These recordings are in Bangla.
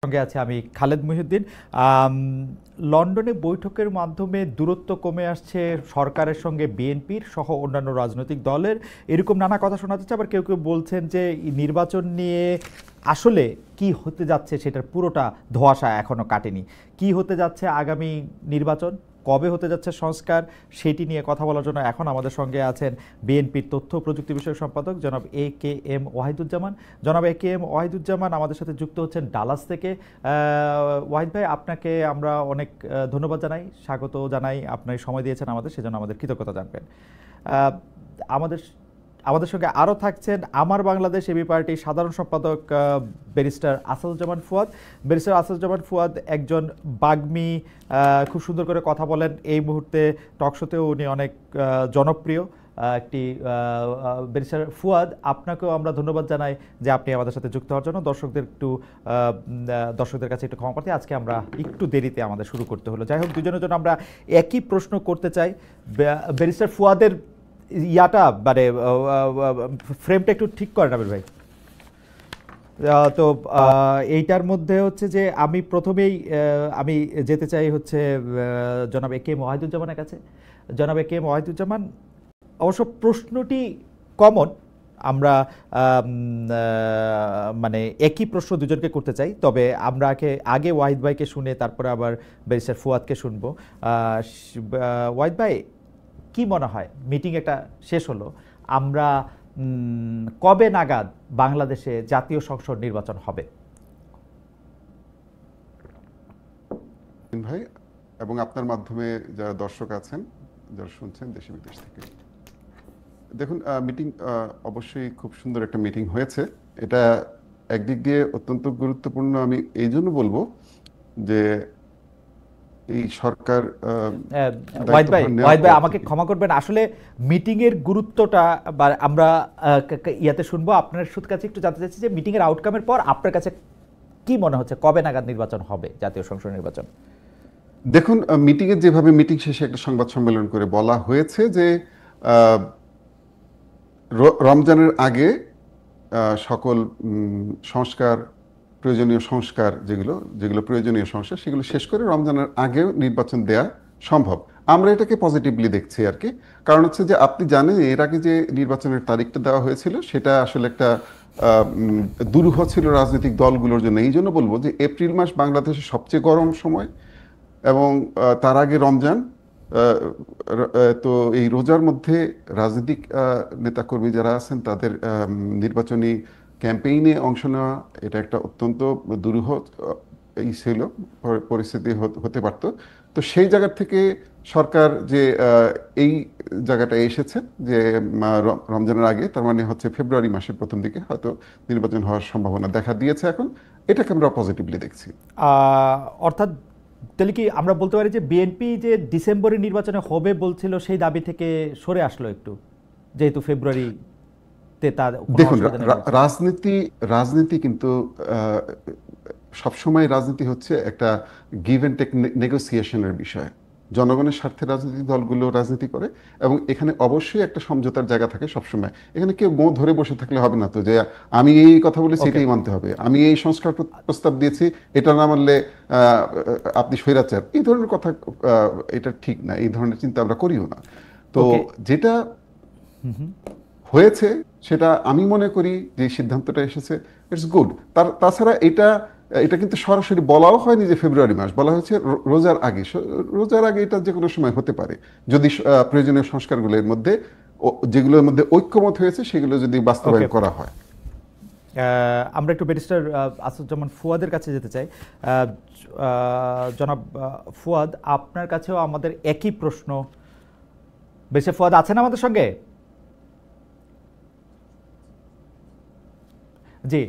সঙ্গে আছে আমি খালেদ মহিউদ্দিন। লন্ডনে বৈঠকের মাধ্যমে দূরত্ব কমে আসছে সরকারের সঙ্গে বিএনপির সহ অন্যান্য রাজনৈতিক দলের, এরকম নানা কথা শোনা যাচ্ছে। আবার কেউ কেউ বলছেন যে নির্বাচন নিয়ে আসলে কি হতে যাচ্ছে সেটার পুরোটা ধোঁয়াশা এখনো কাটেনি। কি হতে যাচ্ছে আগামী নির্বাচন, কবে হতে যাচ্ছে সংস্কার, সেটি নিয়ে কথা বলার জন্য এখন আমাদের সঙ্গে আছেন বিএনপির তথ্য প্রযুক্তি বিষয়ক সম্পাদক জনাব এ কে এম ওয়াহিদুজ্জামান। জনাব এ কে এম ওয়াহিদুজ্জামান আমাদের সাথে যুক্ত হচ্ছেন ডালাস থেকে। ওয়াহিদ ভাই, আপনাকে আমরা অনেক ধন্যবাদ জানাই, স্বাগত জানাই। আপনি সময় দিয়েছেন আমাদের, সেজন্য আমাদের কৃতজ্ঞতা জানবেন। আমাদের আমাদের সঙ্গে আরও থাকছেন আমার বাংলাদেশ এবি পার্টির সাধারণ সম্পাদক ব্যারিস্টার আসাদুজ্জামান ফুয়াদ। ব্যারিস্টার আসাদুজ্জামান ফুয়াদ একজন বাগ্মী, খুব সুন্দর করে কথা বলেন। এই মুহূর্তে টকশোতেও উনি অনেক জনপ্রিয় একটি ব্যারিস্টার ফুয়াদ, আপনাকেও আমরা ধন্যবাদ জানাই যে আপনি আমাদের সাথে যুক্ত হওয়ার জন্য। দর্শকদের কাছে একটু ক্ষমা প্রার্থী, আজকে আমরা একটু দেরিতে আমাদের শুরু করতে হলো। যাই হোক, দুজনের জন্য আমরা একই প্রশ্ন করতে চাই। ব্যারিস্টার ফুয়াদের ইয়াটা মানে ফ্রেমটা একটু ঠিক করেন আবির ভাই। তো এইটার মধ্যে হচ্ছে যে আমি প্রথমেই আমি যেতে চাই হচ্ছে জনাব এ কে এম ওয়াহিদুজ্জামানের কাছে। জনাব এ কে এম ওয়াহিদুজ্জামান, অবশ্য প্রশ্নটি কমন, আমরা মানে একই প্রশ্ন দুজনকে করতে চাই, তবে আমরা আগে ওয়াহিদ ভাইকে শুনে তারপরে আবার ব্যারিস্টার ফুয়াদকে শুনবো। ওয়াহিদ ভাই, কি মনে হয়, মিটিং একটা শেষ হলো, আমরা কবে নাগাদ বাংলাদেশে জাতীয় সংসদ নির্বাচন হবে? ভাই এবং আপনার মাধ্যমে যারা দর্শক আছেন, যারা শুনছেন দেশে বিদেশ থেকে, দেখুন মিটিং অবশ্যই খুব সুন্দর একটা মিটিং হয়েছে। এটা একদিক দিয়ে অত্যন্ত গুরুত্বপূর্ণ আমি এই জন্য বলবো যে এই সরকার ওয়াহিদ ভাই আমাকে ক্ষমা করবেন, আসলে মিটিং এর গুরুত্বটা আমরা ইয়াতে শুনবো। আপনার কাছে একটু জানতে চাইছি যে মিটিং এর আউটকামের পর আপনার কাছে কি মনে হচ্ছে কবে নাগাদ নির্বাচন হবে, জাতীয় সংসদ নির্বাচন? দেখুন, মিটিং এর যেভাবে মিটিং শেষে একটা সংবাদ সম্মেলন করে বলা হয়েছে যে রমজানের আগে সকল সংস্কার, প্রয়োজনীয় সংস্কার যেগুলো প্রয়োজনীয় সংস্কার সেগুলো শেষ করে রমজানের আগেও নির্বাচন দেয়া সম্ভব। আমরা এটাকে পজিটিভলি দেখছি আর কি। কারণ হচ্ছে যে আপনি জানেন এর আগে যে নির্বাচনের তারিখটা দেওয়া হয়েছিল সেটা আসলে একটা দুরূহ ছিল রাজনৈতিক দলগুলোর জন্য। এই জন্য বলবো যে এপ্রিল মাস বাংলাদেশের সবচেয়ে গরম সময় এবং তার আগে রমজান। তো এই রোজার মধ্যে রাজনৈতিক নেতাকর্মী যারা আছেন তাদের নির্বাচনী ক্যাম্পেইনে অংশ নেওয়া, এটা একটা অত্যন্ত দুরূহ ছিল, পরিস্থিতি হতে পারত। তো সেই জায়গা থেকে সরকার যে এই জায়গাটা এসেছে যে রমজানের আগে, তার মানে হচ্ছে ফেব্রুয়ারি মাসের প্রথম দিকে হয়তো নির্বাচন হওয়ার সম্ভাবনা দেখা দিয়েছে। এখন এটাকে আমরা পজিটিভলি দেখছি। অর্থাৎ তাহলে কি আমরা বলতে পারি যে বিএনপি যে ডিসেম্বরে নির্বাচনে হবে বলছিল সেই দাবি থেকে সরে আসলো একটু, যেহেতু ফেব্রুয়ারিতে তার? দেখুন, রাজনীতি কিন্তু সবসময় রাজনীতি হচ্ছে একটা গিভ অ্যান্ড টেক নেগোসিয়েশনের বিষয়। জনগণের স্বার্থে রাজনৈতিক দলগুলো রাজনীতি করে এবং এখানে অবশ্যই একটা সমঝোতার জায়গা থাকে সবসময়। এখানে কেউ গো ধরে বসে থাকলে হবে না তো যে আমি এই কথা বলেছি এটাই মানতে হবে, আমি এই সংস্কার প্রস্তাব দিয়েছি এটা না মানলে আপনি স্বৈরাচার, এই ধরনের কথা এটা ঠিক না, এই ধরনের চিন্তা আমরা করিও না। তো যেটা হয়েছে সেটা আমি মনে করি যে সিদ্ধান্তটা এসেছে ইটস গুড। তাছাড়া এটা কিন্তু সরাসরি বলাও হয়নি যে ফেব্রুয়ারি মাস, বলা হয়েছে রোজার আগে। রোজার আগে এটা যে কোনো সময় হতে পারে যদি প্রয়োজনীয় সংস্কারগুলোর মধ্যে, যেগুলোর মধ্যে ঐক্যমত হয়েছে সেগুলো যদি বাস্তবায়ন করা হয়। আমরা একটু ব্যারিস্টার আসাদুজ্জামান ফুয়াদের কাছে যেতে চাই। জনাব ফুয়াদ, আপনার কাছেও আমাদের একই প্রশ্ন। ব্যারিস্টার ফুয়াদ আছেন আমাদের সঙ্গে? জি,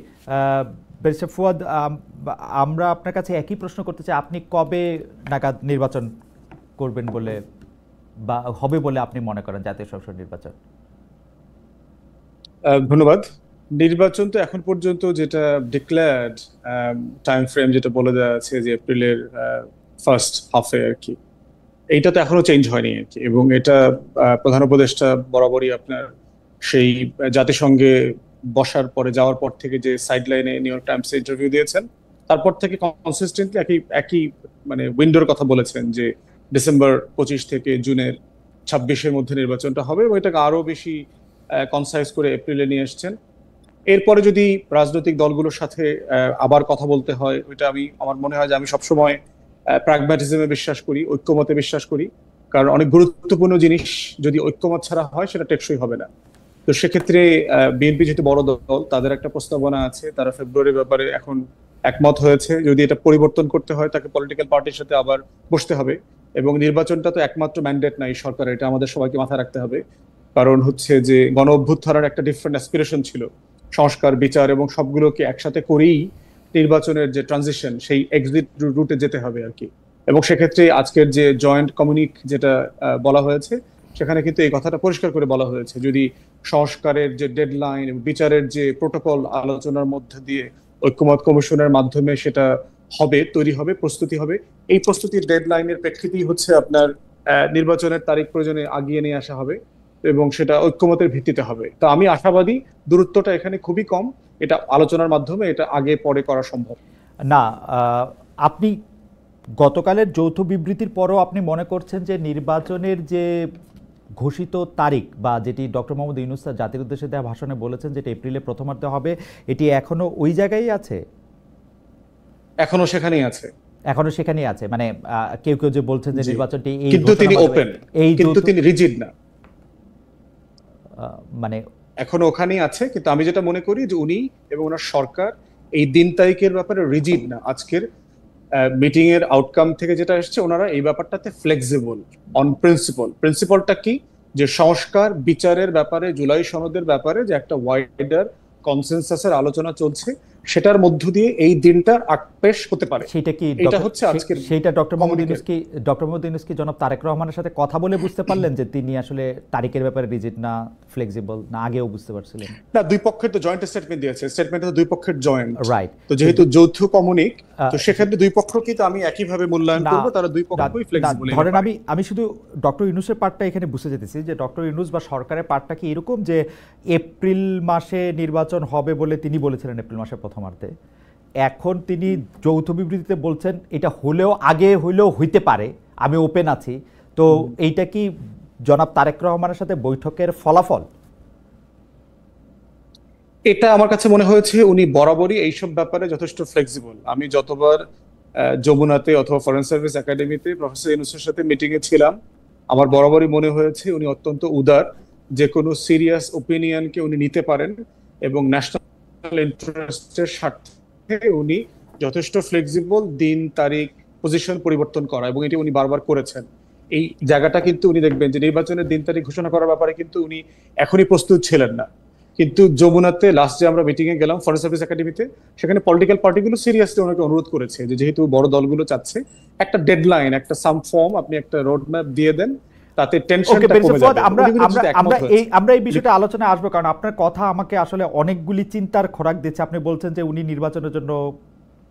ব্যারিস্টার ফুয়াদ, আমরা আপনার কাছে একই প্রশ্ন করতে চাই, আপনি কবে নাগাদ নির্বাচন করবেন বলে বা হবে বলে আপনি মনে করেন জাতীয় সংসদ নির্বাচন? ধন্যবাদ। নির্বাচন তো এখন পর্যন্ত যেটা ডিক্লেয়ার্ড টাইম ফ্রেম যেটা বলে দেওয়া আছে যে এপ্রিলের ফার্স্ট হাফে আর কি, এইটা তো এখনো চেঞ্জ হয়নি আর কি। এবং এটা প্রধান উপদেষ্টা বরাবরই আপনার সেই জাতিসংঘে বসার পরে যাওয়ার পর থেকে যে সাইডলাইনে নিউ ইয়র্ক টাইমসে ইন্টারভিউ দিয়েছেন তারপর থেকে কনসিস্টেন্টলি একই একই মানে উইন্ডোর কথা বলেছেন যে ডিসেম্বর 25 থেকে জুনের 26-এর মধ্যে নির্বাচনটা হবে, এবং এটাকে আরো বেশি কনসাইজ করে এপ্রিলে নিয়ে এসছেন। এরপরে যদি রাজনৈতিক দলগুলোর সাথে আবার কথা বলতে হয়, ওইটা আমার মনে হয় যে আমি সবসময় প্র্যাগম্যাটিজমে বিশ্বাস করি, ঐক্যমতে বিশ্বাস করি, কারণ অনেক গুরুত্বপূর্ণ জিনিস যদি ঐক্যমত ছাড়া হয় সেটা টেকসই হবে না। তো সেক্ষেত্রে বিএনপি যেহেতু বড় দল, তাদের একটা প্রস্তাবনা আছে, তারা ফেব্রুয়ারির ব্যাপারে এখন একমত হয়েছে। যদি এটা পরিবর্তন করতে হয় তাকে পলিটিক্যাল পার্টির সাথে আবার বসতে হবে, এবং নির্বাচনটা তো একমাত্র ম্যান্ডেট নাই সরকারের, এটা আমাদের সবাইকে মাথায় রাখতে হবে। কারণ হচ্ছে যে গণ অভ্যুত্থানের একটা ডিফারেন্ট অ্যাসপিরেশন ছিল, সংস্কার, বিচার এবং সবগুলোকে একসাথে করেই নির্বাচনের যে ট্রানজিশন, সেই এক্সিট রুটে যেতে হবে আর কি। এবং সেক্ষেত্রে আজকের যে জয়েন্ট কমিউনিক যেটা বলা হয়েছে, সেখানে কিন্তু এই কথাটা পরিষ্কার করে বলা হয়েছে, যদি সংস্কারের যে ডেডলাইন এবং বিচারের যে প্রোটোকল আলোচনার মধ্যে দিয়ে ঐক্যমত কমিশনের মাধ্যমে সেটা হবে, তৈরি হবে, প্রস্তুতি হবে, এই প্রস্তুতির ডেডলাইনের প্রেক্ষিতেই হচ্ছে আপনার নির্বাচনের তারিখ প্রয়োজনে আগিয়ে নিয়ে আসা হবে, এবং সেটা ঐক্যমতের ভিত্তিতে হবে। তো আমি আশাবাদী দূরত্বটা এখানে খুবই কম, এটা আলোচনার মাধ্যমে এটা আগে পরে করা সম্ভব। না, আপনি গতকালের যৌথ বিবৃতির পরও আপনি মনে করছেন যে নির্বাচনের যে ঘোষিত তারিখ, বা যেটি ডক্টর মোহাম্মদ ইউনূস জাতির উদ্দেশ্যে দেওয়া ভাষণে বলেছেন যেটা এপ্রিলের প্রথমার্ধে হবে, এটি এখনো ওই জায়গায় আছে? এখনো সেখানেই আছে, এখনো সেখানেই আছে, মানে কেউ কেউ যে বলছেন যে নির্বাচনটি এই, কিন্তু তিনি ওপেন, কিন্তু তিনি রিজিড না, মানে এখনো ওখানেই আছে। কিন্তু আমি যেটা মনে করি যে উনি এবং ওনার সরকার এই দিন তারিখের ব্যাপারে রিজিড না। আজকের মিটিং এর আউটকাম থেকে যেটা এসেছে, ওনারা এই ব্যাপারটাতে ফ্লেক্সিবল অন প্রিন্সিপল। প্রিন্সিপলটা কি? যে সংস্কার বিচারের ব্যাপারে, জুলাই সনদের ব্যাপারে যে একটা ওয়াইডার কনসেনসাসের আলোচনা চলছে, সেটার মধ্য দিয়ে এই দিনটা আকপেশ হতে পারে। সেটা কি এটা হচ্ছে আজকের, সেটা ডক্টর মোহাম্মদ ইউনূস কি জনাব তারেক রহমানের সাথে কথা বলে বুঝতে পারলেন যে তিনি আসলে তারিখের ব্যাপারে রিজিড না, ফ্লেক্সিবল না, আগেও বুঝতে পারছিলেন? না, দুই পক্ষের তো জয়েন্ট স্টেটমেন্ট দিয়েছে, স্টেটমেন্টে তো দুই পক্ষের জয়েন্ট, রাইট। তো যেহেতু যৌথ কমিউনিক, তো সেক্ষেত্রে দুই পক্ষকে তো আমি একইভাবে মূল্যায়ন করব, তারা দুই পক্ষই ফ্লেক্সিবল। ধরেন আমি শুধু ডক্টর ইউনূসের পার্টটা এখানে বুঝতে যেতেছি, যে ডক্টর ইউনূস বা সরকারের পার্টটা কি এরকম যে এপ্রিল মাসে নির্বাচন হবে বলে তিনি বলেছিলেন এপ্রিল মাসের প্রথমার্ধে, এখন তিনি যৌথ বিবৃতিতে বলছেন এটা হলেও আগে হইলেও হইতে পারে, আমি ওপেন আছি। তো এইটা কি জনাব তারেক রহমানের সাথে বৈঠকের ফলাফল? এটা আমার কাছে মনে হয়েছে উনি বরাবরই এইসব ব্যাপারে যথেষ্ট ফ্লেক্সিবল। আমি যতবার যমুনাতে অথবা ফরেন সার্ভিস একাডেমিতে প্রফেসর ইউনূসের সাথে মিটিং এ ছিলাম, আমার বরাবরই মনে হয়েছে উনি অত্যন্ত উদার, যে কোনো সিরিয়াস ওপিনিয়নকে উনি নিতে পারেন, এবং ন্যাশনাল ইন্টারেস্টের স্বার্থে উনি যথেষ্ট ফ্লেক্সিবল, দিন তারিখ পজিশন পরিবর্তন করা, এবং এটি উনি বারবার করেছেন। এই জায়গাটা কিন্তু উনি দেখবেন যে নির্বাচনের দিন তারিখ ঘোষণা করার ব্যাপারে কিন্তু উনি এখনই প্রস্তুত ছিলেন না। কিন্তু যমুনাতে লাস্ট যে আমরা মিটিং এ গেলাম ফরেন সার্ভিস একাডেমিতে, সেখানে পলিটিক্যাল পার্টিগুলো সিরিয়াসলি ওনাকে অনুরোধ করেছে যে যেহেতু বড় দলগুলো চাচ্ছে একটা ডেডলাইন, একটা সাম ফর্ম, আপনি একটা রোড ম্যাপ দিয়ে দেন, তাতে টেনশনটা কমে যাবে। আমরা এই বিষয়টা আলোচনায় আসবো, কারণ আপনার কথা আমাকে আসলে অনেকগুলি চিন্তার খোরাক দিচ্ছে। আপনি বলছেন যে উনি নির্বাচনের জন্য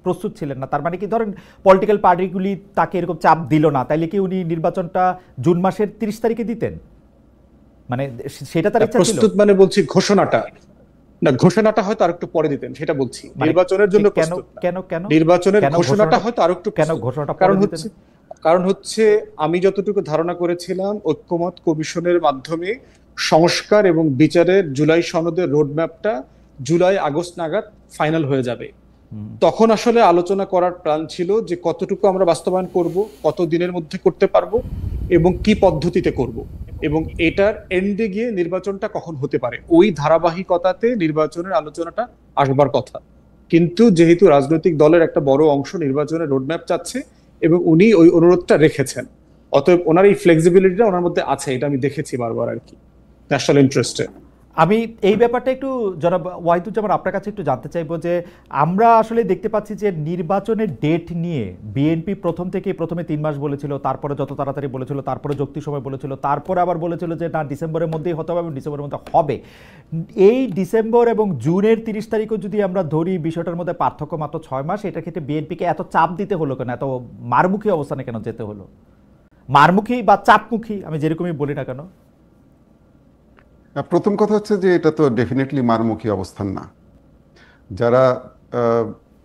প্রস্তুত ছিলেন না, তার মানে কি ধরেন পলিটিক্যাল পার্টিগুলি তাকে এরকম চাপ দিল না, তাইলে কি উনি নির্বাচনটা জুন মাসের 30 তারিখে দিতেন? মানে সেটা তার ইচ্ছা ছিল? প্রস্তুত মানে বলছি ঘোষণাটা না, ঘোষণাটা হয়তো আরেকটু পরে দিতেন, সেটা বলছি। নির্বাচনের জন্য প্রস্তুত কেন? নির্বাচনের ঘোষণাটা হয়তো আরেকটু, কেন ঘোষণাটা? কারণ হচ্ছে আমি যতটুকু ধারণা করেছিলাম, ঐক্যমত কমিশনের মাধ্যমে সংস্কার এবং বিচারের জুলাই সনদের রোডম্যাপটা জুলাই আগস্ট নাগাদ ফাইনাল হয়ে যাবে। তখন আসলে আলোচনা করার প্ল্যান ছিল যে কতটুকু আমরা বাস্তবায়ন করব, কত দিনের মধ্যে করতে পারবো, এবং কি পদ্ধতিতে করব, এবং এটার এন্ডে গিয়ে নির্বাচনটা কখন হতে পারে, ওই ধারাবাহিকতাতে নির্বাচনের আলোচনাটা আসবার কথা। কিন্তু যেহেতু রাজনৈতিক দলের একটা বড় অংশ নির্বাচনের রোডম্যাপ চাচ্ছে, এবং উনি ওই অনুরোধটা রেখেছেন, অতএব ওনার এই ফ্লেক্সিবিলিটিটা ওনার মধ্যে আছে, এটা আমি দেখেছি বারবার আর কি, ন্যাশনাল ইন্টারেস্টে। আমি এই ব্যাপারটা একটু জনাব ওয়াহিদুজ্জামান আপনার কাছে একটু জানতে চাইবো, যে আমরা আসলে দেখতে পাচ্ছি যে নির্বাচনের ডেট নিয়ে বিএনপি প্রথমে 3 মাস বলেছিল, তারপরে যত তাড়াতাড়ি বলেছিল, তারপরে যৌক্তিক সময় বলেছিল, তারপরে আবার বলেছিল যে না ডিসেম্বরের মধ্যেই হতে হবে এবং ডিসেম্বরের মধ্যে হবে। এই ডিসেম্বর এবং জুনের 30 তারিখও যদি আমরা ধরি, বিষয়টার মধ্যে পার্থক্য মাত্র 6 মাস। এটার ক্ষেত্রে বিএনপিকে এত চাপ দিতে হলো কেন, এত মারমুখী অবস্থানে কেন যেতে হলো? মারমুখী বা চাপমুখী, আমি যেরকমই বলি না কেন। প্রথম কথা হচ্ছে যে এটা তো ডেফিনেটলি মারমুখী অবস্থান না। যারা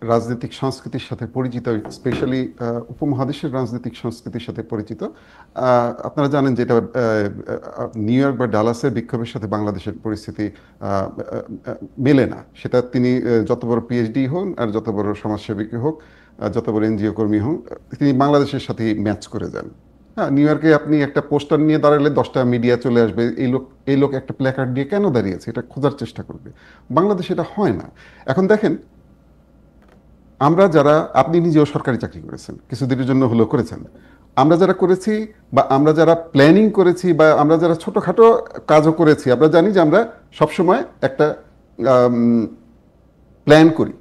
রাজনৈতিক সংস্কৃতির সাথে পরিচিত, স্পেশালি উপমহাদেশের রাজনৈতিক সংস্কৃতির সাথে পরিচিত। আপনারা জানেন যে এটা নিউ ইয়র্ক বা ডালাসের বিক্ষোভের সাথে বাংলাদেশের পরিস্থিতি মেলে না। সেটা তিনি যত বড় পিএইচডি হন আর যত বড় সমাজসেবী হোক, যত বড় এনজিও কর্মী হন, তিনি বাংলাদেশের সাথে ম্যাচ করে যান। হ্যাঁ, নিউ ইয়র্কে আপনি একটা পোস্টার নিয়ে দাঁড়ালে 10টা মিডিয়া চলে আসবে, এই লোক একটা প্ল্যাকার্ড দিয়ে কেন দাঁড়িয়েছে, এটা খোঁজার চেষ্টা করবে। বাংলাদেশে এটা হয় না। এখন দেখেন, আমরা যারা, আপনি নিজেও সরকারি চাকরি করেছেন, কিছুদিনের জন্য হলেও করেছেন, আমরা যারা করেছি বা আমরা যারা প্ল্যানিং করেছি বা আমরা যারা ছোটোখাটো কাজও করেছি, আমরা জানি যে আমরা সবসময় একটা প্ল্যান করি।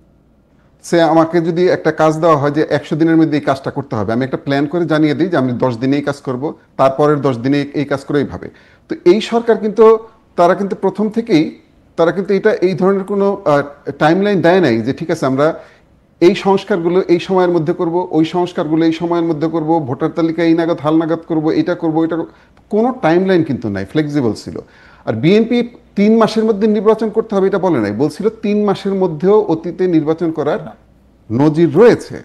সে আমাকে যদি একটা কাজ দেওয়া হয় যে 100 দিনের মধ্যে এই কাজটা করতে হবে, আমি একটা প্ল্যান করে জানিয়ে দিই যে আমি 10 দিনে এই কাজ করব, তারপরের 10 দিনে এই কাজ করে এইভাবে। তো এই সরকার কিন্তু, তারা কিন্তু প্রথম থেকেই তারা কিন্তু এটা এই ধরনের কোনো টাইমলাইন দেয় নাই যে ঠিক আছে আমরা এই সংস্কারগুলো এই সময়ের মধ্যে করব, ওই সংস্কারগুলো এই সময়ের মধ্যে করব, ভোটার তালিকা এই নাগাদ হাল নাগাদ করব, এটা করব ওইটা, কোনো টাইমলাইন কিন্তু নাই, ফ্লেক্সিবল ছিল। আর বিএনপি 3 মাসের মধ্যে নির্বাচন করতে হবে এটা বলে নাই, বলছিল 3 মাসের মধ্যেও অতীতে নির্বাচন করার নজির রয়েছে।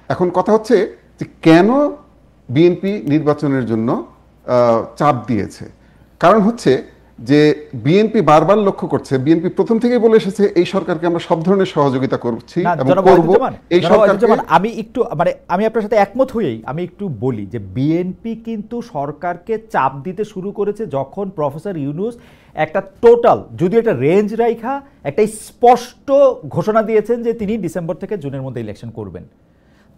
এখন কথা হচ্ছে যে কেন বিএনপি নির্বাচনের জন্য চাপ দিয়েছে। কারণ হচ্ছে যে বিএনপি বারবার লক্ষ্য করছে, বিএনপি প্রথম থেকেই বলে এসেছে এই সরকারকে আমরা সব ধরনের সহযোগিতা করছি এবং করব। এই সরকারকে আমি একটু আমি আপনার সাথে একমত হয়েই আমি একটু বলি যে বিএনপি কিন্তু সরকারকে চাপ দিতে শুরু করেছে যখন প্রফেসর ইউনূস একটা টোটাল, যদিও একটা রেঞ্জ রাইখা একটা স্পষ্ট ঘোষণা দিয়েছেন যে তিনি ডিসেম্বর থেকে জুনের মধ্যে ইলেকশন করবেন,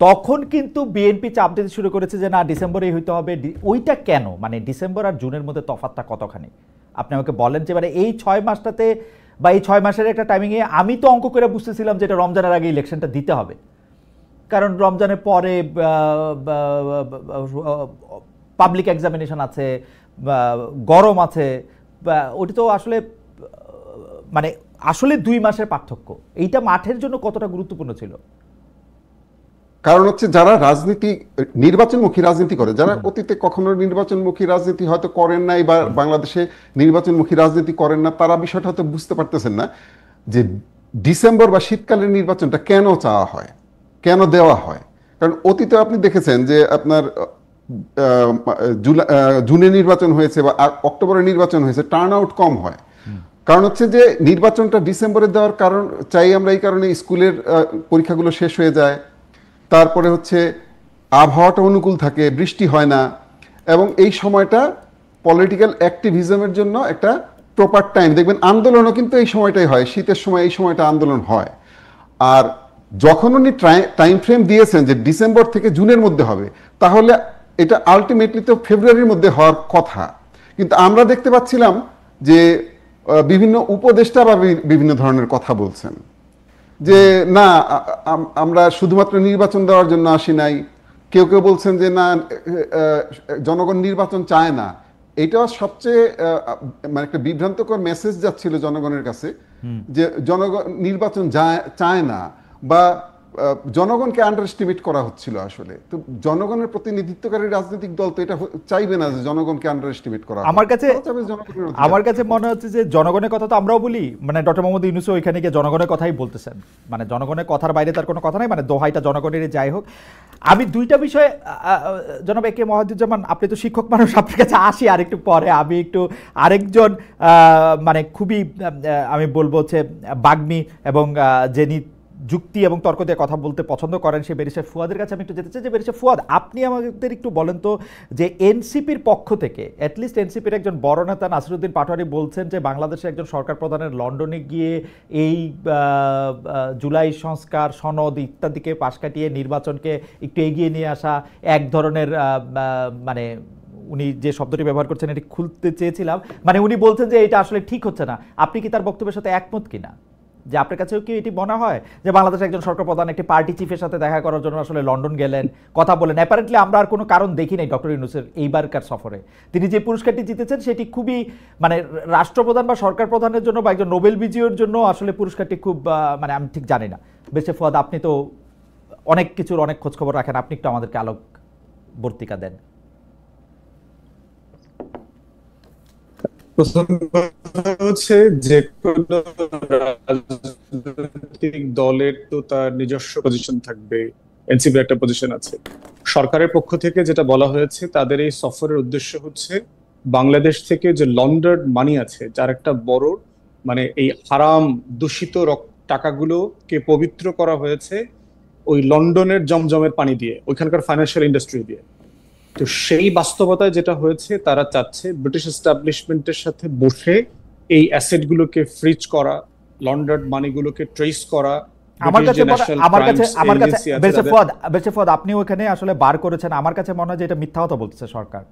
তখন কিন্তু বিএনপি চাপ দিতে শুরু করেছে যে না ডিসেম্বরেই হইতে হবে। ওইটা কেন, মানে ডিসেম্বর আর জুনের মধ্যে তফাৎটা কতখানি আপনি আমাকে বলেন। যে মানে এই 6 মাসটাতে বা এই 6 মাসের একটা টাইমিংয়ে আমি তো অঙ্ক করে বুঝতেছিলাম যে এটা রমজানের আগে ইলেকশনটা দিতে হবে, কারণ রমজানের পরে পাবলিক এক্সামিনেশন আছে, গরম আছে, ওটা তো আসলে মানে আসলে 2 মাসের পার্থক্য। এইটা মাঠের জন্য কতটা গুরুত্বপূর্ণ ছিল? কারণ হচ্ছে যারা নির্বাচনমুখী রাজনীতি করে, যারা অতীতে কখনো নির্বাচনমুখী রাজনীতি হয়তো করেন নাই বা বাংলাদেশে নির্বাচনমুখী রাজনীতি করেন না, তারা বিষয়টা হয়তো বুঝতে পারতেছেন না যে ডিসেম্বর বা শীতকালের নির্বাচনটা কেন চাওয়া হয়, কেন দেওয়া হয়। কারণ অতীতে আপনি দেখেছেন যে আপনার জুনে নির্বাচন হয়েছে বা অক্টোবরে নির্বাচন হয়েছে, টার্ন আউট কম হয়। কারণ হচ্ছে যে নির্বাচনটা ডিসেম্বরে দেওয়ার কারণ চাই আমরা এই কারণে স্কুলের পরীক্ষাগুলো শেষ হয়ে যায়, তারপরে হচ্ছে আবহাওয়াটা অনুকূল থাকে, বৃষ্টি হয় না, এবং এই সময়টা পলিটিক্যাল অ্যাক্টিভিজমের জন্য একটা প্রপার টাইম। দেখবেন আন্দোলনও কিন্তু এই সময়টাই হয়, শীতের সময় এই সময়টা আন্দোলন হয়। আর যখন উনি টাইম ফ্রেম দিয়েছেন যে ডিসেম্বর থেকে জুনের মধ্যে হবে, তাহলে এটা আলটিমেটলি তো ফেব্রুয়ারির মধ্যে হওয়ার কথা। কিন্তু আমরা দেখতে পাচ্ছিলাম যে বিভিন্ন উপদেষ্টা বা বিভিন্ন ধরনের কথা বলছেন যে না আমরা শুধুমাত্র নির্বাচন দেওয়ার জন্য আসি নাই। কেউ কেউ বলছেন যে না জনগণ নির্বাচন চায় না। এটা সবচেয়ে মানে একটা বিভ্রান্তকর মেসেজ যাচ্ছিল জনগণের কাছে যে জনগণ নির্বাচন চায় না বা জনগণকে আন্ডার এস্টিমেট করা হচ্ছিল। আসলে তো জনগণের প্রতিনিধিত্বকারী রাজনৈতিক দল তো এটা চাইবে না যে জনগণকে আন্ডার এস্টিমেট করা। আমার কাছে মনে হচ্ছে যে জনগণের কথা তো আমরাও বলি, মানে ডক্টর মোহাম্মদ ইউনূসও ওইখানে গিয়ে জনগণের কথাই বলতেছেন, মানে জনগণের কথার বাইরে তার কোনো কথা নাই, মানে দোহাইটা জনগণের। যাই হোক, আমি দুইটা বিষয়ে জনাব এ কে মহিউজ্জামান, আপনি তো শিক্ষক মানুষ, আপনার কাছে আসি আরেকটু পরে। আমি একটু আরেকজন মানে খুবই আমি বলবো হচ্ছে বাগ্মী এবং যিনি যুক্তি এবং তর্ক দিয়ে কথা বলতে পছন্দ করেন, সে ব্যারিস্টার ফুয়াদের কাছে আমি একটু যেতে চাই। যে ব্যারিস্টার ফুয়াদ, আপনি আমাদের একটু বলেন তো যে এনসিপির পক্ষ থেকে, অ্যাটলিস্ট এনসিপির একজন বড় নেতা নাসিরুদ্দিন পাটোয়ারি বলছেন যে বাংলাদেশের একজন সরকার প্রধানের লন্ডনে গিয়ে এই জুলাই সংস্কার সনদ ইত্যাদিকে পাশ কাটিয়ে নির্বাচনকে একটু এগিয়ে নিয়ে আসা এক ধরনের মানে উনি যে শব্দটি ব্যবহার করছেন এটি খুলতে চেয়েছিলাম, মানে উনি বলছেন যে এটা আসলে ঠিক হচ্ছে না। আপনি কি তার বক্তব্যের সাথে একমত কিনা? যে আপনার কাছেও কি এটি মনে হয় যে বাংলাদেশের একজন সরকার প্রধান একটি পার্টি চিফের সাথে দেখা করার জন্য আসলে লন্ডন গেলেন, কথা বলেন? অ্যাপারেন্টলি আমরা আর কোনো কারণ দেখি নাই ডক্টর ইউনূসের এইবারকার সফরে। তিনি যে পুরস্কারটি জিতেছেন সেটি খুবই মানে রাষ্ট্রপ্রধান বা সরকার প্রধানের জন্য বা একজন নোবেল বিজয়ীর জন্য আসলে পুরস্কারটি খুব মানে আমি ঠিক জানি না। বেশি ফুয়াদ, আপনি তো অনেক কিছুর অনেক খোঁজখবর রাখেন, আপনি একটু আমাদেরকে আলোকবর্তিকা দেন। প্রথম কথা হচ্ছে যে কোনো রাজনৈতিক দলের তো তার নিজস্ব পজিশন থাকবে, এনসিপির একটা পজিশন আছে। সরকারের পক্ষ থেকে যেটা বলা হয়েছে, তাদের এই সফরের উদ্দেশ্য হচ্ছে বাংলাদেশ থেকে যে লন্ডার্ড মানি আছে, যার একটা বড় মানে এই হারাম দূষিত টাকাগুলোকে পবিত্র করা হয়েছে ওই লন্ডনের জমজমের পানি দিয়ে, ওইখানকার ফাইন্যান্সিয়াল ইন্ডাস্ট্রি দিয়ে। তো সেই বাস্তবতায় যেটা হয়েছে, তারা চাচ্ছে ব্রিটিশ এস্টাবলিশমেন্টের সাথে বসে এই অ্যাসেট গুলোকে ফ্রিজ করা, লন্ডার্ড মানিগুলোকে ট্রেস করা। আমার কাছে বেরসে ফুয়াদ, আপনি ওখানে আসলে বার করেছেন, আমার কাছে মনে হয় যে এটা মিথ্যা কথা বলতেছে সরকার।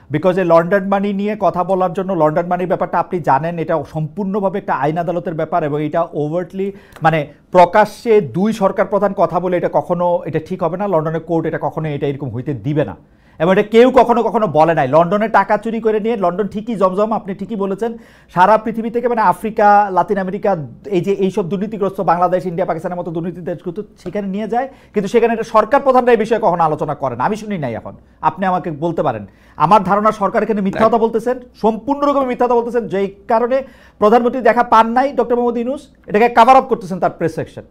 বিকজ এই লন্ডন মানি নিয়ে কথা বলার জন্য, লন্ডন মানির ব্যাপারটা আপনি জানেন, এটা সম্পূর্ণভাবে একটা আইন আদালতের ব্যাপার, এবং এটা ওভারটলি মানে প্রকাশ্যে দুই সরকার প্রধান কথা বলে এটা কখনো এটা ঠিক হবে না। লন্ডনের কোর্ট এটা কখনো এটা এরকম হইতে দিবে না, এবং এটা কেউ কখনো কখনো বলে নাই। লন্ডনে টাকা চুরি করে নিয়ে লন্ডন ঠিকই জমজম, আপনি ঠিকই বলেছেন, সারা পৃথিবী থেকে মানে আফ্রিকা, লাতিন আমেরিকা, এই যে এইসব দুর্নীতিগ্রস্ত বাংলাদেশ, ইন্ডিয়া, পাকিস্তানের মতো দুর্নীতি দেশগুলো সেখানে নিয়ে যায়, কিন্তু সেখানে এটা সরকার প্রধানরা এই বিষয়ে কখনো আলোচনা করেন, আমি শুনি নাই। এখন আপনি আমাকে বলতে পারেন, আমার ধারণা সরকার এখানে মিথ্যা কথা বলতেছেন, সম্পূর্ণ রকমের মিথ্যা কথা বলতেছেন, যেই কারণে প্রধানমন্ত্রী দেখা পান নাই ডক্টর মোহাম্মদ ইউনূস, এটাকে কভার আপ করতেছেন তার press section.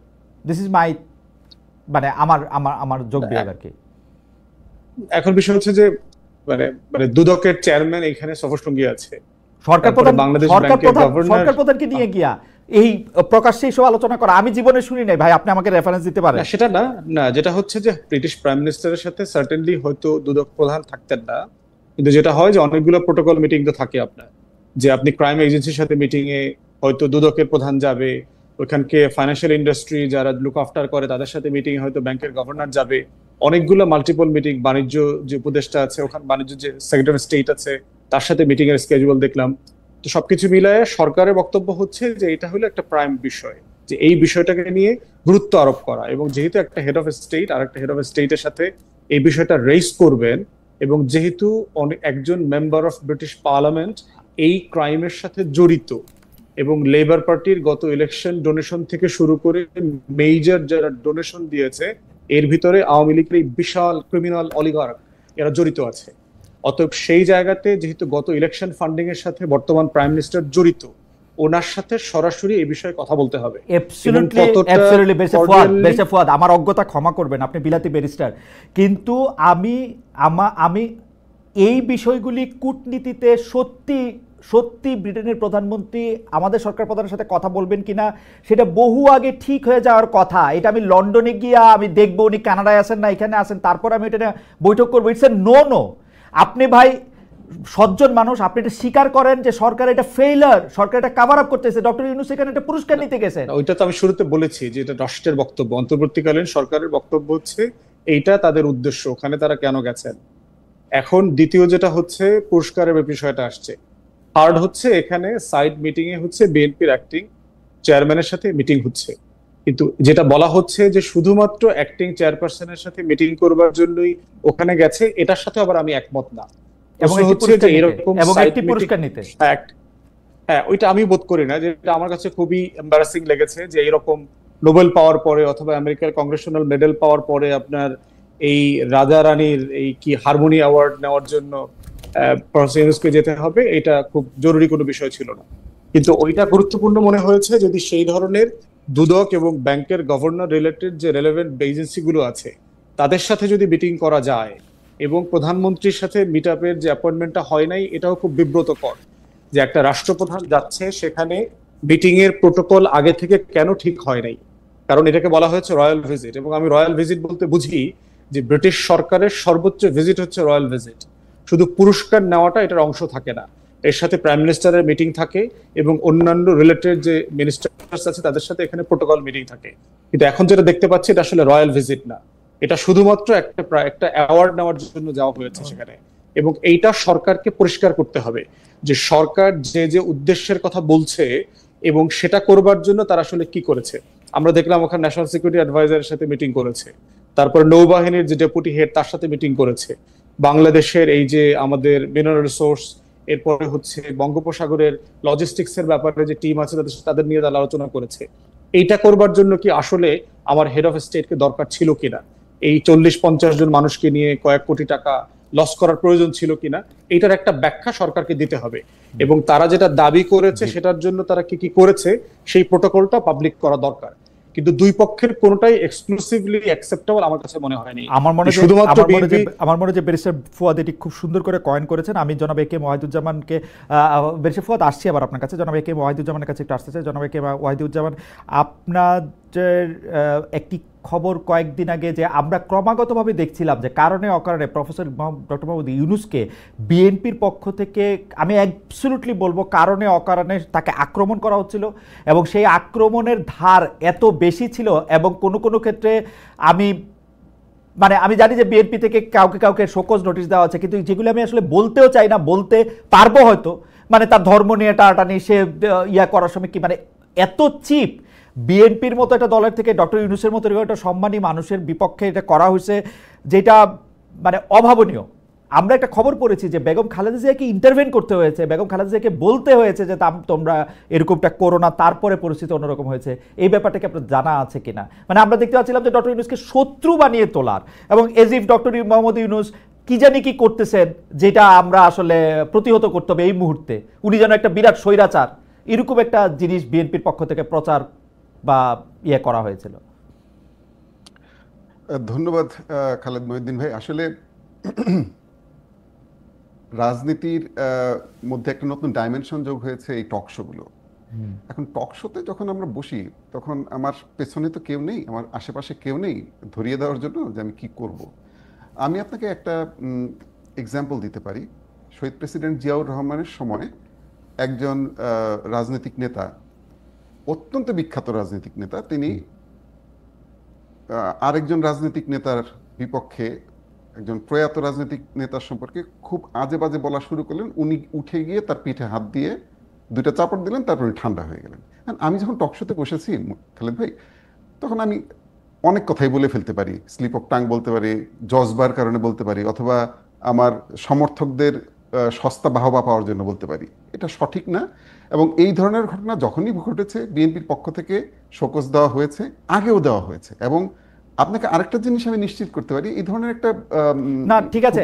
This is my মানে আমার আমার আমার যোগ বিয়োগ আর কি। এখন বিষয় হচ্ছে যে মানে মানে দুদকের চেয়ারম্যান এখানে সফর সঙ্গী আছে, সরকার প্রধানকে নিয়ে গিয়া এই প্রকাশ্যে এসব আলোচনা করা আমি জীবনে শুনি নাই ভাই, আপনি আমাকে রেফারেন্স দিতে পারেন? সেটা না, না যেটা হচ্ছে যে ব্রিটিশ প্রাইম মিনিস্টারের সাথে সার্টেনলি হয়তো দুদক প্রধান থাকতেন না, কিন্তু যেটা হয় যে অনেকগুলো প্রোটোকল মিটিং তো থাকে আপনার, যে আপনি ক্রাইম এজেন্সির সাথে মিটিং এ হয়তো দুদকের প্রধান যাবে, ওইখানকে ফাইন্যান্সিয়াল ইন্ডাস্ট্রি যারা লুক আফটার করে তাদের সাথে মিটিং এ হয়তো ব্যাংকের গভর্নর যাবে, অনেকগুলো মাল্টিপল মিটিং, বাণিজ্য যে উপদেষ্টা আছে ওখানে, বাণিজ্য যে সেক্রেটারি স্টেট আছে তার সাথে মিটিং এর স্কেজুয়াল দেখলাম। তো সবকিছু মিলায় সরকারের বক্তব্য হচ্ছে যে এটা হলো একটা প্রাইম বিষয়, যে এই বিষয়টাকে নিয়ে গুরুত্ব আরোপ করা, এবং যেহেতু একটা হেড অফ স্টেট আর একটা হেড অফ স্টেটের সাথে এই বিষয়টা রেইজ করবেন, এবং যেহেতু একজন মেম্বার অফ ব্রিটিশ পার্লামেন্ট এই ক্রাইমের সাথে জড়িত, এবং লেবার পার্টির গত ইলেকশন ডোনেশন থেকে শুরু করে মেজর যারা ডোনেশন দিয়েছে এর ভিতরে আওয়ামী লীগের এই বিশাল ক্রিমিনাল অলিগার্ক এরা জড়িত আছে। অতএব সেই জায়গাতে যেহেতু গত ইলেকশন ফান্ডিং এর সাথে বর্তমান প্রাইম মিনিস্টার জড়িত, ওনার সাথে সরাসরি এই বিষয়ে কথা বলতে হবে। ফুয়াদ, আমার অজ্ঞতা ক্ষমা করবেন, আপনি বিলাতি ব্যারিস্টার, কিন্তু আমি এই বিষয়গুলি কূটনীতিতে সত্যি সত্যি ব্রিটেনের প্রধানমন্ত্রী আমাদের সরকার প্রধানের সাথে কথা বলবেন কিনা সেটা বহু আগে ঠিক হয়ে যাওয়ার কথা। এটা আমি লন্ডনে গিয়া আমি দেখবো উনি কানাডায় আছেন না এখানে আছেন, তারপর আমি এটা বৈঠক করবো, ইটস এ নো। আপনি ভাই সজ্জন মানুষ, আপনি এটা স্বীকার করেন যে সরকার এটা ফেইলার, সরকার এটা কভার আপ করতেছে, ডক্টর ইউনূস এখানে একটা পুরস্কার নিতে গেছেন। ওইটা তো আমি শুরুতে বলেছি যে এটা রাষ্ট্রের বক্তব্য, অন্তর্বর্তীকালীন সরকারের বক্তব্য হচ্ছে এইটা তাদের উদ্দেশ্য, ওখানে তারা কেন গেছেন। এখন দ্বিতীয় যেটা হচ্ছে পুরস্কারের বিষয়টা আসছে, থার্ড হচ্ছে এখানে সাইড মিটিং এ হচ্ছে বিএনপির অ্যাক্টিং চেয়ারম্যানের সাথে মিটিং হচ্ছে, কিন্তু যেটা বলা হচ্ছে যে শুধুমাত্র অ্যাক্টিং চেয়ারপারসনের সাথে মিটিং করবার জন্যই ওখানে গেছে, এটার সাথে আবার আমি একমত না। হ্যাঁ, ওইটা আমি বোধ করি না, যেটা আমার কাছে খুবই এম্বারাসিং লেগেছে, যে এরকম নোবেল পাওয়ার পরে অথবা আমেরিকার কংগ্রেশনাল মেডেল পাওয়ার পরে আপনার এই রাজা রানীর এই কি হারমোনি অ্যাওয়ার্ড নেওয়ার জন্য প্রফেসর যেতে হবে, এটা খুব জরুরি কোনো বিষয় ছিল না। কিন্তু ওইটা গুরুত্বপূর্ণ মনে হয়েছে যদি সেই ধরনের দুদক এবং ব্যাংকের গভর্নর রিলেটেড যে রেলেভেন্ট এজেন্সি গুলো আছে তাদের সাথে যদি মিটিং করা যায়, এবং প্রধানমন্ত্রীর সাথে মিট আপের যে অ্যাপয়েন্টমেন্টটা হয় নাই, এটাও খুব বিব্রতকর যে একটা রাষ্ট্রপ্রধান যাচ্ছে সেখানে মিটিং এর প্রোটোকল আগে থেকে কেন ঠিক হয় নাই, কারণ এটাকে বলা হয়েছে রয়্যাল ভিজিট, এবং আমি রয়্যাল ভিজিট বলতে বুঝি যে ব্রিটিশ সরকারের সর্বোচ্চ ভিজিট হচ্ছে রয়্যাল ভিজিট। শুধু পুরস্কার নেওয়াটা এটার অংশ থাকে না, এর সাথে প্রাইম মিনিস্টারের মিটিং থাকে এবং অন্যান্য রিলেটেড যে মিনিস্টার্স আছে তাদের সাথে এখানে প্রোটোকল মিটিং থাকে। কিন্তু এখন যেটা দেখতে পাচ্ছি এটা আসলে রয়্যাল ভিজিট না, এটা শুধুমাত্র একটা অ্যাওয়ার্ড নেওয়ার জন্য যাওয়া হয়েছে সেখানে। এবং এইটা সরকারকে পরিষ্কার করতে হবে যে সরকার যে যে উদ্দেশ্যের কথা বলছে এবং সেটা করবার জন্য তারা আসলে কি করেছে। আমরা দেখলাম ওখানে ন্যাশনাল সিকিউরিটি অ্যাডভাইজারের সাথে মিটিং করেছে, তারপর নৌবাহিনীর যে ডেপুটি হেড তার সাথে মিটিং করেছে, বাংলাদেশের এই যে আমাদের মিনারেল রিসোর্স, এরপরে হচ্ছে বঙ্গোপসাগরের লজিস্টিক্স এর ব্যাপারে যে টিম আছে তাদের নিয়ে তারা আলোচনা করেছে। এইটা করবার জন্য কি আসলে আমার হেড অফ স্টেটকে দরকার ছিল কিনা? এই 40-50 জন মানুষকে নিয়ে কয়েক কোটি টাকা লস করার প্রয়োজন ছিল কিনা, এটার একটা ব্যাখ্যা সরকারকে দিতে হবে। এবং তারা যেটা দাবি করেছে সেটার জন্য তারা কি কি করেছে সেই প্রটোকলটা পাবলিক করা দরকার। কিন্তু দুই পক্ষের কোনটাই এক্সক্লুসিভলি অ্যাকসেপ্টেবল আমার কাছে মনে হয়নি। আমার মনে যে ব্যারিস্টার ফুয়াদ এটি খুব সুন্দর করে কয়েন করেছেন। আমি জনাব এ কে ওয়াহিদুজ্জামানকে, ব্যারিস্টার ফুয়াদ আসছি আবার আপনার কাছে, জনাব এ কে ওয়াহিদুজ্জামানের কাছে একটু আসতে চাই। জনাব এ কে ওয়াহিদুজ্জামান, আপনাদের একটি খবর কয়েকদিন আগে যে আমরা ক্রমাগতভাবে দেখছিলাম যে কারণে অকারণে প্রফেসর ডক্টর মোহাম্মদ ইউনূসকে বিএনপির পক্ষ থেকে, আমি অ্যাবসলিউটলি বলবো কারণে অকারণে তাকে আক্রমণ করা হচ্ছিল, এবং সেই আক্রমণের ধার এত বেশি ছিল, এবং কোনো কোনো ক্ষেত্রে আমি জানি যে বিএনপি থেকে কাউকে কাউকে শোকজ নোটিশ দেওয়া হচ্ছে, কিন্তু যেগুলো আমি আসলে বলতেও চাই না, বলতে পারবো হয়তো, তার ধর্ম নিয়ে টানাটানি, সে করার সময় কি এত চিপ বিএনপির মতো একটা দলের থেকে ডক্টর ইউনূসের মতো একটা সম্মানী মানুষের বিপক্ষে এটা করা হয়েছে, যেটা অভাবনীয়। আমরা একটা খবর পড়েছি যে বেগম খালেদা জিয়াকে ইন্টারভেন করতে হয়েছে, বেগম খালেদা জিয়াকে বলতে হয়েছে যে তোমরা এরকমটা করো না, তারপরে পরিস্থিতি অন্যরকম হয়েছে। এই ব্যাপারটাকে আপনার জানা আছে কিনা? আমরা দেখতে পাচ্ছিলাম যে ডক্টর ইউনূসকে শত্রু বানিয়ে তোলার, এবং age if doctor Mohammad Yunus কি জানি কি করতেছেন, যেটা আমরা আসলে প্রতিহত করতে হবে এই মুহূর্তে, উনি যেন একটা বিরাট স্বৈরাচার, এরকম একটা জিনিস বিএনপির পক্ষ থেকে প্রচার বা করা হয়েছিল। ধন্যবাদ খালেদ মহিউদ্দিন ভাই। আসলে রাজনীতির মধ্যে একটা নতুন ডাইমেনশন যোগ হয়েছে এই টক শো গুলো। এখন টক শোতে যখন আমরা বসি, তখন আমার পেছনে তো কেউ নেই, আমার আশেপাশে কেউ নেই ধরিয়ে দেওয়ার জন্য যে আমি কি করব। আমি আপনাকে একটা এক্সাম্পল দিতে পারি। শহীদ প্রেসিডেন্ট জিয়াউর রহমানের সময় একজন রাজনৈতিক নেতা, অত্যন্ত বিখ্যাত রাজনৈতিক নেতা, তিনি আরেকজন রাজনৈতিক নেতার বিপক্ষে, একজন প্রয়াত রাজনৈতিক নেতার সম্পর্কে খুব আজে বাজে বলা শুরু করলেন। উনি উঠে গিয়ে তার পিঠে হাত দিয়ে দুইটা চাপড় দিলেন, তারপর উনি ঠান্ডা হয়ে গেলেন। আমি যখন টকশোতে বসেছি খালেদ ভাই, তখন আমি অনেক কথাই বলে ফেলতে পারি, স্লিপ অফ টাং বলতে পারি, জজবার কারণে বলতে পারি, অথবা আমার সমর্থকদের সস্তা বাহবা পাওয়ার জন্য বলতে পারি। এটা সঠিক না। এবং এই ধরনের ঘটনা যখনই ঘটেছে বিএনপির পক্ষ থেকে শোকজ দেওয়া হয়েছে, আগেও দেওয়া হয়েছে। এবং আপনাকে আরেকটা জিনিস আমি নিশ্চিত করতে পারি, এই ধরনের একটা না, ঠিক আছে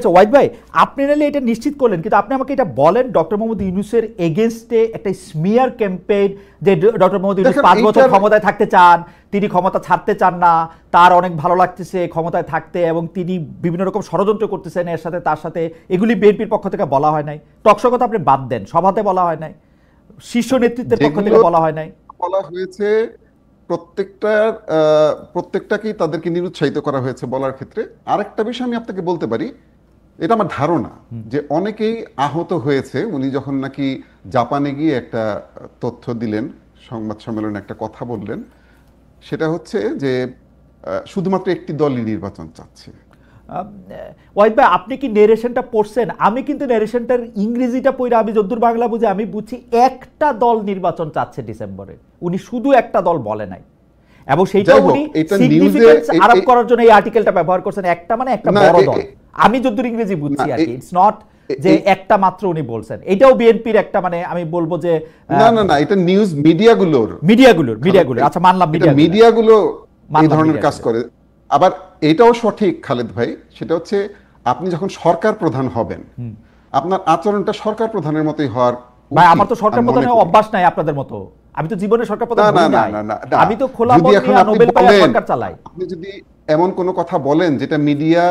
ওয়াহিদ ভাই, আপনি নাহলে এটা নিশ্চিত করলেন, কিন্তু আপনি আমাকে এটা বলেন, ডক্টর মোহাম্মদ ইউনূসের এগেইনস্টে একটা স্মিয়ার ক্যাম্পেইন, যে ডক্টর মোহাম্মদ ইউনূস 5 বছর ক্ষমতায় থাকতে চান, তিনি ক্ষমতা ছাড়তে চান না, তার অনেক ভালো লাগতেছে ক্ষমতায় থাকতে, এবং তিনি বিভিন্ন রকম ষড়যন্ত্র করতেছেন এর সাথে তার সাথে, এগুলি বিএনপির পক্ষ থেকে বলা হয় নাই। টকশো কথা আপনি বাদ দেন, সভাতে বলা হয় নাই, শীর্ষ নেতৃত্বের পক্ষ থেকে বলা হয় নাই। বলা হয়েছে প্রত্যেকটাকেই তাদেরকে নিরুৎসাহিত করা হয়েছে বলার ক্ষেত্রে। আরেকটা বিষয় আমি আপনাকে বলতে পারি, এটা আমার ধারণা যে অনেকেই আহত হয়েছে উনি যখন নাকি জাপানে গিয়ে একটা তথ্য দিলেন, সংবাদ সম্মেলনে একটা কথা বললেন, সেটা হচ্ছে যে শুধুমাত্র একটি দলই নির্বাচন চাচ্ছে। ওয়াহিদ ভাই, আপনি কি নেরেশনটা পড়ছেন? আমি কিন্তু নেরেশনটার ইংরেজিটা পড়ে, আমি যদ্দূর বাংলা বুঝে আমি বুঝছি একটা দল নির্বাচন চাচ্ছে ডিসেম্বরে, উনি শুধু একটা দল বলে নাই, এবং সেইটা উনি সিগনিফিকেন্স আরোপ করার জন্য এই আর্টিকেলটা ব্যবহার করছেন, একটা একটা বড় দল। আমি যদ্দূর ইংরেজি বুঝছি আর কি, ইটস নট যে একটা মাত্র উনি বলছেন। এটাও বিএনপির একটা আমি বলবো যে না, এটা নিউজ মিডিয়াগুলোর আচ্ছা মানলাম, মিডিয়াগুলো এই ধরনের কাজ করে। আবার এটাও সঠিক খালেদ ভাই, সেটা হচ্ছে আপনি যখন সরকার প্রধান হবেন, আপনার আচরণটা সরকার প্রধানের মতোই হওয়ার। ভাই, আমার তো সরকার প্রধানের অভ্যাস নাই আপনাদের মতো, আমি তো জীবনে সরকার প্রধান হই নাই, আমি তো খোলা মন নিয়ে নোবেল পাইয়া সরকার চালাই। আপনি যদি এমন কোন কথা বলেন যেটা মিডিয়া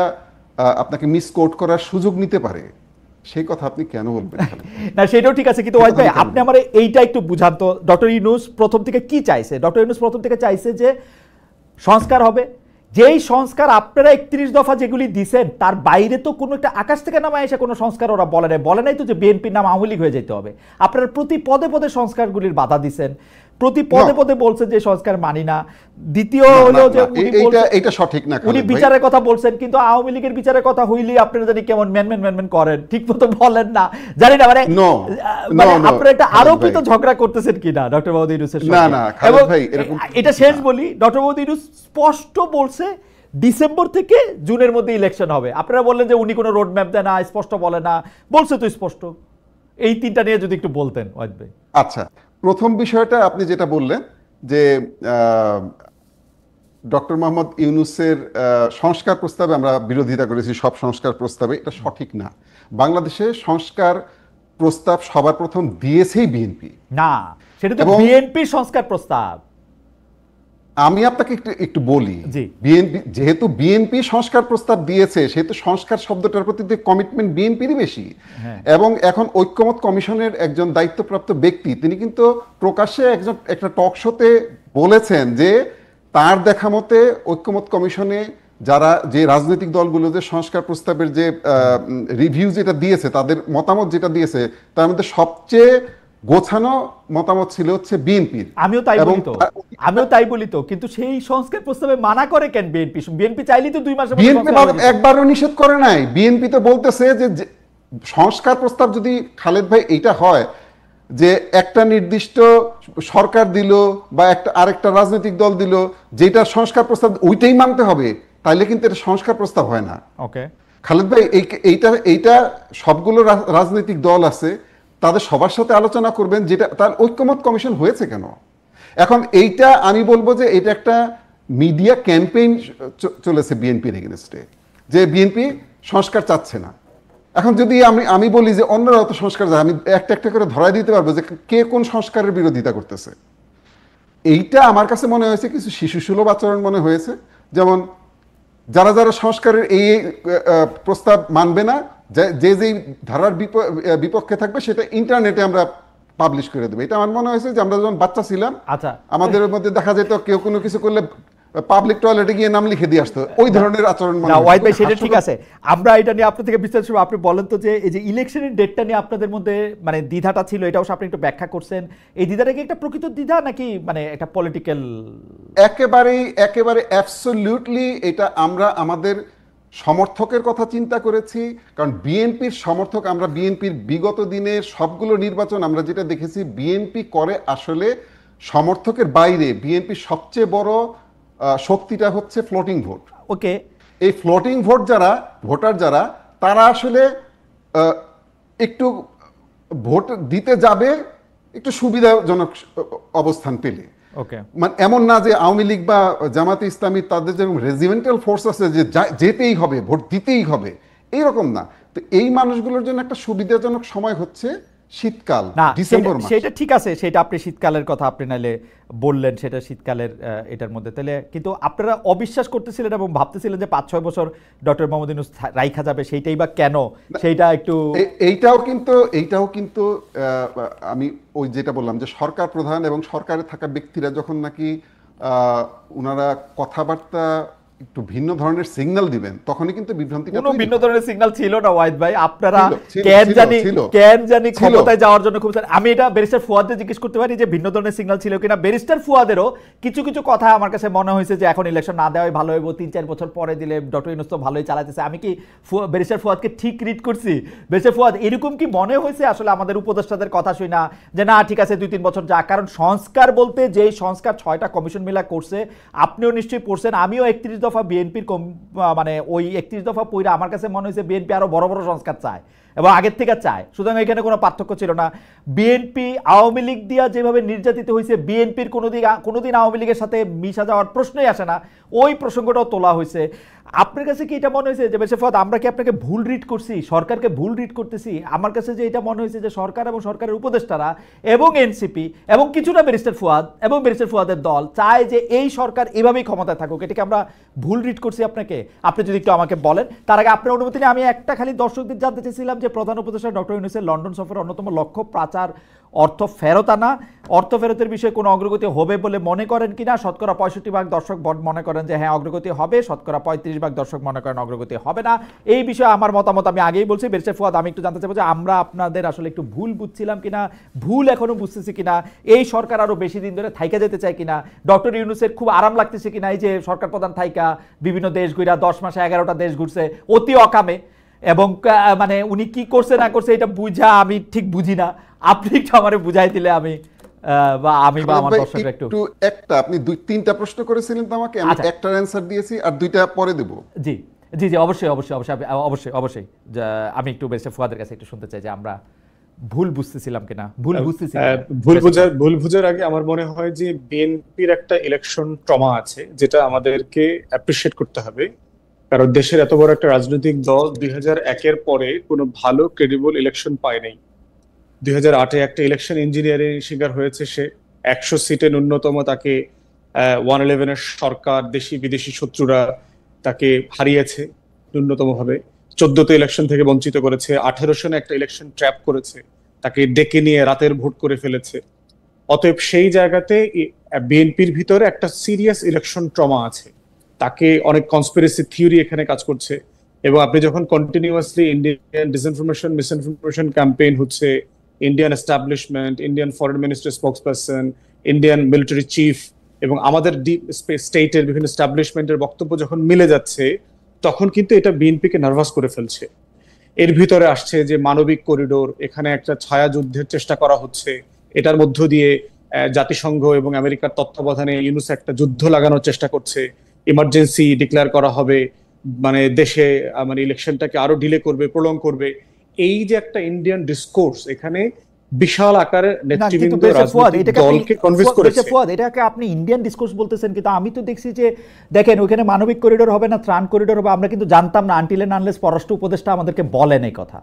আপনাকে মিসকোট করার সুযোগ নিতে পারে, সেই কথা আপনি কেন বলবেন? না, সেটাও ঠিক আছে, কিন্তু ওয়াহিদ ভাই আপনি আমার এইটা একটু বুঝান তো, ডক্টর ইউনূস প্রথম থেকে কি চাইছে? ডক্টর ইউনূস প্রথম থেকে চাইছে যে সংস্কার হবে, যেই সংস্কার আপনারা 31 দফা যেগুলি দিছেন তার বাইরে তো কোনো একটা আকাশ থেকে নামায় এসে কোনো সংস্কার ওরা বলে নাই তো যে বিএনপির নাম আওয়ামী লীগ হয়ে যেতে হবে। আপনারা প্রতি পদে পদে সংস্কারগুলির বাধা দিছেন, প্রতি পদে পদে বলছেন যে সংস্কার মানি না। দ্বিতীয় হলো যে এটা সঠিক না, উনি বিচারের কথা বলছেন, কিন্তু আওয়ামী লীগের বিচারের কথা হইলে আপনারা জানি কেমন ম্যানম্যান করেন, ঠিক মতো বলেন না, জানি না, আপনারা একটা আরোপিত ঝগড়া করতেছেন কিনা ডক্টর মোহাম্মদ ইউনূসের সঙ্গে। এটা শেষ বলি, ডক্টর মোহাম্মদ ইউনূস স্পষ্ট বলছে ডিসেম্বর থেকে জুনের মধ্যে ইলেকশন হবে। আপনারা বললেন যে উনি কোনো রোড ম্যাপ দেয় না, স্পষ্ট বলে না, বলছে তো স্পষ্ট। এই তিনটা নিয়ে যদি একটু বলতেন ওয়াহিদ ভাই। আচ্ছা, প্রথম বিষয়টা আপনি যেটা বললেন যে ডক্টর মোহাম্মদ ইউনূসের সংস্কার প্রস্তাবে আমরা বিরোধিতা করেছি, সব সংস্কার প্রস্তাবে, এটা সঠিক না। বাংলাদেশে সংস্কার প্রস্তাব সবার প্রথম দিয়েছেই বিএনপি। না, সেটা তো এবং বিএনপির সংস্কার প্রস্তাব। আমি আপনাকে একটু বলি, জি। বিএনপি যেহেতু বিএনপি সংস্কার প্রস্তাব দিয়েছে, সেহেতু সংস্কার শব্দটার প্রতি কমিটমেন্ট বিএনপিরই বেশি। এবং এখন ঐক্যমত কমিশনের একজন দায়িত্বপ্রাপ্ত ব্যক্তি তিনি কিন্তু প্রকাশ্যে একটা টক শোতে বলেছেন যে তার দেখা মতে ঐক্যমত কমিশনে যে রাজনৈতিক দলগুলো যে সংস্কার প্রস্তাবের যে রিভিউ যেটা দিয়েছে, তাদের মতামত যেটা দিয়েছে, তার মধ্যে সবচেয়ে গোছানো মতামত ছিল হচ্ছে বিএনপির। আমিও তাই বলি তো, কিন্তু সেই সংস্কার প্রস্তাবে মানা করে কেন বিএনপি? বিএনপি চাইলেই তো 2 মাসের মধ্যে বিএনপি একবারও নিষেধ করে নাই। বিএনপি তো বলতেছে যে সংস্কার প্রস্তাব যদি খালেদ ভাই এইটা হয় যে একটা নির্দিষ্ট সরকার দিল বা আরেকটা রাজনৈতিক দল দিল, যেটা সংস্কার প্রস্তাব ওইটাই মানতে হবে, তাইলে কিন্তু এটা সংস্কার প্রস্তাব হয় না। ওকে খালেদ ভাই, এইটা সবগুলো রাজনৈতিক দল আছে, তাদের সবার সাথে আলোচনা করবেন, যেটা তার ঐক্যমত কমিশন হয়েছে কেন। এখন এইটা আমি বলবো যে এটা একটা মিডিয়া ক্যাম্পেইন চলেছে বিএনপির এগেনস্টে, যে বিএনপি সংস্কার চাচ্ছে না। এখন যদি আমি বলি যে অন্যরাও তো সংস্কার চায়, আমি একটা করে ধরাই দিতে পারবো যে কে কোন সংস্কারের বিরোধিতা করতেছে। এইটা আমার কাছে মনে হয়েছে কিছু শিশুসুলভ আচরণ মনে হয়েছে। যেমন যারা সংস্কারের এই প্রস্তাব মানবে না, যে ধারার বিপক্ষে থাকবে, সেটা ইন্টারনেটে আমরা পাবলিশ করে দেবো। এটা আমার মনে হয়েছে যে আমরা যখন বাচ্চা ছিলাম, আচ্ছা, আমাদের মধ্যে দেখা যেত কেউ কোনো কিছু করলে পাবলিক টয়লেটে গিয়ে নাম লিখে দিয়ে আসতো, ওই ধরনের আচরণ। না ওয়াহিদ ভাই, সেটা ঠিক আছে, আমরা এটা নিয়ে আপনার থেকে বিস্তারিত শুনবো। আপনি বলেন তো যে এই যে ইলেকশনের ডেটটা নিয়ে আপনাদের মধ্যে মানে দ্বিধাটা ছিল, এটাও আপনি একটু ব্যাখ্যা করছেন। এই দ্বিধাটা কি একটা প্রকৃত দ্বিধা নাকি মানে একটা পলিটিক্যাল? একেবারে অ্যাবসলিউটলি এটা আমরা আমাদের সমর্থকের কথা চিন্তা করেছি। কারণ বিএনপির সমর্থক আমরা, বিএনপির বিগত দিনের সবগুলো নির্বাচন আমরা যেটা দেখেছি, বিএনপি করে আসলে সমর্থকের বাইরে বিএনপির সবচেয়ে বড় শক্তিটা হচ্ছে ফ্লোটিং ভোট। ওকে, এই ফ্লোটিং ভোটার যারা তারা আসলে একটু ভোট দিতে যাবে একটু সুবিধাজনক অবস্থান পেলে। ওকে, মানে এমন না যে আওয়ামী লীগ বা জামাতে ইসলামী তাদের যেরকম রেজিমেন্টাল ফোর্স আছে যে যেতেই হবে, ভোট দিতেই হবে, এইরকম না। তো এই মানুষগুলোর জন্য একটা সুবিধাজনক সময় হচ্ছে শীতকাল, ডিসেম্বর মাস। সেটা ঠিক আছে, সেটা আপনি শীতকালের কথা আপনি নাইলে বললেন, সেটা শীতকালের এটার মধ্যে। তাহলে কিন্তু আপনারা অবিশ্বাস করতেছিলেন এবং ভাবতেছিলেন যে 5-6 বছর ডক্টর মোহাম্মদ ইউনূস রাইখা যাবে, সেইটাই বা কেন, সেইটা একটু এইটাও কিন্তু আমি ওই যেটা বললাম যে সরকার প্রধান এবং সরকারে থাকা ব্যক্তিরা যখন নাকি ওনারা কথাবার্তা একটু ভিন্ন ধরনের সিগন্যাল দিবেন, তখনই কিন্তু বিভ্রান্তিটা। কোনো ভিন্ন ধরনের সিগন্যাল ছিল না ওয়াহিদ ভাই। আপনারা ছিল কেন জানি ক্ষমতায় যাওয়ার জন্য খুব, আমি এটা ব্যারিস্টার ফুয়াদকে জিজ্ঞেস করতে পারি যে ভিন্ন ধরনের সিগন্যাল ছিল কিনা। ব্যারিস্টার ফুয়াদেরও কিছু কথা আমার কাছে মনে হয়েছে যে এখন ইলেকশন না দেওয়াই ভালো হইব, 3-4 বছর পরে দিলে, ডক্টর ইউনূস তো ভালোই চালাতেছে। আমি কি ব্যারিস্টার ফুয়াদকে ঠিক রিড করছি? ব্যারিস্টার ফুয়াদ, এরকম কি মনে হয়েছে আসলে আমাদের উপদেষ্টাদের কথা শুই না যে না ঠিক আছে 2-3 বছর যাক? কারণ সংস্কার বলতে যেই সংস্কার 6টা কমিশন মিলা করছে, আপনিও নিশ্চয়ই পড়ছেন, আমিও 31 দফা বিএনপির মানে ওই 31 দফা পইরা আমার কাছে মনে হয়েছে বিএনপি আরো বড় সংস্কার চায় এবং আগের থেকে চায়। সুতরাং এখানে কোনো পার্থক্য ছিল না। বিএনপি আওয়ামী লীগ দিয়া যেভাবে নির্যাতিত হয়েছে, বিএনপির কোনোদিন আওয়ামী লীগের সাথে মিশা যাওয়ার প্রশ্নই আসে না, ওই প্রসঙ্গটাও তোলা হয়েছে। আপনার কাছে কি এটা মনে হয়েছে যে ব্যারিস্টার ফুয়াদ আমরা কি আপনাকে ভুল রিড করছি, সরকারকে ভুল রিড করতেছি? আমার কাছে যে এটা মনে হয়েছে যে সরকার এবং সরকারের উপদেষ্টারা এবং এনসিপি এবং কিছুটা ব্যারিস্টার ফুয়াদ এবং ব্যারিস্টার ফুয়াদের দল চায় যে এই সরকার এভাবেই ক্ষমতায় থাকুক। এটাকে আমরা ভুল রিড করছি আপনাকে? আপনি যদি একটু আমাকে বলেন। তার আগে আপনার অনুমতি নিয়ে আমি একটা খালি দর্শকদের জানতে চেয়েছিলাম যে প্রধান উপদেষ্টা ডক্টর ইউনূসের লন্ডন সফরের অন্যতম লক্ষ্য পাচার অর্থ ফেরত আনা, অর্থ ফেরতের বিষয়ে কোনো অগ্রগতি হবে বলে মনে করেন কিনা? শতকরা 65% দর্শক মনে করেন যে হ্যাঁ অগ্রগতি হবে, শতকরা 35% দর্শক মনে করেন অগ্রগতি হবে না। এই বিষয়ে আমার মতামত আমি আগেই বলছি। ব্যারিস্টার ফুয়াদ, আমি একটু জানতে চাইবো যে আমরা আপনাদের আসলে একটু ভুল বুঝছিলাম কিনা, ভুল এখনো বুঝতেছি কিনা, এই সরকার আরো বেশি দিন ধরে থাইকা যেতে চায় কিনা, ডক্টর ইউনূসের খুব আরাম লাগতেছে কিনা এই যে সরকার প্রধান থাইকা বিভিন্ন দেশ ঘুরা 10 মাসে 11টা দেশ ঘুরছে অতি অকামে, এবং মানে উনি কি করছে না করছে এটা বুঝা আমি ঠিক বুঝি না। আপনি একটু আমারে বুঝাই দিলে আমি বা আমার দর্শকরা একটু আপনি 2-3টা প্রশ্ন করেছিলেন তো আমাকে, আমি একটার অ্যানসার দিয়েছি আর 2টা পরে দেব। জি জি জি, অবশ্যই অবশ্যই অবশ্যই অবশ্যই অবশ্যই। আমি একটু ব্যারিস্টার ফুয়াদের কাছে একটু শুনতে চাই যে আমরা ভুল বুঝতেছিলাম কিনা, ভুল বুঝতেছিলাম। ভুল বুঝার আগে আমার মনে হয় যে বিএনপির একটা ইলেকশন ট্রমা আছে, যেটা আমাদেরকে অ্যাপ্রিসিয়েট করতে হবে। কারণ দেশের এত বড় একটা রাজনৈতিক দল 2001-এর পরে কোনো ভালো ক্রেডিবল ইলেকশন পায় নাই। 2008-এ একটা ইলেকশন ইঞ্জিনিয়ারিং শিকার হয়েছে সে। 100 সিটে ন্যূনতম তাকে 111-এর সরকার, দেশি বিদেশি শত্রুরা তাকে হারিয়েছে ন্যূনতম ভাবে। 14তে ইলেকশন থেকে বঞ্চিত করেছে। 18 সনে একটা ইলেকশন ট্র্যাপ করেছে, তাকে ডেকে নিয়ে রাতের ভোট করে ফেলেছে। অতএব সেই জায়গাতে বিএনপির ভিতরে একটা সিরিয়াস ইলেকশন ট্রমা আছে। তাকে অনেক কনস্পিরেসি থিওরি এখানে কাজ করছে। এবং আপনি যখন continuously Indian disinformation misinformation campaign হচ্ছে, Indian establishment, Indian foreign minister spokesperson, Indian military chief এবং আমাদের স্টেটের বিভিন্ন এস্টাবলিশমেন্টের বক্তব্য যখন মিলে যাচ্ছে, তখন কিন্তু এটা বিএনপিকে নার্ভাস করে ফেলছে। এর ভিতরে আসছে যে মানবিক করিডোর, এখানে একটা ছায়া যুদ্ধের চেষ্টা করা হচ্ছে। এটার মধ্য দিয়ে জাতিসংঘ এবং আমেরিকার তত্ত্বাবধানে ইউনুস একটা যুদ্ধ লাগানোর চেষ্টা করছে। ইমার্জেন্সি ডিক্লেয়ার করা হবে, মানে দেশে মানে ইলেকশনটাকে আরো ডিলে করবে, প্রলং করবে। এই যে একটা ইন্ডিয়ান ডিসকোর্স, এখানে বিশাল আকারের নেতৃবৃন্দ রাজনৈতিক দলকে কনভিন্স করেছে। এটাকে আপনি ইন্ডিয়ান ডিসকোর্স বলতেছেন, কিন্তু আমি তো দেখছি যে দেখেন ওখানে মানবিক করিডোর হবে না, ত্রাণ করিডোর হবে, আমরা কিন্তু জানতাম না আনটিল এন্ড আনলেস পররাষ্ট্র উপদেষ্টা আমাদেরকে বলেন এই কথা।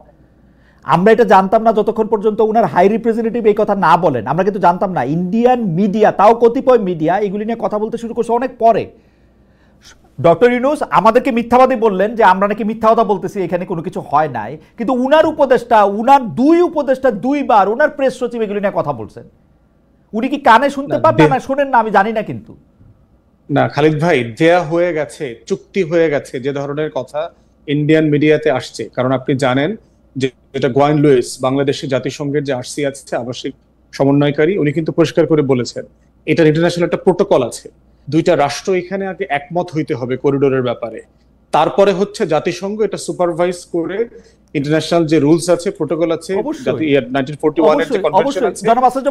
আমরা এটা জানতাম না যতক্ষণ পর্যন্ত উনার হাই রিপ্রেজেন্টেটিভ এই কথা না বলেন, আমরা কিন্তু জানতাম না। ইন্ডিয়ান মিডিয়া, তাও কতিপয় মিডিয়া এগুলি নিয়ে কথা বলতে শুরু করছে অনেক পরে। ডক্টর ইউনূস আমাদেরকে মিথ্যাবাদী বললেন যে আমরা নাকি মিথ্যা কথা বলতেছি, এখানে কোনো কিছু হয় নাই, কিন্তু উনার উপদেষ্টা, উনার দুই উপদেষ্টা দুইবার উনার প্রেস সচিব এগুলি নিয়ে কথা বলছেন। উনি কি কানে শুনতে পান না শোনেন না আমি জানি না, কিন্তু না খালিদ ভাই, দেয়া হয়ে গেছে, চুক্তি হয়ে গেছে যে ধরনের কথা ইন্ডিয়ান মিডিয়াতে আসছে। কারণ আপনি জানেন যে যেটা গোয়েন লুইস, বাংলাদেশের জাতিসংঘের যে আরসি আছে, আবাসিক সমন্বয়কারী, উনি কিন্তু পরিষ্কার করে বলেছেন এটার ইন্টারন্যাশনাল একটা প্রোটোকল আছে। দুইটা রাষ্ট্র এখানে আগে একমত হইতে হবে করিডোরের ব্যাপারে, তারপরে হচ্ছে জাতিসংঘ এটা সুপারভাইজ করে ইন্টারন্যাশনাল যে রুলস আছে, প্রোটোকল আছে, 1941 এর যে কনভেনশন আছে,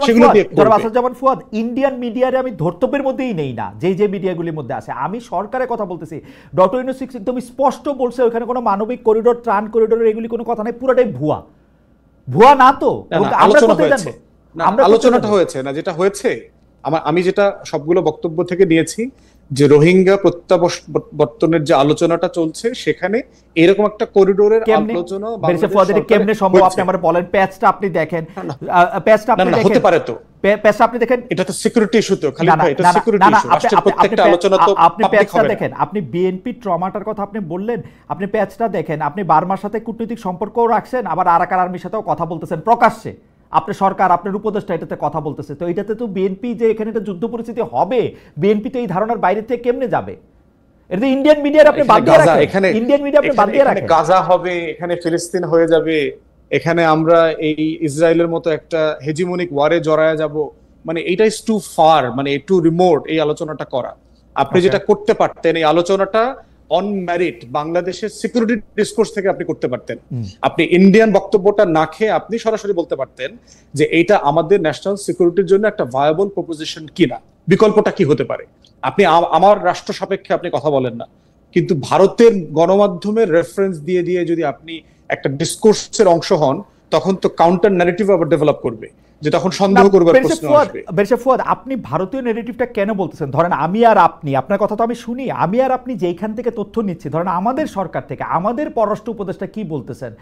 সেগুলো দিয়ে করবে। ফুয়াদ, ইন্ডিয়ান মিডিয়ারে আমি ধর্তব্যের মধ্যেই নেই না, যে মিডিয়াগুলির মধ্যে আছে। আমি সরকারের কথা বলতেছি। ডক্টর ইউনূস তুমি স্পষ্ট বলছে ওখানে কোনো মানবিক করিডোর, ত্রাণ করিডোর এগুলি কোনো কথা নাই, পুরোটাই ভুয়া। ভুয়া না তো? আলোচনাটা হয়েছে না, যেটা হয়েছে আমি যেটা সবগুলো বক্তব্য থেকে নিয়েছি যে রোহিঙ্গা প্রত্যাবর্তনের যে আলোচনাটা চলছে, সেখানে এরকম একটা করিডোরের আলোচনা কেমনে সম্ভব আপনি আমারে বলেন। প্যাচটা আপনি দেখেন, প্যাচটা আপনি দেখেন, হতে পারে তো, প্যাচটা আপনি দেখেন, এটা তো সিকিউরিটি ইস্যু তো খালি ভাই, এটা সিকিউরিটি ইস্যু। রাষ্ট্রের প্রত্যেকটা আলোচনা তো আপনি প্যাচটা দেখেন, আপনি বিএনপি ট্রমাটার কথা আপনি বললেন, আপনি প্যাচটা দেখেন। আপনি বার্মার সাথে কূটনৈতিক সম্পর্কও রাখছেন, আবার আরাকান আর্মির সাথেও কথা বলতেছেন প্রকাশ্যে। আপনার সরকার, আপনার উপদেষ্টা এটাতে কথা বলতেছে। তো এটাতে তো বিএনপি যে এখানে একটা যুদ্ধ পরিস্থিতি হবে, বিএনপি তো এই ধারণার বাইরে থেকে কেমনে যাবে? এটা তো ইন্ডিয়ান মিডিয়ার আপনি বাদ দিয়ে রাখেন, ইন্ডিয়ান মিডিয়া আপনি বাদ দিয়ে রাখেন। গাজা হবে, এখানে ফিলিস্তিন হয়ে যাবে, এখানে আমরা এই ইসরায়েলের মতো একটা হেজিমনিক ওয়ারে জড়ায়া যাব, মানে এটা ইজ টু ফার, মানে টু রিমোট এই আলোচনাটা করা। আপনি যেটা করতে পারতেন, এই আলোচনাটা অন মেরিট বাংলাদেশের সিকিউরিটি ডিসকোর্স থেকে আপনি করতে পারতেন। আপনি ইন্ডিয়ান বক্তব্যটা না খেয়ে আপনি সরাসরি বলতে পারতেন যে এইটা আমাদের ন্যাশনাল সিকিউরিটির জন্য একটা ভায়াবল প্রপোজিশন কিনা, বিকল্পটা কি হতে পারে। আপনি আমার রাষ্ট্র সাপেক্ষে আপনি কথা বলেন না, কিন্তু ভারতের গণমাধ্যমের রেফারেন্স দিয়ে দিয়ে যদি আপনি একটা ডিসকোর্সের অংশ হন, তখন তো কাউন্টার ন্যারেটিভ আবার ডেভেলপ করবে, যে তখন সন্দেহ করবার প্রশ্ন আসবে। ফুয়াদ, আপনি ভারতীয় ন্যারেটিভটা কেন বলতেছেন? ধরেন আমি আর আপনি, আপনার কথা তো আমি শুনি, আমি আর আপনি যেখান থেকে তথ্য নিচ্ছি, ধরেন আমাদের সরকার থেকে, আমাদের পররাষ্ট্র উপদেষ্টা কি বলতেছেন,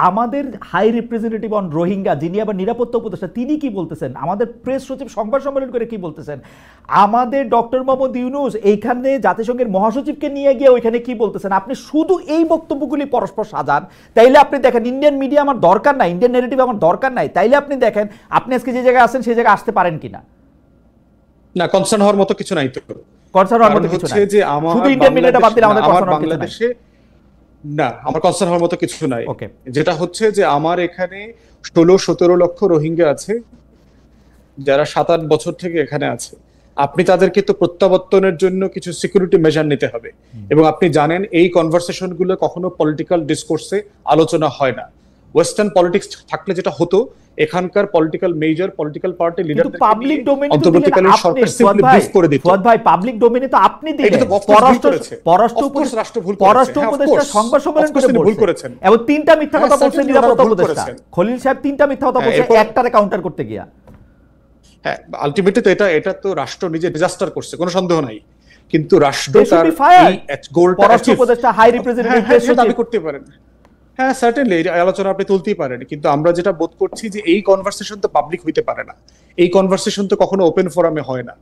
আমাদের হাই রিপ্রেজেন্টেটিভ অন রোহিঙ্গা যিনি আবার নিরাপত্তা উপদেষ্টা তিনি কি বলতেছেন, আমাদের প্রেস সচিব সংবাদ সম্মেলন করে কি বলতেছেন, আমাদের ডক্টর মোহাম্মদ ইউনূস এইখানে জাতিসংঘের মহাসচিবকে নিয়ে গিয়ে ওইখানে কি বলতেছেন। আপনি শুধু এই বক্তব্যগুলি পরস্পর সাজান, তাইলে আপনি দেখেন ইন্ডিয়ান মিডিয়া আমার দরকার নাই, ইন্ডিয়ান ন্যারেটিভ আমার দরকার নাই, তাইলে আপনি দেখেন আপনি আজকে যে জায়গায় আছেন সেই জায়গায় আসতে পারেন কিনা। না, কনসার্ন হওয়ার মতো কিছু নাই তো, কনসার্ন হওয়ার মতো কিছু নাই, যে শুধু ইন্ডিয়ান মিডিয়াটা বাদ দিলে আমাদের কনসার্ন হওয়ার কিছু নাই। না, আমার কনসার্ন হওয়ার মতো কিছু নাই। যেটা হচ্ছে যে আমার এখানে 16-17 লক্ষ রোহিঙ্গা আছে যারা 7-8 বছর থেকে এখানে আছে। আপনি তাদেরকে তো প্রত্যাবর্তনের জন্য কিছু সিকিউরিটি মেজার নিতে হবে, এবং আপনি জানেন এই কনভারসেশন গুলো কখনো পলিটিক্যাল ডিসকোর্সে আলোচনা হয় না। ওয়েস্টার্ন পলিটিক্স থাকলে যেটা হতো, এখানকার political major political party leader public ডোমেইনে অন্তর্বর্তীকালীন সরকার সিম্পলি ব্রিফ করে দিত। ফুয়াদ ভাই, পাবলিক ডোমেইনে তো আপনি দিলেন, এটা তো পররাষ্ট্র উপদেষ্টা সংবাদ সম্মেলন করে ভুল করেছেন এবং 3টা মিথ্যা কথা বলছেন নিরাপত্তা উপদেষ্টা খলিল সাহেব, 3টা মিথ্যা কথা বলছেন একটারে কাউন্টার করতে গিয়া। হ্যাঁ, আলটিমেটলি তো এটা তো রাষ্ট্র নিজে ডিজাস্টার করছে, কোনো সন্দেহ নাই, কিন্তু রাষ্ট্র তার এই গোলটা পররাষ্ট্র উপদেষ্টা হাই রিপ্রেজেন্টেটিভ দাবি করতে পারেন। হ্যাঁ, সার্টেনলি আলোচনা আপনি তুলতেই পারেন, কিন্তু আমরা যেটা বোধ করছি যে এই কনভারসেশন তো পাবলিক হইতে পারে না, এই কনভারসেশন তো কখনো ওপেন ফোরামে হয় না।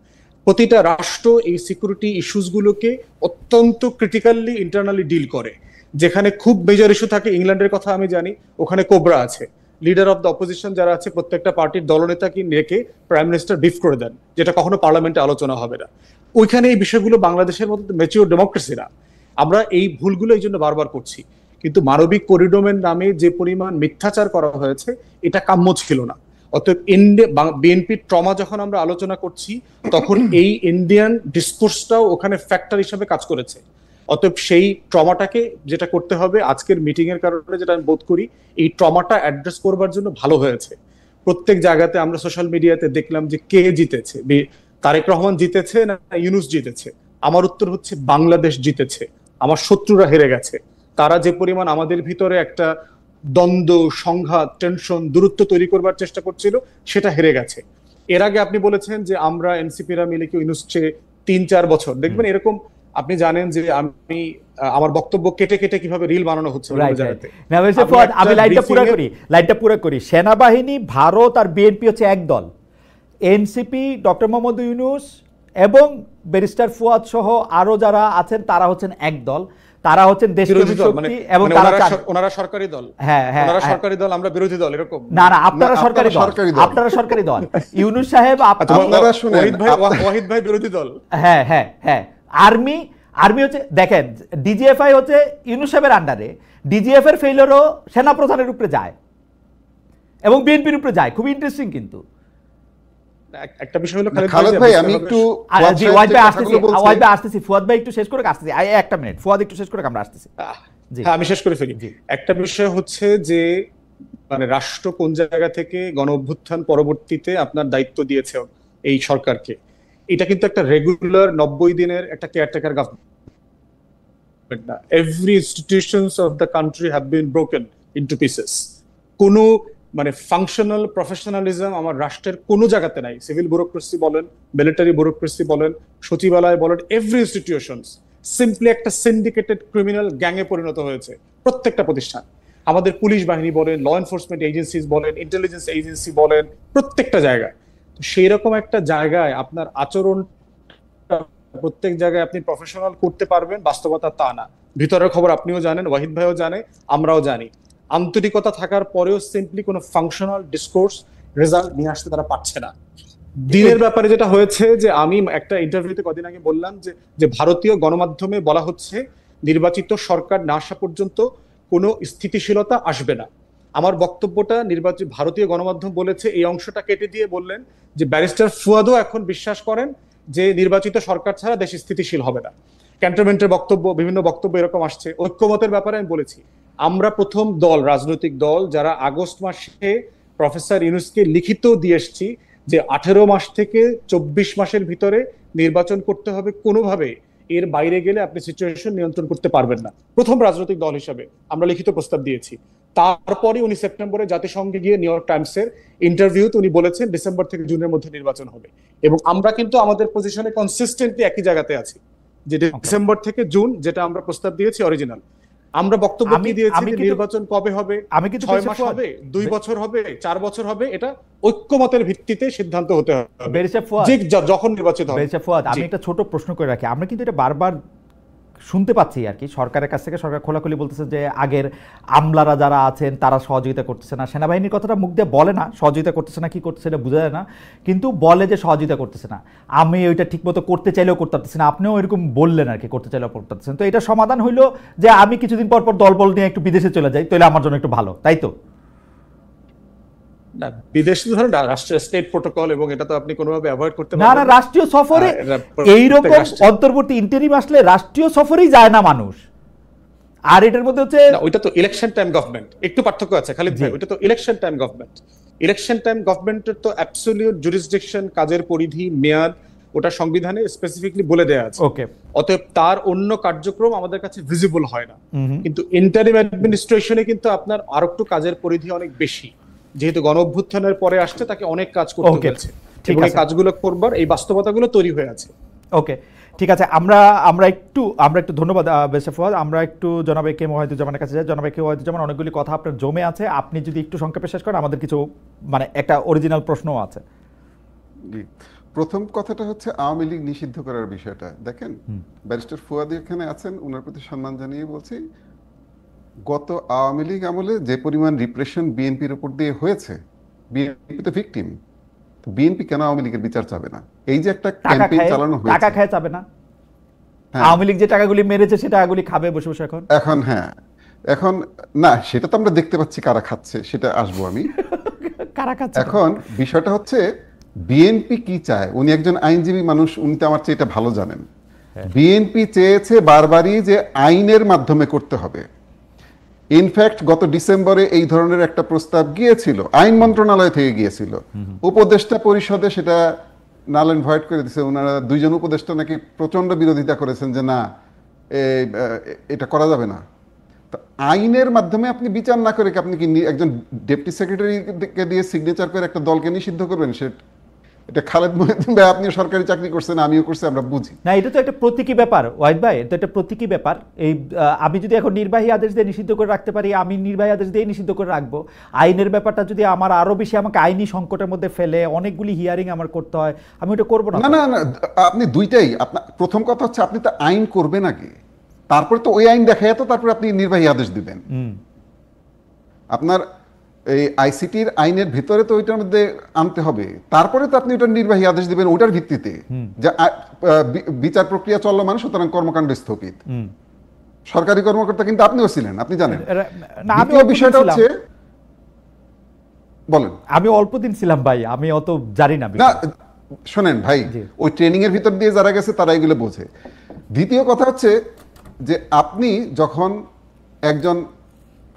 প্রতিটা রাষ্ট্র এই সিকিউরিটি ইস্যুসগুলোকে অত্যন্ত ক্রিটিক্যালি ইন্টারনালি ডিল করে। যেখানে খুব মেজর ইস্যু থাকে, ইংল্যান্ডের কথা আমি জানি, ওখানে কোবরা আছে, লিডার অফ দ্য অপোজিশন যারা আছে প্রত্যেকটা পার্টির দলনেতাকে রেখে প্রাইম মিনিস্টার ব্রিফ করে দেন, যেটা কখনো পার্লামেন্টে আলোচনা হবে না। ওইখানে এই বিষয়গুলো বাংলাদেশের মতো ম্যাচিওর ডেমোক্রেসি না। আমরা এই ভুলগুলো এই জন্য বারবার করছি, কিন্তু মানবিক করিডোরের নামে যে পরিমাণ মিথ্যাচার করা হয়েছে এটা কাম্য ছিল না। অতএব বিএনপির ট্রমা যখন আমরা আলোচনা করছি, তখন এই ইন্ডিয়ান ডিসকোর্সটাও ওখানে ফ্যাক্টর হিসেবে কাজ করেছে। অতএব সেই ট্রমাটাকে যেটা করতে হবে, আজকের মিটিং এর কারণে যেটা আমি বোধ করি, এই ট্রমাটা অ্যাড্রেস করবার জন্য ভালো হয়েছে। প্রত্যেক জায়গাতে আমরা সোশ্যাল মিডিয়াতে দেখলাম যে কে জিতেছে, তারেক রহমান জিতেছে না ইউনূস জিতেছে। আমার উত্তর হচ্ছে বাংলাদেশ জিতেছে, আমার শত্রুরা হেরে গেছে। তারা যে পরিমাণ আমাদের ভিতরে একটা দ্বন্দ্ব, সংঘাত, টেনশন, দূরত্ব তৈরি করবার চেষ্টা করছিল, সেটা হেরে গেছে। এর আগে আপনি বলেছেন যে আমরা এনসিপিরা মিলে কি ইউনূস চেয়ে 3-4 বছর দেখবেন এরকম। আপনি জানেন যে আমি আমার বক্তব্য কেটে কেটে কিভাবে রিল বানানো হচ্ছে। আমি লাইনটা পুরো করি। সেনাবাহিনী, ভারত আর বিএনপি হচ্ছে এক দল, এনসিপি, ডক্টর মোহাম্মদ ইউনূস এবং ব্যারিস্টার ফুয়াদ সহ আরো যারা আছেন তারা হচ্ছেন এক দল, তারা হচ্ছেন দেশপ্রেমী শক্তি এবং ওনারা সরকারি দল। হ্যাঁ হ্যাঁ, ওনারা সরকারি দল, আমরা বিরোধী দল, এরকম না না, আপনারা সরকারি দল, আপনারা সরকারি দল। ইউনূস সাহেব, আপনারা শুনেন, ওয়াহিদ ভাই বিরোধী দল। হ্যাঁ হ্যাঁ হ্যাঁ, আর্মি হচ্ছে, দেখেন ডিজিএফআই হচ্ছে ইউনূস সাহেবের আন্ডারে, ডিজিএফ এর ফেইলরও সেনা প্রধানের উপরে যায় এবং বিএনপির উপরে যায়। খুব ইন্টারেস্টিং। কিন্তু একটা বিষয় হলো খালেদ ভাই, আমি একটু আসতেছি, ফুয়াদ ভাই একটু শেষ করে আসতেছি, একটা মিনিট, ফুয়াদ একটু শেষ করে আমরা আসতেছি। হ্যাঁ, আমি শেষ করে ফেলি। একটা বিষয় হচ্ছে যে মানে রাষ্ট্র কোন জায়গা থেকে গণ অভ্যুত্থান পরবর্তীতে আপনার দায়িত্ব দিয়েছে এই সরকারকে, এটা কিন্তু একটা রেগুলার 90 দিনের একটা কেয়ারটেকার গভর্নমেন্ট না। Every institutions of the country have been broken into pieces. কোনো মানে ফাংশনাল প্রফেশনালিজম আমার রাষ্ট্রের কোনো জায়গাতে নাই। সিভিল ব্যুরোক্রেসি বলেন, মিলিটারি ব্যুরোক্রেসি বলেন, সচিবালয় বলেন, এভরি ইনস্টিটিউশনস সিম্পলি একটা সিন্ডিকেটেড ক্রিমিনাল গ্যাংয়ে পরিণত হয়েছে প্রত্যেকটা প্রতিষ্ঠান। আমাদের পুলিশ বাহিনী বলেন, ল এনফোর্সমেন্ট এজেন্সিস বলেন, ইন্টেলিজেন্স এজেন্সি বলেন, প্রত্যেকটা জায়গায়। তো সেই রকম একটা জায়গায় আপনার আচরণ প্রত্যেক জায়গায় আপনি প্রফেশনাল করতে পারবেন, বাস্তবতা তা না। ভিতরের খবর আপনিও জানেন, ওয়াহিদ ভাইও জানে, আমরাও জানি। আন্তরিকতা থাকার পরেও সিম্পলি কোনো ফাংশনাল ডিসকোর্স রেজাল্ট নিয়ে আসতে তারা পারছে না। দিনের ব্যাপারে যেটা হয়েছে যে আমি একটা ইন্টারভিউতে কদিন আগে বললাম যে ভারতীয় গণমাধ্যমে বলা হচ্ছে নির্বাচিত সরকার না আসা পর্যন্ত কোনো স্থিতিশীলতা আসবে না। আমার বক্তব্যটা ভারতীয় গণমাধ্যম বলেছে, এই অংশটা কেটে দিয়ে বললেন যে ব্যারিস্টার ফুয়াদও এখন বিশ্বাস করেন যে নির্বাচিত সরকার ছাড়া দেশ স্থিতিশীল হবে না। ক্যান্টনমেন্টের বক্তব্য, বিভিন্ন বক্তব্য এরকম আসছে। ঐক্যমতের ব্যাপারে আমি বলেছি, আমরা প্রথম দল, রাজনৈতিক দল যারা আগস্ট মাসে প্রফেসর ইউনূসকে লিখিত দিয়ে এসেছি যে 18 মাস থেকে 24 মাসের ভিতরে নির্বাচন করতে হবে, কোনোভাবে এর বাইরে গেলে আপনি সিচুয়েশন নিয়ন্ত্রণ করতে পারবেন না। প্রথম রাজনৈতিক দল হিসেবে আমরা লিখিত প্রস্তাব দিয়েছি। তারপরে উনি সেপ্টেম্বরে জাতিসংঘে গিয়ে নিউ ইয়র্ক টাইমসের ইন্টারভিউতে উনি বলেছেন ডিসেম্বর থেকে জুনের মধ্যে নির্বাচন হবে। এবং আমরা কিন্তু আমাদের পজিশনে কনসিস্টেন্টলি একই জায়গাতে আছি যে ডিসেম্বর থেকে জুন যেটা আমরা প্রস্তাব দিয়েছি অরিজিনাল। আমরা বক্তব্য দিয়েছি যে নির্বাচন কবে হবে, 6 মাস হবে, 2 বছর হবে, 4 বছর হবে, এটা ঐক্যমতের ভিত্তিতে সিদ্ধান্ত হতে হবে যখন নির্বাচিত হবে। আমি একটা ছোট প্রশ্ন করে রাখি, আমরা কিন্তু এটা বারবার শুনতে পাচ্ছি আর কি সরকারের কাছ থেকে। সরকার খোলাখুলি বলতেছে যে আগের আমলারা যারা আছেন তারা সহযোগিতা করতেছে না। সেনাবাহিনীর কথাটা মুখ দিয়ে বলে না, সহযোগিতা করতেছে না কি করতেছে এটা বোঝা যায় না, কিন্তু বলে যে সহযোগিতা করতেছে না। আমি ওইটা ঠিকমতো করতে চাইলেও করতে পারতেছি না, আপনিও এরকম বললেন আর কি, করতে চাইলেও করতে পারতেছেন। তো এটা সমাধান হইলো যে আমি কিছুদিন পর পর দলবল নিয়ে একটু বিদেশে চলে যাই, তাহলে আমার জন্য একটু ভালো, তাই তো? না, বিদেশে ধরেন রাষ্ট্রীয় স্টেট প্রটোকল এবং এটা তো আপনি কোনোভাবে অ্যাভয়েড করতে পারবেন না। না, রাষ্ট্রীয় সফরে এইরকম অন্তর্বর্তী ইন্টারিম আসলে রাষ্ট্রীয় সফরেই যায় না মানুষ। আর এটার মধ্যে হচ্ছে না, ওইটা তো ইলেকশন টাইম গভর্নমেন্ট, একটু পার্থক্য আছে খালিদ ভাই, ওইটা তো election time government. Election time গভর্নমেন্টের তো অ্যাবসলিউট জুরিসডিকশন, কাজের পরিধি, মেয়াদ ওটা সংবিধানে স্পেসিফিকলি বলে দেয়া আছে। ওকে, অতএব তার অন্য কার্যক্রম আমাদের কাছে ভিজিবল হয় না। কিন্তু ইন্টারিম অ্যাডমিনিস্ট্রেশনে কিন্তু আপনার আর একটু কাজের পরিধি অনেক বেশি, যেহেতু গণ অভ্যুত্থানের পরে আসছে, তাকে অনেক কাজ করতে হয়েছে, এবং এই কাজগুলো করবার এই বাস্তবতাগুলো তৈরি হয়ে আছে। ওকে, ঠিক আছে। আমরা একটু ধন্যবাদ বেশা ফুয়াদ। আমরা একটু জনাব কে ওয়াহিদুজ্জামানের কাছে যাই। জনাব কে ওয়াহিদুজ্জামান, অনেকগুলি কথা আপনার জমে আছে, আপনি যদি একটু সংক্ষেপে শেষ করেন, আমাদের কিছু মানে একটা অরিজিনাল প্রশ্নও আছে। প্রথম কথাটা হচ্ছে আওয়ামী লীগ নিষিদ্ধ করার বিষয়টা দেখেন, ব্যারিস্টার ফুয়াদ এখানে আছেন, ওনার প্রতি সম্মান জানিয়ে বলছি, গত আওয়ামী লীগ আমলে যে পরিমাণ রিপ্রেশন বিএনপির উপর দিয়ে হয়েছে, বিএনপি তো ভিকটিম, বিএনপি কেন আওয়ামী লীগের বিচার চাবে না? এই যে একটা ক্যাম্পেইন চালানো হয়েছে, টাকা খায় চাবে না? আওয়ামী লীগ যে টাকাগুলি মেরেছে সে টাকাগুলি খাবে বসে বসে এখন হ্যাঁ, এখন না, সেটা তো আমরা দেখতে পাচ্ছি কারা খাচ্ছে, সেটা আসবো আমি। কারা খাচ্ছে? এখন বিষয়টা হচ্ছে বিএনপি কি চায়, উনি একজন আইনজীবী মানুষ, উনি তো আমার চেয়ে এটা ভালো জানেন। বিএনপি চেয়েছে বারবারই যে আইনের মাধ্যমে করতে হবে। ইনফ্যাক্ট গত ডিসেম্বরে এই ধরনের একটা প্রস্তাব গিয়েছিল, আইন মন্ত্রণালয় থেকে গিয়েছিল, উপদেষ্টা পরিষদে সেটা নাল এন্ড ভয়েড করে দিয়েছে। ওনারা দুইজন উপদেষ্টা নাকি প্রচন্ড বিরোধিতা করেছেন যে না, এটা করা যাবে না। তো আইনের মাধ্যমে আপনি বিচার না করে আপনি কি একজন ডেপুটি সেক্রেটারিকে দিয়ে সিগনেচার করে একটা দলকে নিষিদ্ধ করবেন? এটা খালেদ মহিউদ্দিন ভাই, আপনিও সরকারি চাকরি করছেন, আমিও করছি, আমরা বুঝি না। এটা তো একটা প্রতীকী ব্যাপার ওয়াহিদ ভাই, এটা একটা প্রতীকী ব্যাপার। এই আমি যদি এখন নির্বাহী আদেশ দিয়ে নিষিদ্ধ করে রাখতে পারি, আমি নির্বাহী আদেশ দিয়ে নিষিদ্ধ করে রাখবো। আইনের ব্যাপারটা যদি আমার আরো বেশি আমাকে আইনি সংকটের মধ্যে ফেলে, অনেকগুলি হিয়ারিং আমার করতে হয়, আমি ওটা করবো না। না না না, আপনি দুইটাই, আপনার প্রথম কথা হচ্ছে আপনি তো আইন করবেন আগে, তারপরে তো ওই আইন দেখায়, তো তারপরে আপনি নির্বাহী আদেশ দিবেন। আপনার এই আইসিটির আইনের ভিতরে তো ওইটার মধ্যে আনতে হবে, তারপরে তো আপনি ওটার নির্বাহী আদেশ দিবেন ওটার ভিত্তিতে যে বিচার প্রক্রিয়া চলমান, সুতরাং কর্মকাণ্ড স্থগিত। সরকারি কর্মকর্তা কিন্তু আপনিও ছিলেন, আপনি জানেন। দ্বিতীয় বিষয়টা হচ্ছে, বলেন। আমি অল্প দিন ছিলাম ভাই, আমি অত জানি না। শোনেন ভাই, ওই ট্রেনিং এর ভিতর দিয়ে যারা গেছে তারা এগুলো বোঝে। দ্বিতীয় কথা হচ্ছে যে আপনি যখন একজন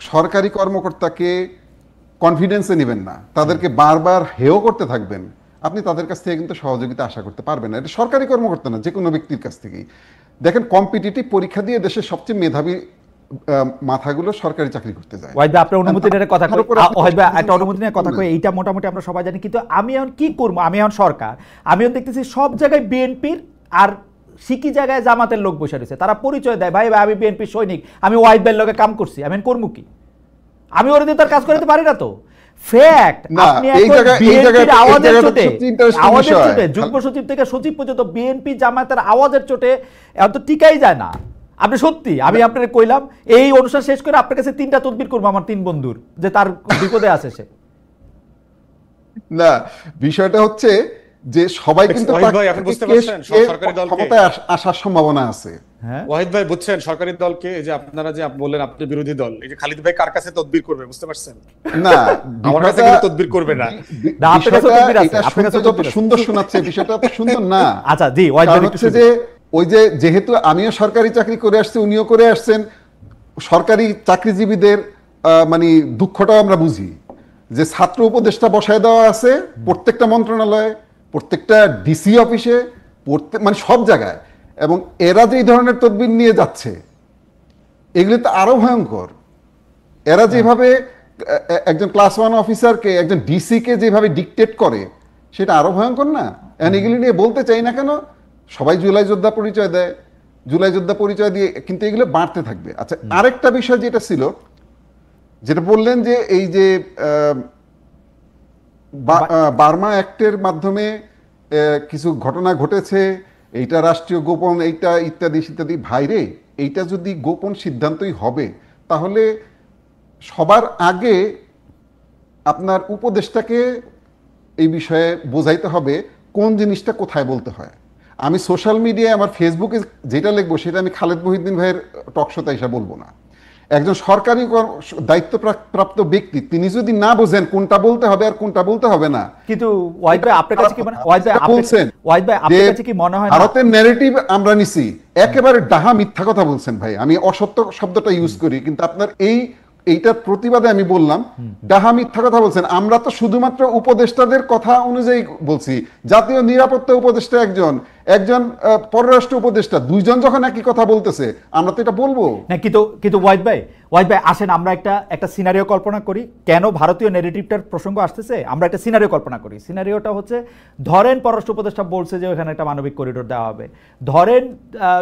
সরকারি কর্মকর্তাকে কনফিডেন্সে নেবেন না, তাদেরকে বারবার হেয় করতে থাকবেন, আপনি তাদের কাছ থেকে কিন্তু সহযোগিতা আশা করতে পারবেন না। এটা সরকারি কর্মকর্তা না, যে কোনো ব্যক্তির কাছ থেকেই। দেখেন, কম্পিটিটিভ পরীক্ষা দিয়ে দেশের সবচেয়ে মেধাবী মাথাগুলো সরকারি চাকরি করতে যায়। ওয়াহিদ ভাই, আপনার অনুমতি নিয়ে কথা কই, ওয়াহিদ ভাই একটা অনুমতি নিয়ে কথা কই, এইটা মোটামুটি আমরা সবাই জানি। কিন্তু আমি এখন কি করব? আমি এখন সরকার, আমি এখন দেখতেছি সব জায়গায় বিএনপির আর সিকি জায়গায় জামাতের লোক বসে রয়েছে, তারা পরিচয় দেয় ভাই ভাই আমি বিএনপির সৈনিক, আমি ওয়াহিদ ভাইয়ের লোকে কাম করছি। আমি করবো কি? আমি ওর দিয়ে তার কাজ করতে পারি না তো। ফ্যাক্ট, আপনি বিএনপির আওয়াজের চোটে, যুগ্ম সচিব থেকে সচিব পর্যন্ত বিএনপি জামাতের আওয়াজের চোটে এত টিকাই যায় না। আপনি সত্যি, আমি আপনাকে কইলাম এই অনুষ্ঠান শেষ করে আপনার কাছে 3টা তদবির করবো আমার 3 বন্ধুর, যে তার বিপদে আছে সে। না, বিষয়টা হচ্ছে যে সবাই কিন্তু ক্ষমতায় আসার সম্ভাবনা আছে। ওয়াহিদ ভাই বুঝছেন, সরকারি দলকে, এই যে আপনারা যে বললেন আপনি বিরোধী দল, এই যে খালিদ ভাই কার কাছে তদবির করবে বুঝতে পারছেন? না, আমার কাছে কিন্তু তদবির করবে না। আপনার কাছে যত সুন্দর শোনাচ্ছে, বিষয়টা তো সুন্দর না। আচ্ছা জি, কারণ হচ্ছে যে ওই যে যেহেতু আমিও সরকারি চাকরি করে আসছি, উনিও করে আসছেন, সরকারি চাকরিজীবীদের মানে দুঃখটাও আমরা বুঝি। যে ছাত্র উপদেষ্টা বসায় দেওয়া আছে প্রত্যেকটা মন্ত্রণালয়ে, প্রত্যেকটা ডিসি অফিসে, মানে সব জায়গায়, এবং এরা যে এই ধরনের তদবির নিয়ে যাচ্ছে, এগুলি তো আরো ভয়ঙ্কর। এরা যেভাবে একজন ক্লাস 1 অফিসারকে, একজন ডিসি কে যেভাবে ডিকটেট করে, সেটা আরো ভয়ঙ্কর না? এগুলি নিয়ে বলতে চাই না কেন, সবাই জুলাই যোদ্ধা পরিচয় দেয়, জুলাই যোদ্ধা পরিচয় দিয়ে, কিন্তু এগুলো বাড়তে থাকবে। আচ্ছা, আরেকটা বিষয় যেটা ছিল, যেটা বললেন যে এই যে বার্মা অ্যাক্টের মাধ্যমে কিছু ঘটনা ঘটেছে, এইটা রাষ্ট্রীয় গোপন, এইটা ইত্যাদি ইত্যাদি। ভাইরে, এইটা যদি গোপন সিদ্ধান্তই হবে, তাহলে সবার আগে আপনার উপদেষ্টাকে এই বিষয়ে বোঝাইতে হবে কোন জিনিসটা কোথায় বলতে হয়। আমি সোশ্যাল মিডিয়ায় আমার ফেসবুকে যেটা লিখবো সেটা আমি খালেদ মহিউদ্দিন ভাইয়ের টকশোতে এসে বলবো না। একজন সরকারি দায়িত্বপ্রাপ্ত ব্যক্তি তিনি যদি না বোঝেন কোনটা বলতে হবে আর কোনটা বলতে হবে না, কিন্তু ওয়াহিদ ভাই আপনার কাছে কি মনে ওয়াহিদ ভাই আপনার কাছে কি মনে হয় না ভারতের ন্যারেটিভ আমরা নিছি, একেবারে ডাহা মিথ্যা কথা বলছেন ভাই। আমি অসত্য শব্দটা ইউজ করি, কিন্তু আপনার এইটার প্রতিবাদে আমি বললাম ডাহা মিথ্যা কথা বলছেন। আমরা তো শুধুমাত্র উপদেষ্টাদের কথা অনুযায়ী বলছি। জাতীয় নিরাপত্তা উপদেষ্টা একজন, একজন পররাষ্ট্র উপদেষ্টা, দুইজন যখন একই কথা বলতেছে আমরা তো এটা বলবো না। কিন্তু ওয়াহিদ ভাই আসেন আমরা একটা সিনারিও কল্পনা করি। কেন ভারতীয় নেগেটিভটার প্রসঙ্গ আসতেছে, আমরা একটা সিনারিও কল্পনা করি। সিনারিওটা হচ্ছে, ধরেন পররাষ্ট্র উপদেষ্টা বলছে যে ওখানে একটা মানবিক করিডোর দেওয়া হবে, ধরেন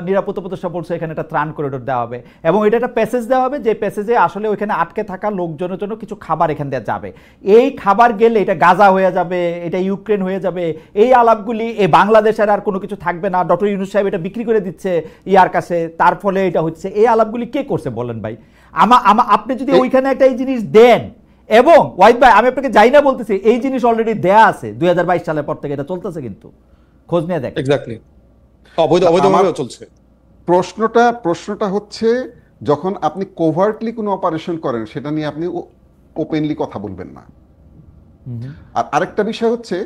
নিরাপত্তা উপদেষ্টা বলছে এখানে একটা ত্রাণ করিডোর দেওয়া হবে, এবং এটা একটা প্যাসেজ দেওয়া হবে, যে প্যাসেজে আসলে ওইখানে আটকে থাকা লোকজনের জন্য কিছু খাবার এখান দিয়ে যাবে। এই খাবার গেলে এটা গাজা হয়ে যাবে, এটা ইউক্রেন হয়ে যাবে, এই আলাপগুলি এই বাংলাদেশের আর কোনো কিছু থাকবে না, ডক্টর ইউনূস সাহেব এটা বিক্রি করে দিচ্ছে ইয়ার কাছে, তার ফলে এটা হচ্ছে। এই আলাপগুলি কে করছে বলেন ভাই? আপনি যদি ওইখানে একটা এই জিনিস দেন, এবং ওয়াহিদ ভাই আমি আপনাকে যাই না বলতেছি, এই জিনিস অলরেডি দেয়া আছে 2022 সালের পর থেকে, এটা চলতেছে, কিন্তু খোঁজ নিয়ে দেখ। এক্স্যাক্টলি, অবৈধভাবে চলছে। প্রশ্নটা হচ্ছে, যখন আপনি কোভার্টলি কোনো অপারেশন করেন সেটা নিয়ে আপনি ওপেনলি কথা বলবেন না। আর আরেকটা বিষয় হচ্ছে,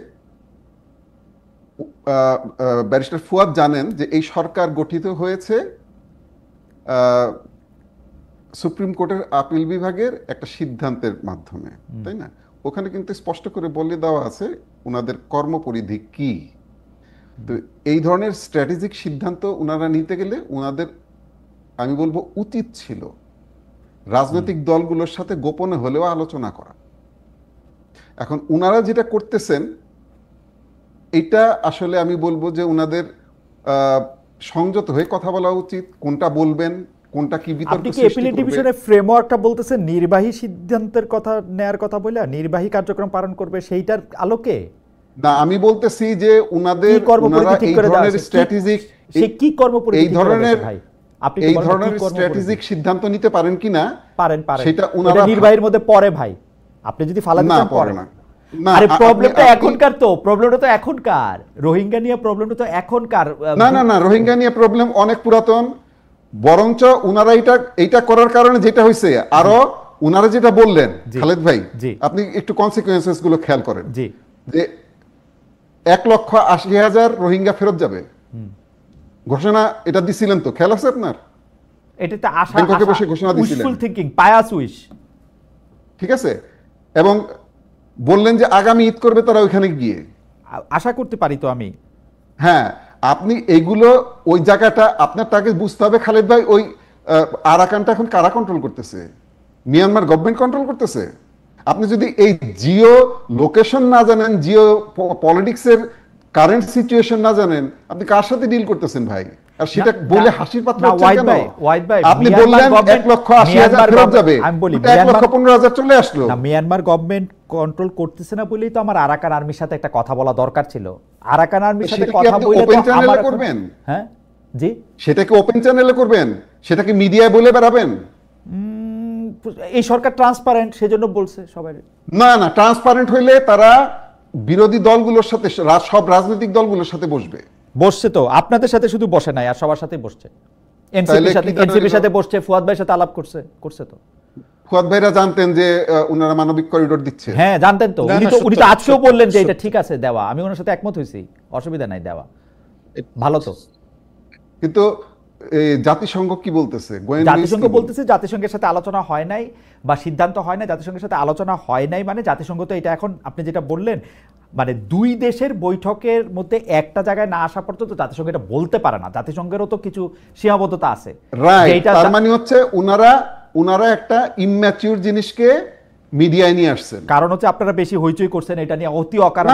ব্যারিস্টার ফুয়াদ জানেন যে এই সরকার গঠিত হয়েছে সুপ্রিম কোর্টের আপিল বিভাগের একটা সিদ্ধান্তের মাধ্যমে, তাই না? ওখানে কিন্তু স্পষ্ট করে বলে দেওয়া আছে ওনাদের কর্মপরিধি কি। তো এই ধরনের স্ট্র্যাটেজিক সিদ্ধান্ত ওনারা নিতে গেলে ওনাদের, আমি বলবো, উচিত ছিল রাজনৈতিক দলগুলোর সাথে গোপনে হলেও আলোচনা করা। এখন ওনারা যেটা করতেছেন এটা আসলে আমি বলবো যে ওনাদের সংযত হয়ে কথা বলা উচিত, কোনটা বলবেন, কোনটা কি বিতর্ক আপনি কি সৃষ্টি অ্যাপিলেট করবে। ডিভিশনের ফ্রেমওয়ার্কটা বলতেছেন, নির্বাহী সিদ্ধান্তের কথা নেয়ার কথা বলে নির্বাহী কার্যক্রম পালন করবে, সেইটার আলোকে? না, আমি বলতেছি যে ওনাদের এই ধরনের স্ট্র্যাটেজিক, সে কি কর্মপরিধি এই ধরনের ভাই আপনি এই ধরনের স্ট্র্যাটেজিক সিদ্ধান্ত নিতে পারেন কিনা, পারেন সেটা ওনারা নির্বাহীর মধ্যে পড়ে ভাই। আপনি যদি ফালাতে চান পড়ে না। আরে প্রবলেমটা এখনকার, তো প্রবলেমটা তো এখনকার, রোহিঙ্গা নিয়ে প্রবলেমটা তো এখনকার। না, রোহিঙ্গা নিয়ে প্রবলেম অনেক পুরাতন। বরঞ্চ ওনারা এইটা করার কারণে যেটা হয়েছে, আরো ওনারা যেটা বললেন খালেদ ভাই, আপনি একটু কনসিকুয়েন্সেস গুলো খেয়াল করেন, যে 1,80,000 রোহিঙ্গা ফেরত যাবে ঘোষণা এটা দিছিলেন, তো খেয়াল আছে আপনার? এটাতে আশা, ব্যাংককে বসে ঘোষণা দিছিলেন, উইশফুল থিংকিং, পায়াস উইশ, ঠিক আছে? এবং বললেন যে আগামী ঈদ করবে তারা ওইখানে গিয়ে, আশা করতে পারি তো আমি। হ্যাঁ, আপনি এইগুলো, ওই জায়গাটা আপনার তাকে বুঝতে হবে খালেদ ভাই। ওই আরাকানটা এখন কারা কন্ট্রোল করতেছে? মিয়ানমার গভর্নমেন্ট কন্ট্রোল করতেছে। আপনি যদি এই জিও লোকেশন না জানেন, জিও পলিটিক্সের কারেন্ট সিচুয়েশন না জানেন, আপনি কার সাথে ডিল করতেছেন ভাই? আর সেটা বলে হাসির পাত্র হচ্ছেন কেন? আপনি বললেন 1,80,000 ফেরত যাবে, আমি বলি 1,15,000 চলে আসলো। না, মিয়ানমার গভর্নমেন্ট কন্ট্রোল করতেছে না বলেই তো আমার আরাকান আর্মির সাথে একটা কথা বলা দরকার ছিল। আরাকান আর্মির সাথে কথা বলে ওপেন চ্যানেলে করবেন? হ্যাঁ জি, সেটাকে ওপেন চ্যানেলে করবেন, সেটাকে মিডিয়ায় বলে বেড়াবেন? এই সরকার ট্রান্সপারেন্ট, সেজন্য বলছে সবাই। না, ট্রান্সপারেন্ট হইলে তারা বিরোধী দলগুলোর সাথে, সব রাজনৈতিক দলগুলোর সাথে বসছে তো, আপনাদের সাথে শুধু বসে নাই, আর সবার সাথে বসছে, এনসিপির সাথে বসছে, ফুয়াদ ভাইয়ের সাথে আলাপ করছে তো। ফুয়াদ ভাইরা জানতেন যে ওনারা মানবিক করিডোর দিচ্ছে? হ্যাঁ জানতেন তো, উনি তো আজকেও বললেন যে এটা ঠিক আছে দেওয়া, আমি ওনার সাথে একমত হয়েছি, অসুবিধা নাই দেওয়া, ভালো তো। কিন্তু জাতিসংঘ কি বলতেছে? জাতিসংঘ বলতেছে জাতিসংঘের সাথে আলোচনা হয় নাই বা সিদ্ধান্ত হয় নাই, জাতিসংঘের সাথে আলোচনা হয় নাই, মানে জাতিসংঘ তো এটা এখন আপনি যেটা বললেন, মানে দুই দেশের বৈঠকের মধ্যে একটা জায়গায় না আসা পর্যন্ত জাতিসংঘ এটা বলতে পারে না, জাতিসংঘেরও তো কিছু সীমাবদ্ধতা আছে। তার মানে হচ্ছে ওনারা একটা ইম্যাচিউর জিনিসকে মিডিয়ায় নিয়ে আসছেন, কারণ হচ্ছে আপনারা বেশি হইচই করছেন এটা নিয়ে অতি অকারণে।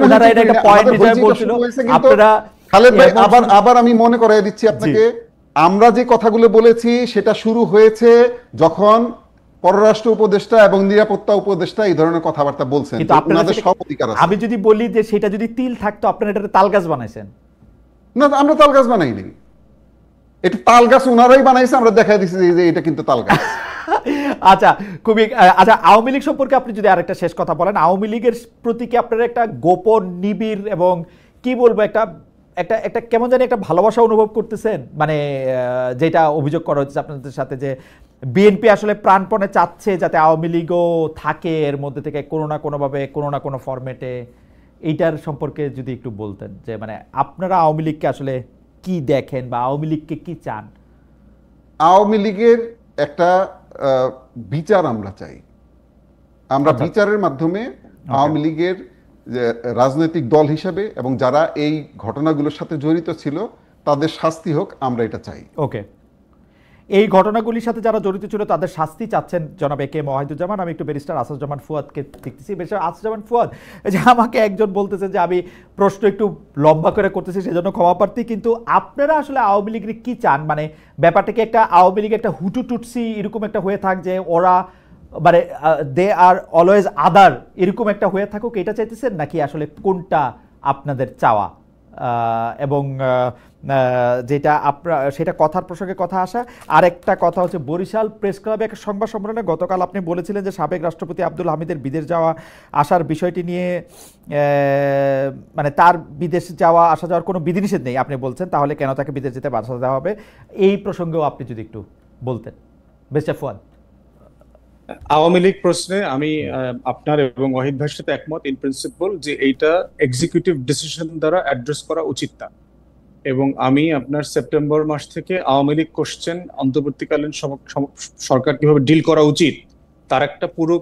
ওনারা এটা একটা পয়েন্ট হিসেবে বলছিল, আপনারা খালেদ ভাই আবার আমি মনে করাই দিচ্ছি আপনাকে, আমরা যে কথাগুলো বলেছি সেটা শুরু হয়েছে যখন পররাষ্ট্র উপদেষ্টা এবং নিরাপত্তা উপদেষ্টা এই ধরনের কথাবার্তা বলছেন। সব অধিকার আছে। আমি যদি বলি যে সেটা যদি তিল থাকতো, আপনারা এটা তালগাছ বানাইছেন। না, আমরা তালগাছ বানাইনি, এটা তালগাছ ওনারাই বানাইছে, আমরা দেখাই দিচ্ছি যে এটা কিন্তু তালগাছ। আচ্ছা, খুবই আচ্ছা, আওয়ামী লীগ সম্পর্কে আপনি যদি আরেকটা শেষ কথা বলেন, আওয়ামী লীগের প্রতি কি আপনারা একটা গোপন, নিবিড় এবং কি বলবো একটা একটা একটা কেমন জানি একটা ভালোবাসা অনুভব করতেছেন? মানে যেটা অভিযোগ করা হচ্ছে আপনাদের সাথে, যে বিএনপি আসলে প্রাণপণে চাচ্ছে যাতে আওয়ামী লীগও থাকে এর মধ্যে থেকে কোনো না কোনোভাবে কোনো না কোনো ফরম্যাটে, এইটার সম্পর্কে যদি একটু বলতেন যে মানে আপনারা আওয়ামী লীগকে আসলে কি দেখেন বা আওয়ামী লীগকে কি চান? আওয়ামী লীগের একটা বিচার আমরা চাই। আমরা বিচারের মাধ্যমে আওয়ামী লীগের রাজনৈতিক দল হিসেবে এবং যারা এই ঘটনাগুলোর সাথে জড়িত ছিল তাদের শাস্তি হোক, আমরা এটা চাই। ওকে, এই ঘটনাগুলির সাথে যারা জড়িত ছিল তাদের শাস্তি চাচ্ছেন জনাব এ কে এম ওয়াহিদুজ্জামান। আমি একটু ব্যারিস্টার আসাদুজ্জামান ফুয়াদকে দেখতেছি। ব্যারিস্টার আসাদুজ্জামান ফুয়াদ, যে আমাকে একজন বলতেছে যে আমি প্রশ্ন একটু লম্বা করে করতেছি সেজন্য ক্ষমা প্রার্থী, কিন্তু আপনারা আসলে আওয়ামী লীগের কি চান? মানে ব্যাপারটা কি একটা আওয়ামী লীগ একটা হুটু টুটসি এরকম একটা হয়ে থাক যে ওরা মানে দে আর অলওয়েজ আদার এরকম একটা হয়ে থাকুক, এটা চাইতেছেন নাকি আসলে কোনটা আপনাদের চাওয়া? এবং যেটা আপনার সেটা কথার প্রসঙ্গে কথা আসা। আরেকটা কথা হচ্ছে বরিশাল প্রেস ক্লাবে একটা সংবাদ সম্মেলনে গতকাল আপনি বলেছিলেন যে সাবেক রাষ্ট্রপতি আব্দুল হামিদের বিদেশ যাওয়া আসার বিষয়টি নিয়ে মানে তার বিদেশ যাওয়া আসা যাওয়ার কোনো বিধিনিষেধ নেই আপনি বলছেন, তাহলে কেন তাকে বিদেশ যেতে বাধা দেওয়া হবে? এই প্রসঙ্গেও আপনি যদি একটু বলতেন। ব্যারিস্টার ফুয়াদ। আওয়ামী লীগ প্রশ্নে আমি আপনার এবং ওয়াহিদ ভাইয়ের সাথে একমত ইন প্রিন্সিপল যে এইটা এক্সিকিউটিভ ডিসিশন দ্বারা অ্যাড্রেস করা উচিত না। এবং আমি আপনার সেপ্টেম্বর মাস থেকে আওয়ামী লীগ কোশ্চেন অন্তর্বর্তীকালীন সরকার কিভাবে ডিল করা উচিত তার একটা পুরো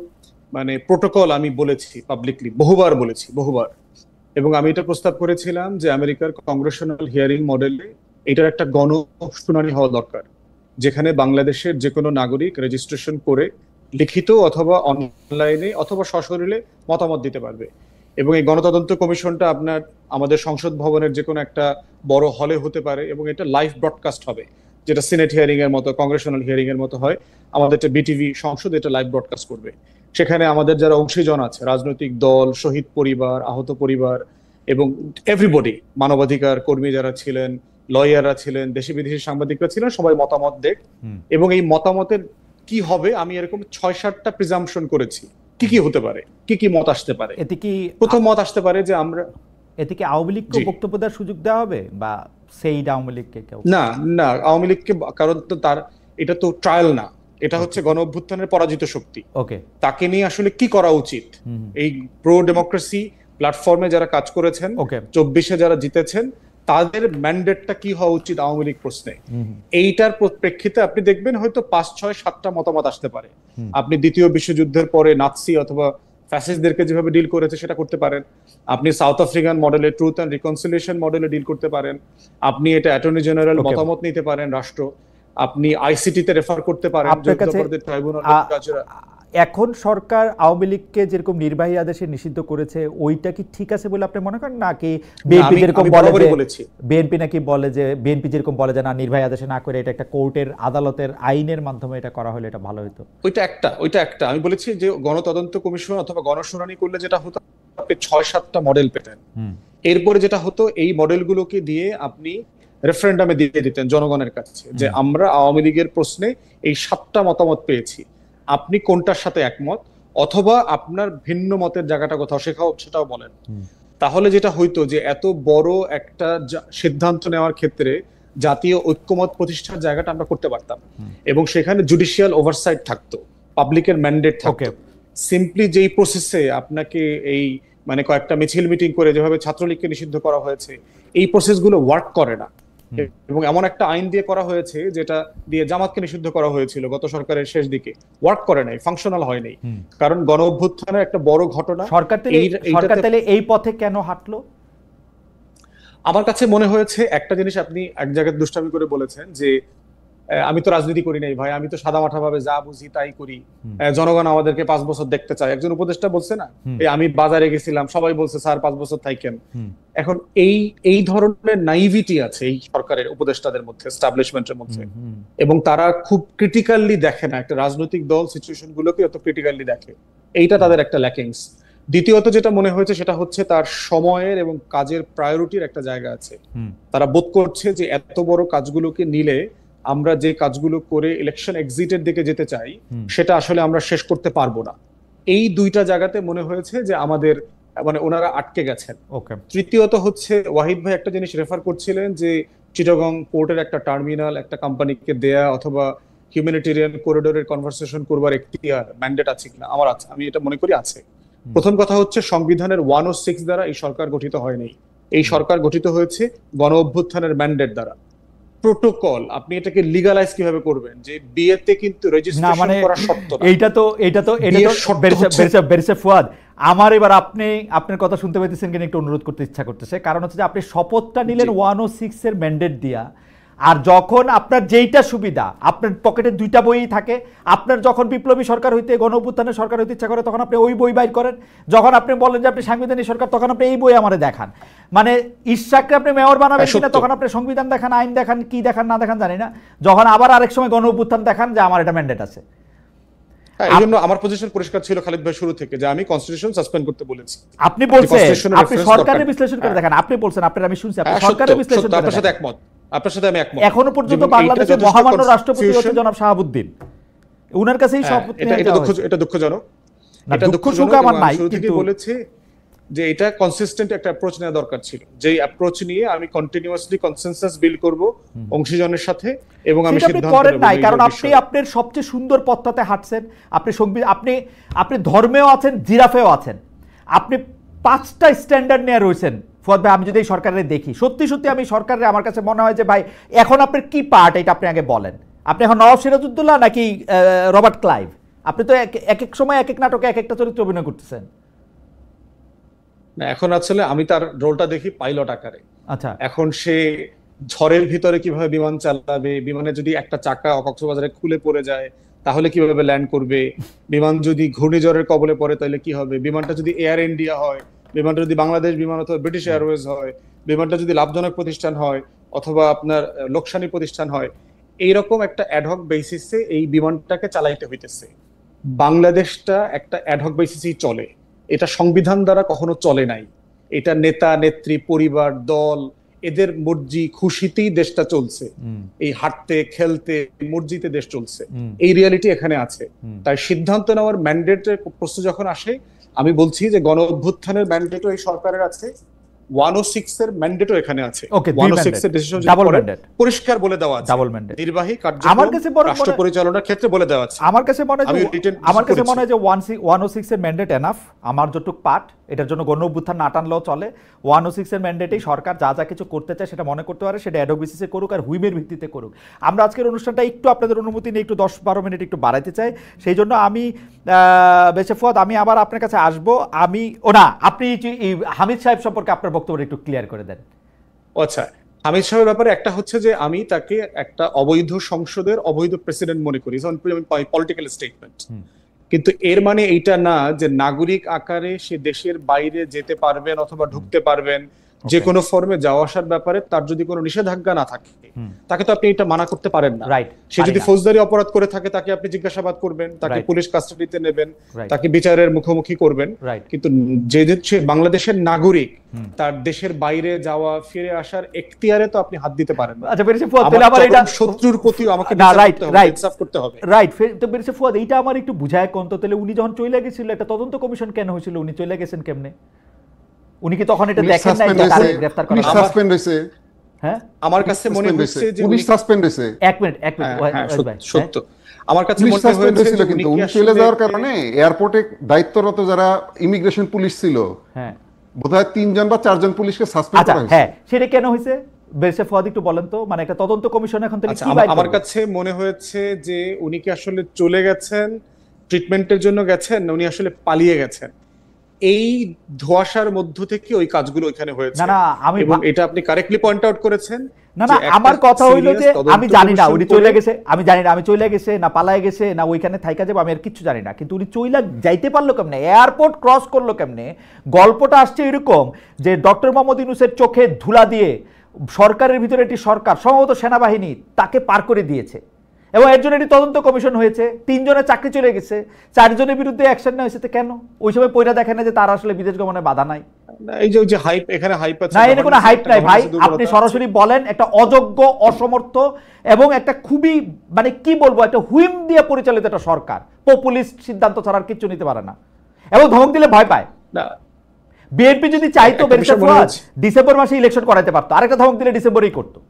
মানে প্রোটোকল আমি বলেছি পাবলিকলি, বহুবার। এবং আমি এটা প্রস্তাব করেছিলাম যে আমেরিকার কংগ্রেশনাল হিয়ারিং মডেলে এটার একটা গণশুনানি হওয়া দরকার, যেখানে বাংলাদেশের যে কোনো নাগরিক রেজিস্ট্রেশন করে লিখিত অথবা অনলাইনে অথবা সশরীরে মতামত দিতে পারবে। এবং এই গণতদন্ত কমিশনটা আপনার আমাদের সংসদ ভবনের যে কোনো একটা বড় হলে হতে পারে এবং এটা লাইভ ব্রডকাস্ট হবে, যেটা সিনেট হিয়ারিং এর মতো কংগ্রেশনাল হিয়ারিং এর মতো হয়। আমাদের একটা বিটিভি সংসদ এটা লাইভ ব্রডকাস্ট করবে। সেখানে আমাদের যারা অংশীজন আছে, রাজনৈতিক দল, শহীদ পরিবার, আহত পরিবার এবং এভরিবডি, মানবাধিকার কর্মী যারা ছিলেন, লয়াররা ছিলেন, দেশি বিদেশি সাংবাদিকরা ছিলেন, সবাই মতামত দেখ। এবং এই মতামতের কি হবে আমি এরকম 6-7টা প্রিজাম্পশন করেছি কি কি হতে পারে, কি কি মত আসতে পারে। এতে কি প্রথম মত আসতে পারে যে আমরা এতে কি আওয়ামী লীগকে বক্তব্য দেওয়ার সুযোগ দেওয়া হবে বা সেই আওয়ামী লীগকে কেউ? না না, আওয়ামী লীগকে, কারণ তো তার এটা তো ট্রায়াল না, এটা হচ্ছে গণ অভ্যুত্থানের পরাজিত শক্তি। ওকে, তাকে নিয়ে আসলে কি করা উচিত? এই প্রো ডেমোক্রেসি প্ল্যাটফর্মে যারা কাজ করেছেন, 24-এ যারা জিতেছেন, তাদের ম্যান্ডেটটা কি হওয়া উচিত আওয়ামী লীগ প্রশ্নে, এইটার প্রেক্ষিতে আপনি দেখবেন হয়তো 5-6-7টা মতামত আসতে পারে। আপনি দ্বিতীয় বিশ্বযুদ্ধের পরে নাৎসি অথবা ফ্যাসিস্টদেরকে যেভাবে ডিল করেছে সেটা করতে পারেন। আপনি সাউথ আফ্রিকান মডেলে ট্রুথ অ্যান্ড রিকনসিলিয়েশন মডেলে ডিল করতে পারেন। আপনি এটা অ্যাটর্নি জেনারেল মতামত নিতে পারেন রাষ্ট্র। আপনি আইসিটি তে রেফার করতে পারেন ট্রাইব্যুনাল। এখন সরকার আওয়ামী লীগকে যেরকম নির্বাহী আদেশে নিষিদ্ধ করেছে ওইটা কি ঠিক আছে বলে আপনি মনে করেন, নাকি বিএনপি যেরকম বলে যে বিএনপি নাকি বলে যে বিএনপি যেরকম বলে যে না, নির্বাহী আদেশে না করে এটা একটা কোর্টের আদালতের আইনের মাধ্যমে এটা করা হলে এটা ভালো হতো? ওইটা একটা আমি বলেছি যে গণতদন্ত কমিশন অথবা গণশুনানি করলে যেটা হতো আপনি 6-7টা মডেল পেতেন। এরপরে যেটা হতো এই মডেলগুলোকে দিয়ে আপনি রেফারেন্ডামে দিয়ে দিতেন জনগণের কাছে যে আমরা আওয়ামী লীগের প্রশ্নে এই 7টা মতামত পেয়েছি, আপনি কোনটার সাথে একমত অথবা আপনার ভিন্ন মতের জায়গাটা কোথাও সেটাও বলেন। তাহলে যেটা হইতো যে এত বড় একটা সিদ্ধান্ত নেওয়ার ক্ষেত্রে জাতীয় ঐক্যমত প্রতিষ্ঠার জায়গাটা আমরা করতে পারতাম এবং সেখানে জুডিশিয়াল ওভারসাইট থাকতো, পাবলিকের ম্যান্ডেট থাকতো। সিম্পলি যেই প্রসেসে আপনাকে এই মানে কয়েকটা মিছিল মিটিং করে যেভাবে ছাত্রলীগকে নিষিদ্ধ করা হয়েছে, এই প্রসেসগুলো ওয়ার্ক করে না। এবং এমন একটা আইন দিয়ে করা হয়েছে যেটা দিয়ে জামাতকে নিষিদ্ধ করা হয়েছিল গত সরকারের শেষ দিকে, ওয়ার্ক করে নাই, ফাংশনাল হয় নাই। কারণ গণ অভ্যুত্থানের একটা বড় ঘটনা। সরকার তাহলে এই পথে কেন হাঁটলো? আমার কাছে মনে হয়েছে একটা জিনিস আপনি এক জায়গায় দুষ্টামি করে বলেছেন যে আমি তো রাজনীতি করি নাই ভাই, আমি তো সাদামাঠা ভাবে যা বুঝি তাই করি, জনগণ আমাদেরকে 5 বছর দেখতে চায়। একজন উপদেষ্টা বলছে না, আমি বাজারে গেছিলাম সবাই বলছে স্যার 5 বছর থাকেন। এখন এই ধরনের নাইভিটি আছে এই সরকারের উপদেষ্টাদের মধ্যে, এস্টাবলিশমেন্টের মধ্যে, এবং তারা খুব ক্রিটিক্যালি দেখে না একটা রাজনৈতিক দল সিচুয়েশন গুলোকে অত ক্রিটিক্যালি দেখে। এইটা তাদের একটা ল্যাকিংস। দ্বিতীয়ত যেটা মনে হয়েছে সেটা হচ্ছে তার সময়ের এবং কাজের প্রায়োরিটির একটা জায়গা আছে। তারা বোধ করছে যে এত বড় কাজগুলোকে নিলে আমরা যে কাজগুলো করে ইলেকশন এক্সিটের দিকে যেতে চাই সেটা আসলে আমরা শেষ করতে পারবো না। এই দুইটা জায়গাতে মনে হয়েছে যে আমাদের মানে ওনারা আটকে গেছেন। তৃতীয়ত হচ্ছে ওয়াহিদ ভাই একটা জিনিস রেফার করছিলেন যে চিটাগং পোর্টের একটা টার্মিনাল একটা কোম্পানিকে দেয়া অথবা হিউম্যানিটেরিয়ান করিডোরের কনভারসেশন করবার এখতিয়ার ম্যান্ডেট আছে কিনা, আমার আছে, আমি এটা মনে করি আছে। প্রথম কথা হচ্ছে সংবিধানের 106 দ্বারা এই সরকার গঠিত হয়নি, এই সরকার গঠিত হয়েছে গণ অভ্যুত্থানের ম্যান্ডেট দ্বারা। প্রোটোকল, আপনি এটাকে লিগালাইজ কিভাবে করবেন যে বিয়েতে কিন্তু রেজিস্ট্রেশন করা শর্ত না। এইটা তো বেরিসা ফুয়াদ, আমার এবার আপনার কথা শুনতে পাইতেছেন কিনা একটু অনুরোধ করতে ইচ্ছা করতেছে, কারণ হচ্ছে যে আপনি শপথটা নিলেন 106 এর ম্যান্ডেট দিয়া, আর যখন আপনার যেইটা সুবিধা, আপনার পকেটে দুইটা বইই থাকে, আপনার যখন বিপ্লবী সরকার হইতে গণ অভ্যুত্থানের সরকার হইতে ইচ্ছা করে তখন আপনি ওই বই বাইর করেন, যখন আপনি বলেন যে আপনি সাংবিধানিক সরকার তখন আপনি এই বই আমারে দেখান। মানে ইশাককে আপনি মেয়র বানাবেন কিনা তখন আপনি সংবিধান দেখান, আইন দেখান, কি দেখান না দেখান জানি না, যখন আবার আরেক সময় গণ অভ্যুত্থান দেখান যে আমার এটা ম্যান্ডেট আছে। এই জন্য আমার পজিশন পরিষ্কার ছিল খালিদ ভাই শুরু থেকে, যে আমি কনস্টিটিউশন সাসপেন্ড করতে বলেছি। আপনি বলছেন আপনি সরকারের বিশ্লেষণ করে দেখেন, আপনি বলছেন, আপনার আমি শুনছি আপনি সরকারের বিশ্লেষণ করে, আপনার সাথে একমত, আপনার সাথে আমি একমত। এখনো পর্যন্ত বাংলাদেশের মহামান্য রাষ্ট্রপতি হচ্ছে জনাব শাহাবুদ্দিন, উনার কাছেই শপথ নিয়ে এটা দুঃখজনক, এটা দুঃখজনক আমার নাই, কিন্তু বলেছি যে এটা কনসিস্টেন্ট একটা অ্যাপ্রোচ নেওয়া দরকার ছিল, যেই অ্যাপ্রোচ নিয়ে আমি কন্টিনিউয়াসলি কনসেনসাস বিল্ড করব অংশীজনের সাথে, এবং আমি সিদ্ধান্ত করেন নাই, কারণ আপনি আপনার সবচেয়ে সুন্দর পথটাতে হাঁটছেন, আপনি আপনি ধর্মেও আছেন, জিরাফেও আছেন, আপনি 5টা স্ট্যান্ডার্ড নিয়ে রয়েছেন। ফুয়াদ ভাই, আমি যদি এই সরকারের দেখি, সত্যি সত্যি আমি সরকারের, আমার কাছে মনে হয় যে ভাই এখন আপনার কি পার্ট, এটা আপনি আগে বলেন। আপনি এখন নওয়াব সিরাজউদ্দৌলা নাকি রবার্ট ক্লাইভ? আপনি তো এক এক সময় এক এক নাটকে এক একটা চরিত্র অভিনয় করতেছেন। না, এখন আসলে আমি তার রোলটা দেখি পাইলট আকারে। আচ্ছা, এখন সে ঝড়ের ভিতরে কিভাবে বিমান চালাবে, বিমানে যদি একটা চাকা কক্সবাজারে খুলে পড়ে যায় তাহলে কিভাবে ল্যান্ড করবে, বিমান যদি ঘূর্ণিঝড়ের কবলে পড়ে তাহলে কি হবে, বিমানটা যদি এয়ার ইন্ডিয়া হয়, বিমানটা যদি বাংলাদেশ বিমান অথবা ব্রিটিশ এয়ারওয়েজ হয়, বিমানটা যদি লাভজনক প্রতিষ্ঠান হয় অথবা আপনার লোকসানি প্রতিষ্ঠান হয়, এইরকম একটা অ্যাডহক বেসিসে এই বিমানটাকে চালাইতে হইতেছে। বাংলাদেশটা একটা অ্যাডহক বেসিসেই চলে, এটা সংবিধান দ্বারা কখনো চলে নাই। এটা নেতা নেত্রী, পরিবার, দল, এদের মর্জি খুশিতেই দেশটা চলছে। এই হাঁটতে খেলতে মর্জিতে দেশ চলছে, এই রিয়ালিটি এখানে আছে। তাই সিদ্ধান্ত নেওয়ার ম্যান্ডেটের প্রশ্ন যখন আসে, আমি বলছি যে গণ অভ্যুত্থানের ম্যান্ডেটও এই সরকারের আছে, 106 এর ম্যান্ডেটও এখানে আছে। 106 এর ডিসিশন পরিষ্কার বলে দেওয়া আছে, নির্বাহী কার্যক্রম রাষ্ট্র পরিচালনার ক্ষেত্রে বলে দেওয়া আছে। আমার কাছে মনে হয় যে 106 এর ম্যান্ডেট এনাফ, আমার যতটুক পার্ট, এটার জন্য গণ অভ্যুত্থান না টানলেও চলে। 106 এর ম্যান্ডেটেই সরকার যা যা কিছু করতে চায় সেটা মনে করতে পারে, সেটা অ্যাডহক বেসিসে করুক আর হুইমের ভিত্তিতে করুক। আমরা আজকের অনুষ্ঠানটা একটু আপনাদের অনুমতি নিয়ে একটু 10-12 মিনিট একটু বাড়াইতে চাই, সেই জন্য আমি বেশে ফুয়াদ, আমি আবার আপনার কাছে আসবো। আপনি হামিদ সাহেব সম্পর্কে আপনার বক্তব্য একটু ক্লিয়ার করে দেন। আচ্ছা, হামিদ সাহেবের ব্যাপারে একটা হচ্ছে যে আমি তাকে একটা অবৈধ সংসদের অবৈধ প্রেসিডেন্ট মনে করি, পলিটিক্যাল স্টেটমেন্ট, কিন্তু এর মানে এইটা না যে নাগরিক আকারে সে দেশের বাইরে যেতে পারবেন অথবা ঢুকতে পারবেন, যে কোনো ফর্মে যাওয়া আসার ব্যাপারে তার যদি কোনো নিষেধাজ্ঞা না থাকে তাকে তো আপনি এটা মানা করতে পারেন না। সে যদি ফৌজদারি অপরাধ করে থাকে তাকে আপনি জিজ্ঞাসাবাদ করবেন, তাকে পুলিশ কাস্টাডিতে নেবেন, তাকে বিচারের মুখোমুখি করবেন, কিন্তু যে সে বাংলাদেশের নাগরিক, তার দেশের বাইরে যাওয়া ফিরে আসার এখতিয়ারে তো আপনি হাত দিতে পারেন না। আচ্ছা বেরিসে ফুয়াদ, তাহলে আবার এটা শত্রুর প্রতি আমাকে ইনসাফ করতে হবে। রাইট, তো বেরিসে ফুয়াদ, এইটা আমার একটু বুঝায় কোন তো, তাহলে উনি যখন চলে গেছিল একটা তদন্ত কমিশন কেন হয়েছিল, উনি চলে গেছেন কেমনে? উনি কি তখন এটা দেখেন নাই যে তাকে গ্রেফতার করা সাসপেন্ড হইছে? হ্যাঁ, আমার কাছে মনে হচ্ছে যে পুলিশ সাসপেন্ড হইছে। এক মিনিট সত্য, আমার কাছে মনে হয়েছিল, কিন্তু উনি চলে যাওয়ার কারণে এয়ারপোর্টে দায়িত্বরত যারা ইমিগ্রেশন পুলিশ ছিল, হ্যাঁ, বোধহয় 3 জন বা 4 জন পুলিশকে সাসপেন্ড করা হয়েছে। হ্যাঁ, সেটা কেন হয়েছে বেরিসে ফুয়াদ একটু বলেন তো, মানে একটা তদন্ত কমিশন এখন থেকে কি বাইরে? আমার কাছে মনে হয়েছে যে উনি কি আসলে চলে গেছেন ট্রিটমেন্টের জন্য গেছেন, না উনি আসলে পালিয়ে গেছেন, এই ধোঁয়াশার মধ্য থেকে ওই কাজগুলো ওইখানে হয়েছে। এবং এটা আপনি কারেক্টলি পয়েন্ট আউট করেছেন। আমার কথা হইলো যে আমি জানি না উনি চলে গেছে, আমি জানি না আমি চলে গেছে না পালায় গেছে না ওইখানে থাইকা যাবে, আমি আর কিচ্ছু জানি না, কিন্তু উনি চইলা যাইতে পারলো কেমনে, এয়ারপোর্ট ক্রস করলো কেমনে? গল্পটা আসছে এরকম যে ডক্টর মোহাম্মদ ইউনূসের চোখে ধুলা দিয়ে সরকারের ভিতরে একটি সরকার, সম্ভবত সেনাবাহিনী, তাকে পার করে দিয়েছে, এবং এর জন্য একটি তদন্ত কমিশন হয়েছে, 3 জনের চাকরি চলে গেছে, 4 জনের বিরুদ্ধে অ্যাকশন নেওয়া হয়েছে। কেন ওই সময় পয়রা দেখেন না যে তার আসলে বিদেশ গমনে বাধা নাই? এই যে হাইপ, এখানে হাইপ আছে না, এর কোনো হাইপ নাই ভাই, আপনি সরাসরি বলেন একটা অযোগ্য, অসমর্থ এবং একটা খুবই মানে কি বলবো, একটা হুইম দিয়ে পরিচালিত একটা সরকার, পপুলিস্ট সিদ্ধান্ত ছাড়ার কিছু নিতে পারে না এবং ধমক দিলে ভয় পায় না। বিএনপি যদি চাইতো বেরিসে ফুয়াদ ডিসেম্বর মাসে ইলেকশন করাইতে পারতো, আরেকটা ধমক দিলে ডিসেম্বরেই করতো।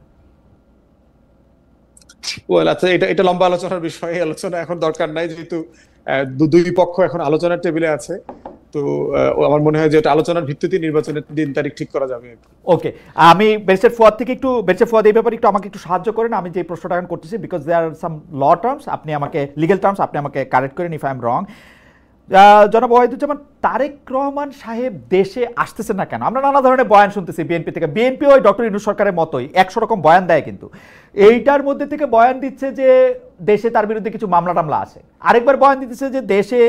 ওয়েল আচ্ছা, এটা এটা লম্বা আলোচনার বিষয়, এই আলোচনা এখন দরকার নাই, যেহেতু দুই পক্ষ এখন আলোচনার টেবিলে আছে। তো আমার মনে হয় যে এটা আলোচনার ভিত্তিতে নির্বাচনের দিন তারিখ ঠিক করা যাবে। ওকে, আমি ব্যারিস্টার ফুয়াদ থেকে একটু, ব্যারিস্টার ফুয়াদ এই ব্যাপারে একটু আমাকে একটু সাহায্য করেন। আমি যে প্রশ্নটা এখন করতেছি, because there R some law terms, আপনি আমাকে লিগ্যাল টার্মস আপনি আমাকে কারেক্ট করেন ইফ আই এম রং। জনাব ওয়াহিদুজ্জামান, তারেক রহমান সাহেব দেশে আসতেছেন না কেন? আমরা নানা ধরনের বয়ান শুনতেছি বিএনপি থেকে, বিএনপি ওই ডক্টর ইউনূস সরকারের মতোই 100 রকম বয়ান দেয়, কিন্তু এইটার মধ্যে থেকে বয়ান দিচ্ছে যে দেশে তার বিরুদ্ধে কিছু মামলা টামলা আছে, আরেকবার বয়ান দিতেছে যে দেশে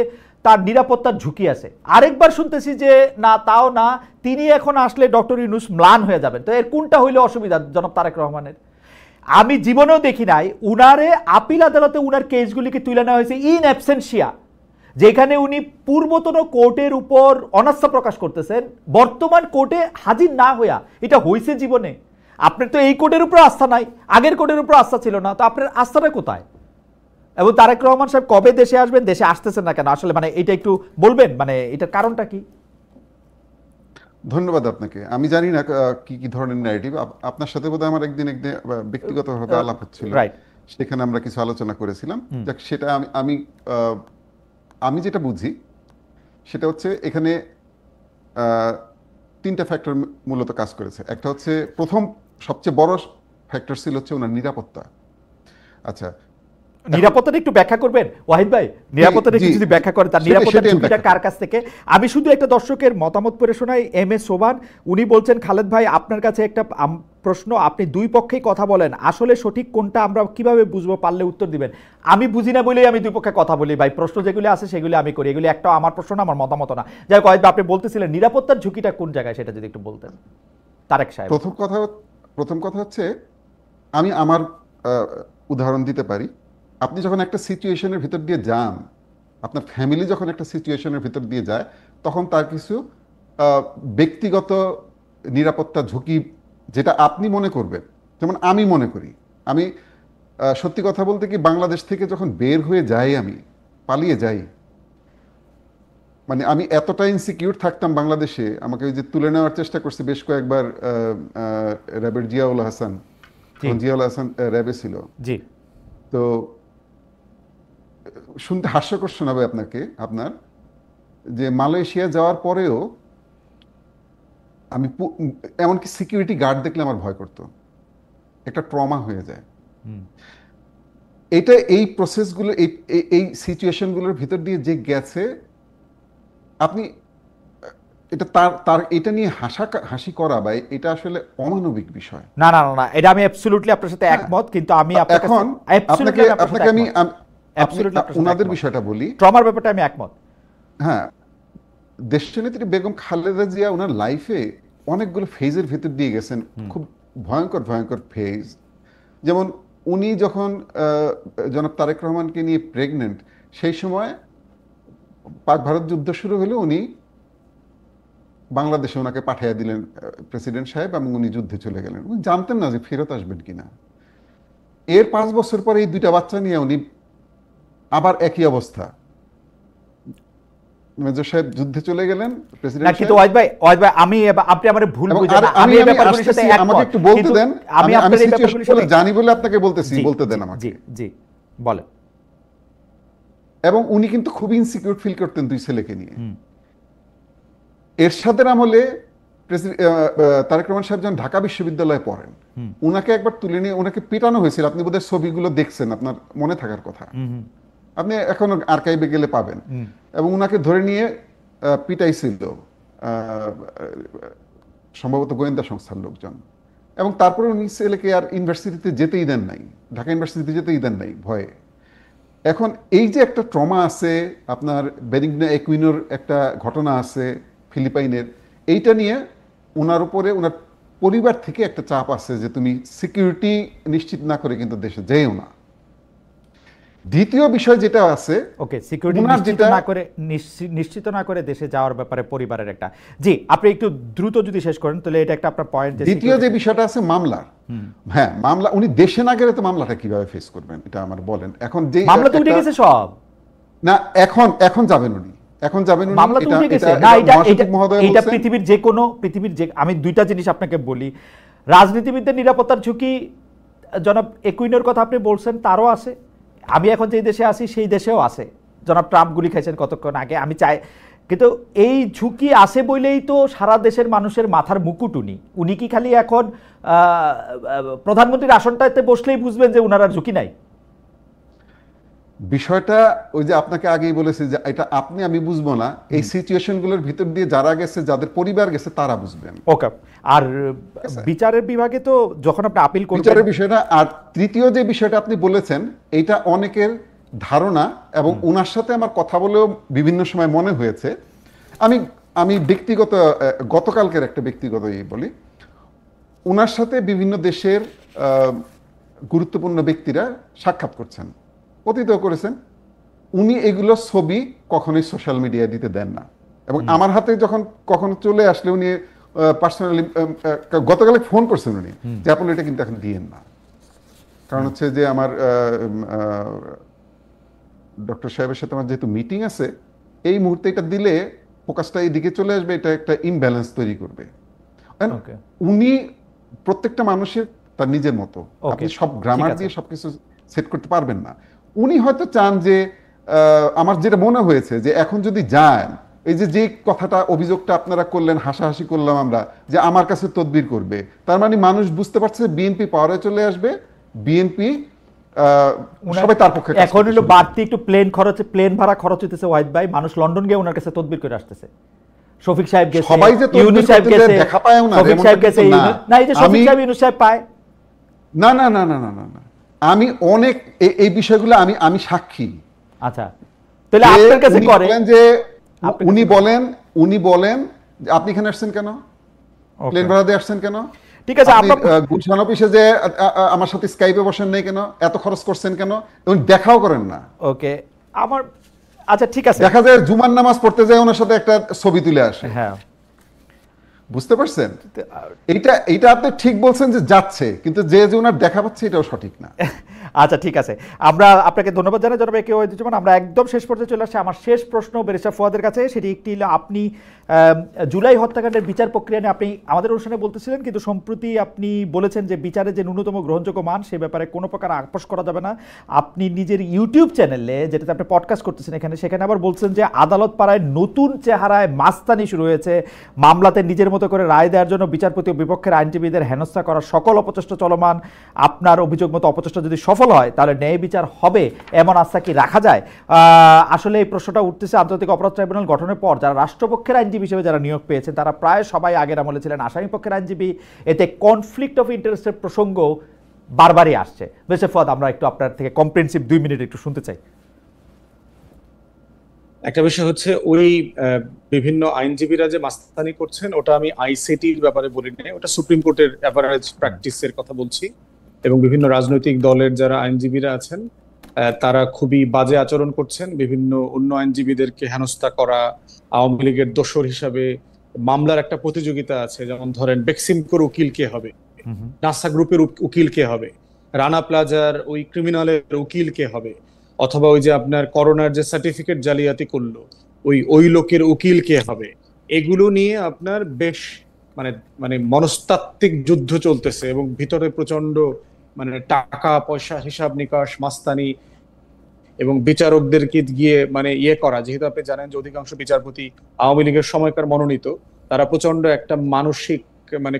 তার নিরাপত্তার ঝুঁকি আছে, আরেকবার শুনতেছি যে না তাও না, তিনি এখন আসলে ডক্টর ইউনূস ম্লান হয়ে যাবেন। তো এর কোনটা হইলে অসুবিধা জনাব তারেক রহমানের? আমি জীবনেও দেখি নাই উনারে আপিল আদালতে উনার কেসগুলিকে তুলে নেওয়া হয়েছে ইন অ্যাবসেন্সিয়া, যেখানে উনি পূর্বতন কোর্টের উপর অনাস্থা প্রকাশ করতেছেন বর্তমান কোর্টে হাজির না হইয়া। এটা হয়েছে জীবনে? আপনার তো এই কোর্টের উপর আস্থা নাই, আগের কোর্টের উপর আস্থা ছিল না, তো আপনার আস্থাটা কোথায়? এবং তারেক রহমান সাহেব কবে দেশে আসবেন, দেশে আসতেছেন না কেন আসলে, মানে এটা একটু বলবেন, মানে এটার কারণটা কি? ধন্যবাদ আপনাকে। আমি জানি না কি কি ধরনের ন্যারেটিভ আপনার সাথে বোধহয় আমার একদিন ব্যক্তিগতভাবে আলাপ হচ্ছিল, রাইট, সেখানে আমরা কিছু আলোচনা করেছিলাম। যাক, সেটা আমি আমি যেটা বুঝি সেটা হচ্ছে এখানে তিনটা ফ্যাক্টর মূলত কাজ করেছে। একটা হচ্ছে, প্রথম সবচেয়ে বড় ফ্যাক্টর ছিল হচ্ছে ওনার নিরাপত্তা। আচ্ছা, নিরাপত্তাটা একটু ব্যাখ্যা করবেন ওয়াহিদ ভাই? নিরাপত্তাটা একটু যদি ব্যাখ্যা করেন, তার নিরাপত্তার ঝুঁকিটা কার কাছ থেকে? আমি শুধু একটা দর্শকের মতামত পড়ে শোনাই। এম এস সোবান, উনি বলছেন, খালেদ ভাই আপনার কাছে একটা প্রশ্ন, আপনি দুই পক্ষেই কথা বলেন, আসলে সঠিক কোনটা আমরা কিভাবে বুঝবো, পারলে উত্তর দিবেন। আমি বুঝি না বলেই আমি দুই পক্ষে কথা বলি ভাই, প্রশ্ন যেগুলি আছে সেগুলি আমি করি, এগুলি একটা আমার প্রশ্ন না, আমার মতামত না। যাই হোক ওয়াহিদ ভাই, আপনি বলতেছিলেন নিরাপত্তার ঝুঁকিটা কোন জায়গায়, সেটা যদি একটু বলতেন তারেক সাহেব। প্রথম কথা হচ্ছে, আমি আমার উদাহরণ দিতে পারি। আপনি যখন একটা সিচুয়েশনের ভিতর দিয়ে যান, আপনার ফ্যামিলি যখন একটা সিচুয়েশনের ভিতর দিয়ে যায়, তখন তার কিছু ব্যক্তিগত নিরাপত্তা ঝুঁকি, যেটা আপনি মনে করবেন, যেমন আমি মনে করি, আমি সত্যি কথা বলতে কি, বাংলাদেশ থেকে যখন বের হয়ে যাই, আমি পালিয়ে যাই, মানে আমি এতটা ইনসিকিউর থাকতাম বাংলাদেশে, আমাকে ওই যে তুলে নেওয়ার চেষ্টা করছে বেশ কয়েকবার র্যাবের জিয়াউল হাসান, জিয়াউল হাসান র্যাবে ছিল। জি, তো শুনতে হাস্যকর শোনাবে আপনার যে মালয়েশিয়া যাওয়ার পরেও আমি এমনকি সিকিউরিটি গার্ড দেখলে আমার ভয় করতো, একটা ট্রমা হয়ে যায়। এটা এই প্রসেসগুলো, এই সিচুয়েশনগুলোর ভিতর দিয়ে যে গেছে, আপনি এটা তার এটা নিয়ে হাসি করা বা এটা আসলে অমানবিক বিষয়। না না না, এটা আমি অ্যাবসলিউটলি আপনার সাথে একমত, কিন্তু আমি এখন আপনাকে আমি ওনাদের বিষয়টা বলি, ট্রমার ব্যাপারটা আমি একমত। হ্যাঁ, দেশনেত্রী বেগম খালেদা জিয়া ওনার লাইফে অনেকগুলো ফেজের ভিতর দিয়ে গেছেন, খুব ভয়ঙ্কর ভয়ঙ্কর ফেজ। যেমন উনি যখন জনাব তারেক রহমানকে নিয়ে প্রেগনেন্ট, সেই সময় পাক ভারত যুদ্ধ শুরু হলে উনি বাংলাদেশে ওনাকে পাঠিয়ে দিলেন প্রেসিডেন্ট সাহেব, এবং উনি যুদ্ধে চলে গেলেন। উনি জানতেন না যে ফেরত আসবেন কিনা। এর 5 বছর পরে এই দুইটা বাচ্চা নিয়ে উনি আবার একই অবস্থা, মেজর সাহেব যুদ্ধে চলে গেলেন, প্রেসিডেন্ট সাহেব। কিন্তু ওয়াহিদ ভাই আমি আপনি আমারে ভুল বুঝেন না, আমি এই ব্যাপারগুলোর সাথে একমত। আমাকে একটু বলতে দেন, আমি আপনার এই ব্যাপারগুলোর সাথে জানি বলে আপনাকে বলতেছি, বলতে দেন আমাকে। জি জি বলেন। এবং উনি কিন্তু খুব ইনসিকিউর ফিল করতেন দুই ছেলেকে নিয়ে। এরশাদের আমলে তারেক রহমান সাহেব যখন ঢাকা বিশ্ববিদ্যালয়ে পড়েন, উনাকে একবার তুলে নিয়ে ওনাকে পিটানো হয়েছিল। আপনি বোধহয় ছবিগুলো দেখছেন, আপনার মনে থাকার কথা, আপনি এখন আর্কাইভে গেলে পাবেন। এবং উনাকে ধরে নিয়ে পিটাইছিল সম্ভবত গোয়েন্দা সংস্থার লোকজন। এবং তারপরে উনি ছেলেকে আর ইউনিভার্সিটিতে যেতেই দেন নাই, ঢাকা ইউনিভার্সিটিতে যেতেই দেন নাই ভয়ে। এখন এই যে একটা ট্রমা আছে, আপনার বেনিগনা একুইনোর একটা ঘটনা আছে ফিলিপাইনের, এইটা নিয়ে ওনার উপরে ওনার পরিবার থেকে একটা চাপ আছে যে তুমি সিকিউরিটি নিশ্চিত না করে কিন্তু দেশে যেও না। দ্বিতীয় বিষয় যেটা আছে, ওকে, সিকিউরিটি নিশ্চিত না করে দেশে যাওয়ার ব্যাপারে পরিবারের একটা, জি আপনি একটু দ্রুত যদি শেষ করেন তাহলে এটা একটা আপনার পয়েন্ট। দ্বিতীয় যে বিষয়টা আছে মামলার, হ্যাঁ মামলা, উনি দেশে না গেলে তো মামলাটা কিভাবে ফেস করবেন এটা আমার বলেন। এখন যে মামলা তো উঠে গেছে সব, না এখন যাবেন উনি, এখন যাবেন উনি, মামলা তো উঠে গেছে না। এটা পৃথিবীর যে আমি দুইটা জিনিস আপনাকে বলি, রাজনীতিবিদদের নিরাপত্তার ঝুঁকি জনাব একুইনোর কথা আপনি বলছেন, তারও আছে। আমি এখন যেই দেশে আছি সেই দেশেও আছে। জনাব ট্রাম্প গুলি খাইছেন কতক্ষণ আগে, আমি চাই। কিন্তু এই ঝুঁকি আছে বলেই তো সারা দেশের মানুষের মাথার মুকুট উনি কি খালি এখন প্রধানমন্ত্রীর আসনটাতে বসলেই বুঝবেন যে উনার আর ঝুঁকি নাই? বিষয়টা ওই যে আপনাকে আগেই বলেছি যে এটা আপনি আমি বুঝবো না, এই সিচুয়েশন গুলোর ভিতর দিয়ে যারা গেছে, যাদের পরিবার গেছে, তারা বুঝবেন। ওকে। আর বিচারের বিভাগে তো যখন আপনি আপিল করবেন, বিচারের বিষয়টা। আর তৃতীয় যে বিষয়টা আপনি বলেছেন, এটা অনেকের ধারণা, এবং ওনার সাথে আমার কথা বলেও বিভিন্ন সময় মনে হয়েছে। আমি ব্যক্তিগত গতকালকের একটা ব্যক্তিগত বলি, ওনার সাথে বিভিন্ন দেশের গুরুত্বপূর্ণ ব্যক্তিরা সাক্ষাৎ করছেন, অতীতেও করেছেন। উনি এগুলো ছবি কখনোই সোশ্যাল মিডিয়ায় দিতে দেন না, এবং আমার হাতে যখন কখনো চলে আসলে উনি পার্সোনালি গতকালে ফোন করছেন উনি যে আপনি এটা কিন্তু এখন দিয়েন না, কারণ হচ্ছে যে আমার ডক্টর সাহেবের সাথে আমার যেহেতু মিটিং আছে, এই মুহূর্তে এটা দিলে ফোকাসটা এইদিকে চলে আসবে, এটা একটা ইমব্যালেন্স তৈরি করবে। উনি প্রত্যেকটা মানুষের তার নিজের মতো, আপনি সব গ্রামার দিয়ে সবকিছু সেট করতে পারবেন না। উনি হয়তো চান যে, আমার যেটা মনে হয়েছে যে এখন যদি যান, এই যে কথাটা অভিযোগটা আপনারা করলেন, হাসাহাসি করলাম আমরা, যে আমার কাছে তদবির করবে, তার মানে মানুষ বুঝতে পারছে বিএনপি পাওয়ারে চলে আসবে, বিএনপি সবাই তার পক্ষে। এখন হলো বাড়তি একটু প্লেন ভাড়া খরচ হইতেছে ওয়াহিদ ভাই, মানুষ লন্ডন গিয়ে ওনার কাছে তদবির করে আসতেছে। শফিক সাহেব গেছে, সবাই যে ইউনূস সাহেব গেছে, দেখা পায় না, শফিক সাহেব গেছে, না এই যে শফিক সাহেব ইউনূস সাহেব পায় না না না না না না, আমি অনেক এই বিষয়গুলো আমি সাক্ষী। আচ্ছা, তাহলে আপনার কাছে করে যে উনি বলেন যে আপনি এখানে আসছেন কেন, প্লেন ভাড়া দিয়ে আসছেন কেন, ঠিক আছে, আপনি গুলশান অফিসে যে আমার সাথে স্কাইপে বসেন নাই কেন, এত খরচ করছেন কেন, এবং দেখাও করেন না। ওকে, আমার আচ্ছা ঠিক আছে, দেখা যায় জুমার নামাজ পড়তে যায় ওনার সাথে একটা ছবি তুলে আসে। হ্যাঁ, বুঝতে পারছেন? এইটা আপনি ঠিক বলছেন যে যাচ্ছে, কিন্তু যে ওনার দেখা পাচ্ছে এটাও সঠিক না। আচ্ছা ঠিক আছে, আমরা আপনাকে ধন্যবাদ জানাই জনাব একে ওয়াহিদুজ্জামান। আমরা একদম শেষ পর্যায়ে চলে আসছি। আমার শেষ প্রশ্ন ব্যারিস্টার ফুয়াদের কাছে, সেটি একটি হলো, আপনি জুলাই হত্যাকাণ্ডের বিচার প্রক্রিয়া নিয়ে আপনি আমাদের অনুষ্ঠানে বলতেছিলেন, কিন্তু সম্প্রতি আপনি বলেছেন যে বিচারে যে ন্যূনতম গ্রহণযোগ্য মান, সে ব্যাপারে কোনো প্রকার আপোষ করা যাবে না। আপনি নিজের ইউটিউব চ্যানেলে, যেটাতে আপনি পডকাস্ট করতেছেন সেখানে আবার বলছেন যে আদালত পাড়ায় নতুন চেহারায় মাস্তানি শুরু হয়েছে, মামলাতে নিজের মতো করে রায় দেওয়ার জন্য বিচারপতি ও বিপক্ষের আইনজীবীদের হেনস্থা করার সকল অপচেষ্টা চলমান। আপনার অভিযোগ মতো অপচেষ্টা যদি সফল হয় তাহলে ন্যায় বিচার হবে, এমন আস্থা কি রাখা যায়? আসলে এই প্রশ্নটা উঠতেছে আন্তর্জাতিক অপরাধ ট্রাইব্যুনাল গঠনের পর যারা রাষ্ট্রপক্ষের আইনজীবী হিসেবে যারা নিয়োগ পেয়েছেন, তারা প্রায় সবাই আগের আমলে ছিলেন আসামি পক্ষের আইনজীবী। এতে কনফ্লিক্ট অফ ইন্টারেস্টের প্রসঙ্গ বারবারই আসছে। ব্যারিস্টার ফুয়াদ, আমরা একটু আপনার থেকে কম্প্রিহেনসিভ 2 মিনিট একটু শুনতে চাই। একটা বিষয় হচ্ছে, ওই বিভিন্ন আইনজীবীরা যে মাস্তানি করছেন, ওটা আমি আইসিটির ব্যাপারে বলি না, ওটা সুপ্রিম কোর্টের এভারেজ প্র্যাকটিসের কথা বলছি। এবং বিভিন্ন রাজনৈতিক দলের যারা আইনজীবীরা আছেন, তারা খুবই বাজে আচরণ করছেন, বিভিন্ন অন্য আইনজীবীদেরকে হেনস্থা করা, আওয়ামী লীগের দোসর হিসাবে মামলার একটা প্রতিযোগিতা আছে, যেমন ধরেন বেক্সিমকোর উকিল কে হবে, নাসা গ্রুপের উকিল কে হবে, রানা প্লাজার ওই ক্রিমিনালের উকিল কে হবে, অথবা ওই যে আপনার করোনার যে সার্টিফিকেট জালিয়াতি করলো ওই লোকের উকিল কে হবে। এগুলো নিয়ে আপনার বেশ মানে মনস্তাত্ত্বিক যুদ্ধ চলতেছে, এবং ভিতরে প্রচন্ড টাকা পয়সা হিসাব নিকাশ, মাস্তানি, এবং বিচারকদেরকে গিয়ে করা। যেহেতু আপনি জানেন যে অধিকাংশ বিচারপতি আওয়ামী লীগের সময়কার মনোনীত, তারা প্রচন্ড একটা মানসিক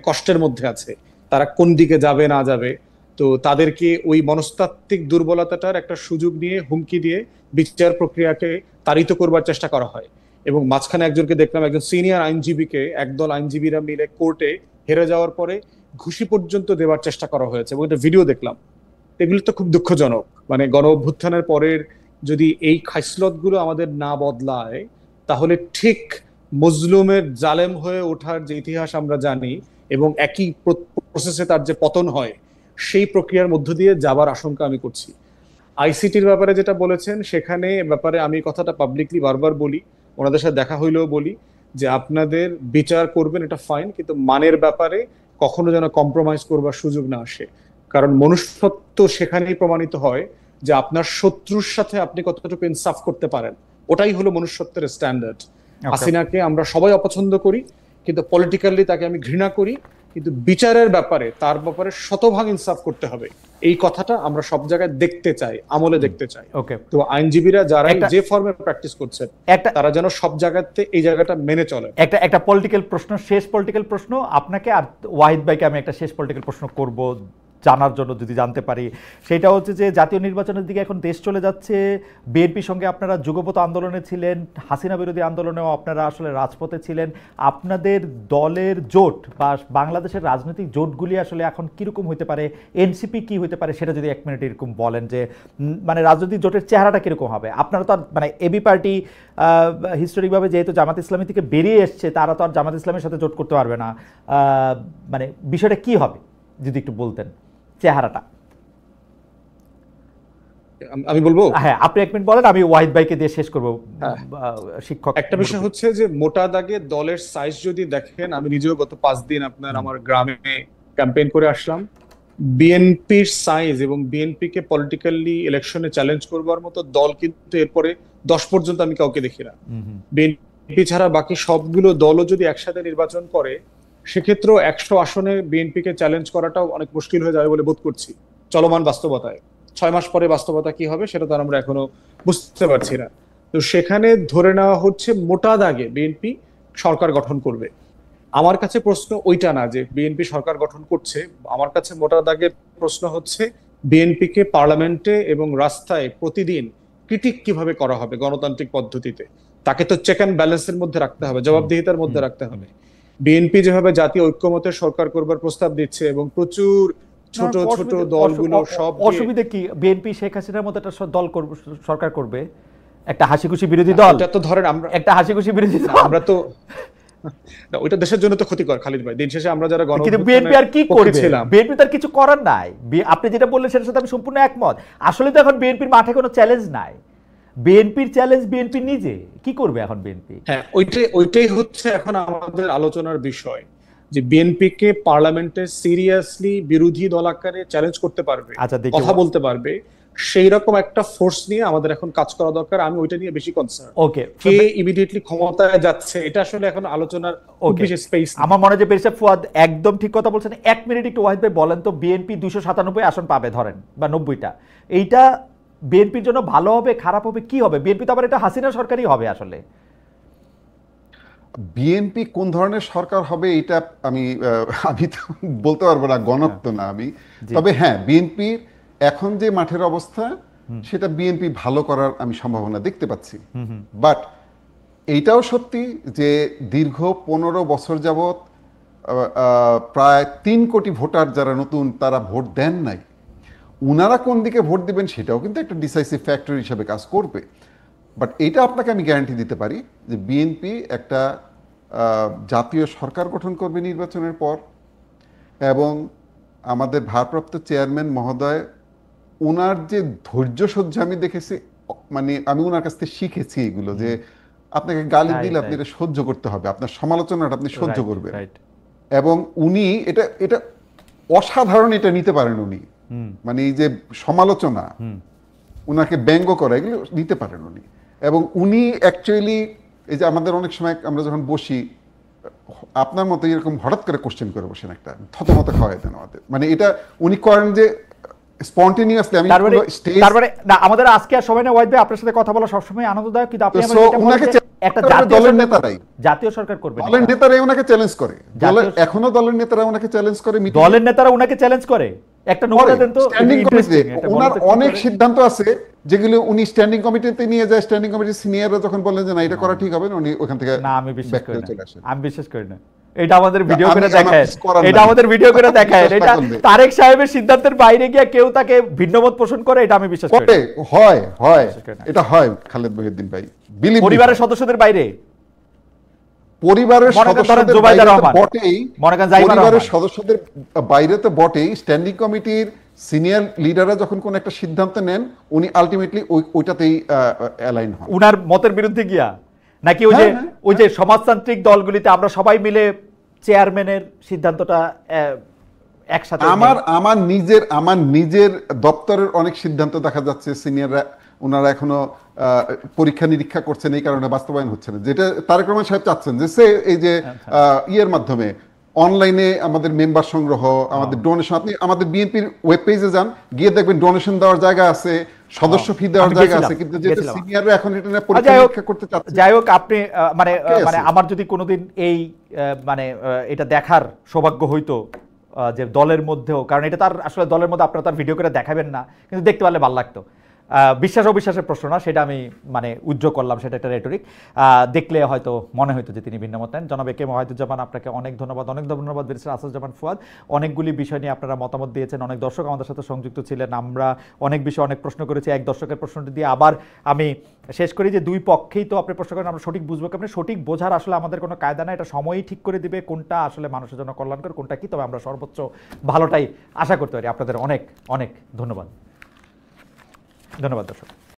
কষ্টের মধ্যে আছে, তারা কোন দিকে যাবে না যাবে। তো তাদেরকে ওই মনস্তাত্ত্বিক দুর্বলতাটার একটা সুযোগ নিয়ে হুমকি দিয়ে বিচার প্রক্রিয়াকে তাড়িত করবার চেষ্টা করা হয়। এবং মাঝখানে একজনকে দেখলাম, একজন সিনিয়র আইনজীবীকে একদল আইনজীবীরা মিলে কোর্টে হেরে যাওয়ার পরে ঘুষি পর্যন্ত দেওয়ার চেষ্টা করা হয়েছে, এবং এটা ভিডিও দেখলাম। এগুলো তো খুব দুঃখজনক। গণ অভ্যুত্থানের পরের যদি এই খাইসলত গুলো আমাদের না বদলায়, তাহলে ঠিক মজলুমের জালেম হয়ে ওঠার যে ইতিহাস আমরা জানি, এবং একই প্রসেসে তার যে পতন হয়, সেই প্রক্রিয়ার মধ্য দিয়ে যাবার আশঙ্কা আমি করছি। আইসিটির ব্যাপারে যেটা বলেছেন, সেখানে ব্যাপারে আমি কথাটা পাবলিকলি বারবার বলি, ওনাদের সাথে দেখা হইলেও বলি যে আপনাদের বিচার করবেন, এটা ফাইন, কিন্তু মানের ব্যাপারে কখনো যেন কম্প্রোমাইজ করবার সুযোগ না আসে। কারণ মনুষ্যত্ব সেখানেই প্রমাণিত হয় যে আপনার শত্রুর সাথে আপনি কতটুকু ইনসাফ করতে পারেন, ওটাই হলো মনুষ্যত্বের স্ট্যান্ডার্ড। হাসিনাকে আমরা সবাই অপছন্দ করি, কিন্তু পলিটিক্যালি তাকে আমি ঘৃণা করি, কিন্তু বিচারের ব্যাপারে তার ব্যাপারে শতভাগ ইনসাফ করতে হবে, এই কথাটা আমরা সব জায়গায় দেখতে চাই, আমলে দেখতে চাই। ওকে, তো আইনজীবীরা যারা যে ফর্মে প্র্যাকটিস করছেন তারা যেন সব জায়গাতে এই জায়গাটা মেনে চলে। একটা পলিটিক্যাল প্রশ্ন, শেষ পলিটিক্যাল প্রশ্ন আপনাকে আর ওয়াহিদ ভাইকে আমি একটা শেষ পলিটিক্যাল প্রশ্ন করব জানার জন্য, যদি জানতে পারি। সেটা হচ্ছে যে জাতীয় নির্বাচনের দিকে এখন দেশ চলে যাচ্ছে, বিএনপির সঙ্গে আপনারা যুগপৎ আন্দোলনে ছিলেন, হাসিনা বিরোধী আন্দোলনেও আপনারা আসলে রাজপথে ছিলেন। আপনাদের দলের জোট বা বাংলাদেশের রাজনৈতিক জোটগুলি আসলে এখন কীরকম হতে পারে, এনসিপি কি হতে পারে, সেটা যদি 1 মিনিট এরকম বলেন যে মানে রাজনৈতিক জোটের চেহারাটা কীরকম হবে। আপনারা তো আর মানে এবি পার্টি হিস্টোরিকভাবে যেহেতু জামাত ইসলামী থেকে বেরিয়ে এসছে, তারা তো আর জামাত ইসলামের সাথে জোট করতে পারবে না। মানে বিষয়টা কি হবে যদি একটু বলতেন চেহারাটা। আমি বলবো, হ্যাঁ আপনি 1 মিনিট বলেন, আমি ওয়াহিদ ভাইকে দিয়ে শেষ করব। শিক্ষক, একটা বিষয় হচ্ছে যে মোটা দাগে দলের সাইজ যদি দেখেন, আমি নিজেও গত 5 দিন আমার গ্রামে ক্যাম্পেইন করে আসলাম। বিএনপির সাইজ এবং বিএনপি কে পলিটিক্যালি ইলেকশনে চ্যালেঞ্জ করবার মতো দল কিন্তু এরপরে 10 পর্যন্ত আমি কাউকে দেখি না। বিএনপি ছাড়া বাকি সবগুলো দলও যদি একসাথে নির্বাচন করে, সেক্ষেত্রে 100 আসনে বিএনপি কে চ্যালেঞ্জ করাটাও অনেক মুশকিল হয়ে যাবে বলে বোধ করছি চলমান বাস্তবতায়। 6 মাস পরে বাস্তবতা কি হবে সেটা তো আমরা এখনো বুঝতে পারছি না। তো সেখানে ধরে নেওয়া হচ্ছে মোটা দাগে বিএনপি সরকার গঠন করবে। আমার কাছে প্রশ্ন ওইটা না যে বিএনপি সরকার গঠন করছে, আমার কাছে মোটা দাগে প্রশ্ন হচ্ছে বিএনপি কে পার্লামেন্টে এবং রাস্তায় প্রতিদিন ক্রিটিক কিভাবে করা হবে গণতান্ত্রিক পদ্ধতিতে। তাকে তো চেক অ্যান্ড ব্যালেন্সের মধ্যে রাখতে হবে, জবাবদিহিতার মধ্যে রাখতে হবে। বিএনপি যেভাবে জাতীয় ঐক্যমতের সরকার করবার প্রস্তাব দিচ্ছে এবং প্রচুর ছোট ছোট দলগুলো সব, অসুবিধা কি? বিএনপি শেখ হাসিনার মতো একটা দল করবে, সরকার করবে, একটা হাসি খুশি বিরোধী দল। এটা তো ধরেন আমরা একটা হাসি খুশি বিরোধী দল, আমরা তো ওইটা দেশের জন্য তো ক্ষতিকর খালিদ ভাই। দিন শেষে আমরা যারা কিন্তু বিএনপি আর কি করবে? বিএনপি তার কিছু করার নাই। আপনি যেটা বললেন সেটার সাথে আমি সম্পূর্ণ একমত। আসলে তো এখন বিএনপির মাঠে কোনো চ্যালেঞ্জ নাই, বিএনপির চ্যালেঞ্জ বিএনপি নিজে। কি করবে এখন বিএনপি? হ্যাঁ, ওইটাই হচ্ছে এখন আমাদের আলোচনার বিষয়, যে বিএনপি কে পার্লামেন্টে সিরিয়াসলি বিরোধী দল আকারে চ্যালেঞ্জ করতে পারবে, কথা বলতে পারবে, সেই রকম একটা ফোর্স নিয়ে আমাদের এখন কাজ করা দরকার। আমি ওইটা নিয়ে বেশি কনসার্ন। ওকে, কে ইমিডিয়েটলি ক্ষমতায় যাচ্ছে এটা আসলে এখন আলোচনার বেশি স্পেস। আমার মনে হয় যে পেরিসাব ফুয়াদ একদম ঠিক কথা বলছেন। 1 মিনিট একটু ওয়াহিদ ভাই বলেন তো, বিএনপি 297 আসন পাবে ধরেন, বা 90টা, এইটা বিএনপির জন্য ভালো হবে, খারাপ হবে, কি হবে? বিএনপি তো আবার এটা হাসিনা সরকারই হবে। আসলে বিএনপি কোন ধরনের সরকার হবে এটা আমি তো বলতে পারবো না, গণত্ব না আমি। তবে হ্যাঁ, বিএনপির এখন যে মাঠের অবস্থা সেটা বিএনপি ভালো করার আমি সম্ভাবনা দেখতে পাচ্ছি। বাট এইটাও সত্যি যে দীর্ঘ 15 বছর যাবৎ প্রায় 3 কোটি ভোটার যারা নতুন, তারা ভোট দেন নাই। উনারা কোন দিকে ভোট দিবেন সেটাও কিন্তু একটা ডিসাইসিভ ফ্যাক্টর হিসেবে কাজ করবে। বাট এটা আপনাকে আমি গ্যারান্টি দিতে পারি যে বিএনপি একটা জাতীয় সরকার গঠন করবে নির্বাচনের পর, এবং আমাদের ভারপ্রাপ্ত চেয়ারম্যান মহোদয়, ওনার যে ধৈর্য সহ্য আমি দেখেছি, মানে আমি ওনার কাছ থেকে শিখেছি এগুলো, যে আপনাকে গালি দিলে আপনি এটা সহ্য করতে হবে, আপনার সমালোচনাটা আপনি সহ্য করবেন। এবং উনি এটা অসাধারণ এটা নিতে পারেন উনি, মানে এই যে সমালোচনা, উনাকে ব্যঙ্গ করা, এগুলো নিতে পারেন উনি। এবং উনি অ্যাকচুয়ালি এই যে আমাদের অনেক সময় আমরা যখন বসি, আপনার মতো এরকম হঠাৎ করে কোশ্চেন করে বসেন, একটা থতমত খাওয়াই দেন আমাদের, মানে এটা উনি করেন যে স্পন্টেনিয়াসলি। আমি তারপরে না, আমাদের আজকে আর সময় না ওয়াহিদ ভাই, আপনার সাথে কথা বলা সবসময় আনন্দদায়ক, কিন্তু আপনি একটা দলের নেতারাই, জাতীয় সরকার করবে, দলের নেতারাই ওনাকে চ্যালেঞ্জ করে, এখনো দলের নেতারা ওনাকে চ্যালেঞ্জ করে, দলের নেতারা ওনাকে চ্যালেঞ্জ করে। একটা নমুনা দেন তো। স্ট্যান্ডিং কমিটিতে ওনার অনেক সিদ্ধান্ত আছে যেগুলো উনি স্ট্যান্ডিং কমিটিতে নিয়ে যায়, স্ট্যান্ডিং কমিটির সিনিয়ররা যখন বলেন যে না এটা করা ঠিক হবে না, উনি ওখান থেকে না, আমি বিশ্বাস করি না, আমি বিশ্বাস করি না। এটা আমাদের ভিডিও করে দেখায়, এটা আমাদের ভিডিও করে দেখায়, এটা তারেক সাহেবের সিদ্ধান্তের বাইরে গিয়ে কেউ তাকে ভিন্নমত পোষণ করে, এটা আমি বিশ্বাস করি। হয় এটা হয় খালেদ মহিউদ্দিন ভাই, পরিবারের সদস্যদের বাইরে, পরিবারের সদস্যদের বাইরে তো বটেই, স্ট্যান্ডিং কমিটির সিনিয়র লিডাররা যখন কোন একটা সিদ্ধান্ত নেন, উনি আলটিমেটলি ওইটাতেই অ্যালাইন হন। উনার মতের বিরুদ্ধে গিয়া নাকি ওই যে সমাজতান্ত্রিক দলগুলিতে আমরা সবাই মিলে চেয়ারম্যানের সিদ্ধান্তটা একসাথে, আমার নিজের দপ্তরের অনেক সিদ্ধান্ত দেখা যাচ্ছে সিনিয়ররা ওনারা এখনো পরীক্ষা নিরীক্ষা করছেন, এই কারণে বাস্তবায়ন হচ্ছে না, যেটা তারেক রহমান সাহেব চাচ্ছেন যে সে এই যে ইয়ের মাধ্যমে অনলাইনে আমাদের মেম্বার সংগ্রহ, আমাদের ডোনেশন, আপনি আমাদের বিএনপির ওয়েব পেজে যান, গিয়ে দেখবেন ডোনেশন দেওয়ার জায়গা আছে, সদস্য ফি দেওয়ার আমি জায়গা গেছিলাম, আছে, কিন্তু যেটা গেছিলাম। সিনিয়ররা এখন এটা নিয়ে যাই হোক, পরীক্ষা করতে চাচ্ছে। যাই হোক, আপনি মানে আছে। আমার যদি কোনোদিন এই মানে এটা দেখার সৌভাগ্য হইতো যে দলের মধ্যেও, কারণ এটা তার আসলে দলের মধ্যে আপনারা তার ভিডিও করে দেখাবেন না, কিন্তু দেখতে পারলে ভালো লাগতো। বিশ্বাস অবিশ্বাসের প্রশ্ন না, সেটা আমি মানে উজ্জ্বল করলাম, সেটা একটা রেটরিক। দেখলে হয়তো মনে হইতো যে তিনি ভিন্ন মত নেন। জনাব একে ওয়াহিদুজ্জামান, আপনাকে অনেক ধন্যবাদ, অনেক ধন্যবাদ ব্যারিস্টার আসাদুজ্জামান ফুয়াদ। অনেকগুলি বিষয় নিয়ে আপনারা মতামত দিয়েছেন, অনেক দর্শক আমাদের সাথে সংযুক্ত ছিলেন, আমরা অনেক বিষয়ে অনেক প্রশ্ন করেছি। এক দর্শকের প্রশ্নটি দিয়ে আবার আমি শেষ করি যে দুই পক্ষেই তো আপনি প্রশ্ন করেন, আমরা সঠিক বুঝবো কেমন? সঠিক বোঝার আসলে আমাদের কোনো কায়দা না, এটা সময়ই ঠিক করে দিবে কোনটা আসলে মানুষের জন্য কল্যাণকর, কোনটা কি। তবে আমরা সর্বোচ্চ ভালোটাই আশা করতে পারি। আপনাদের অনেক অনেক ধন্যবাদ। ধন্যবাদ দর্শক।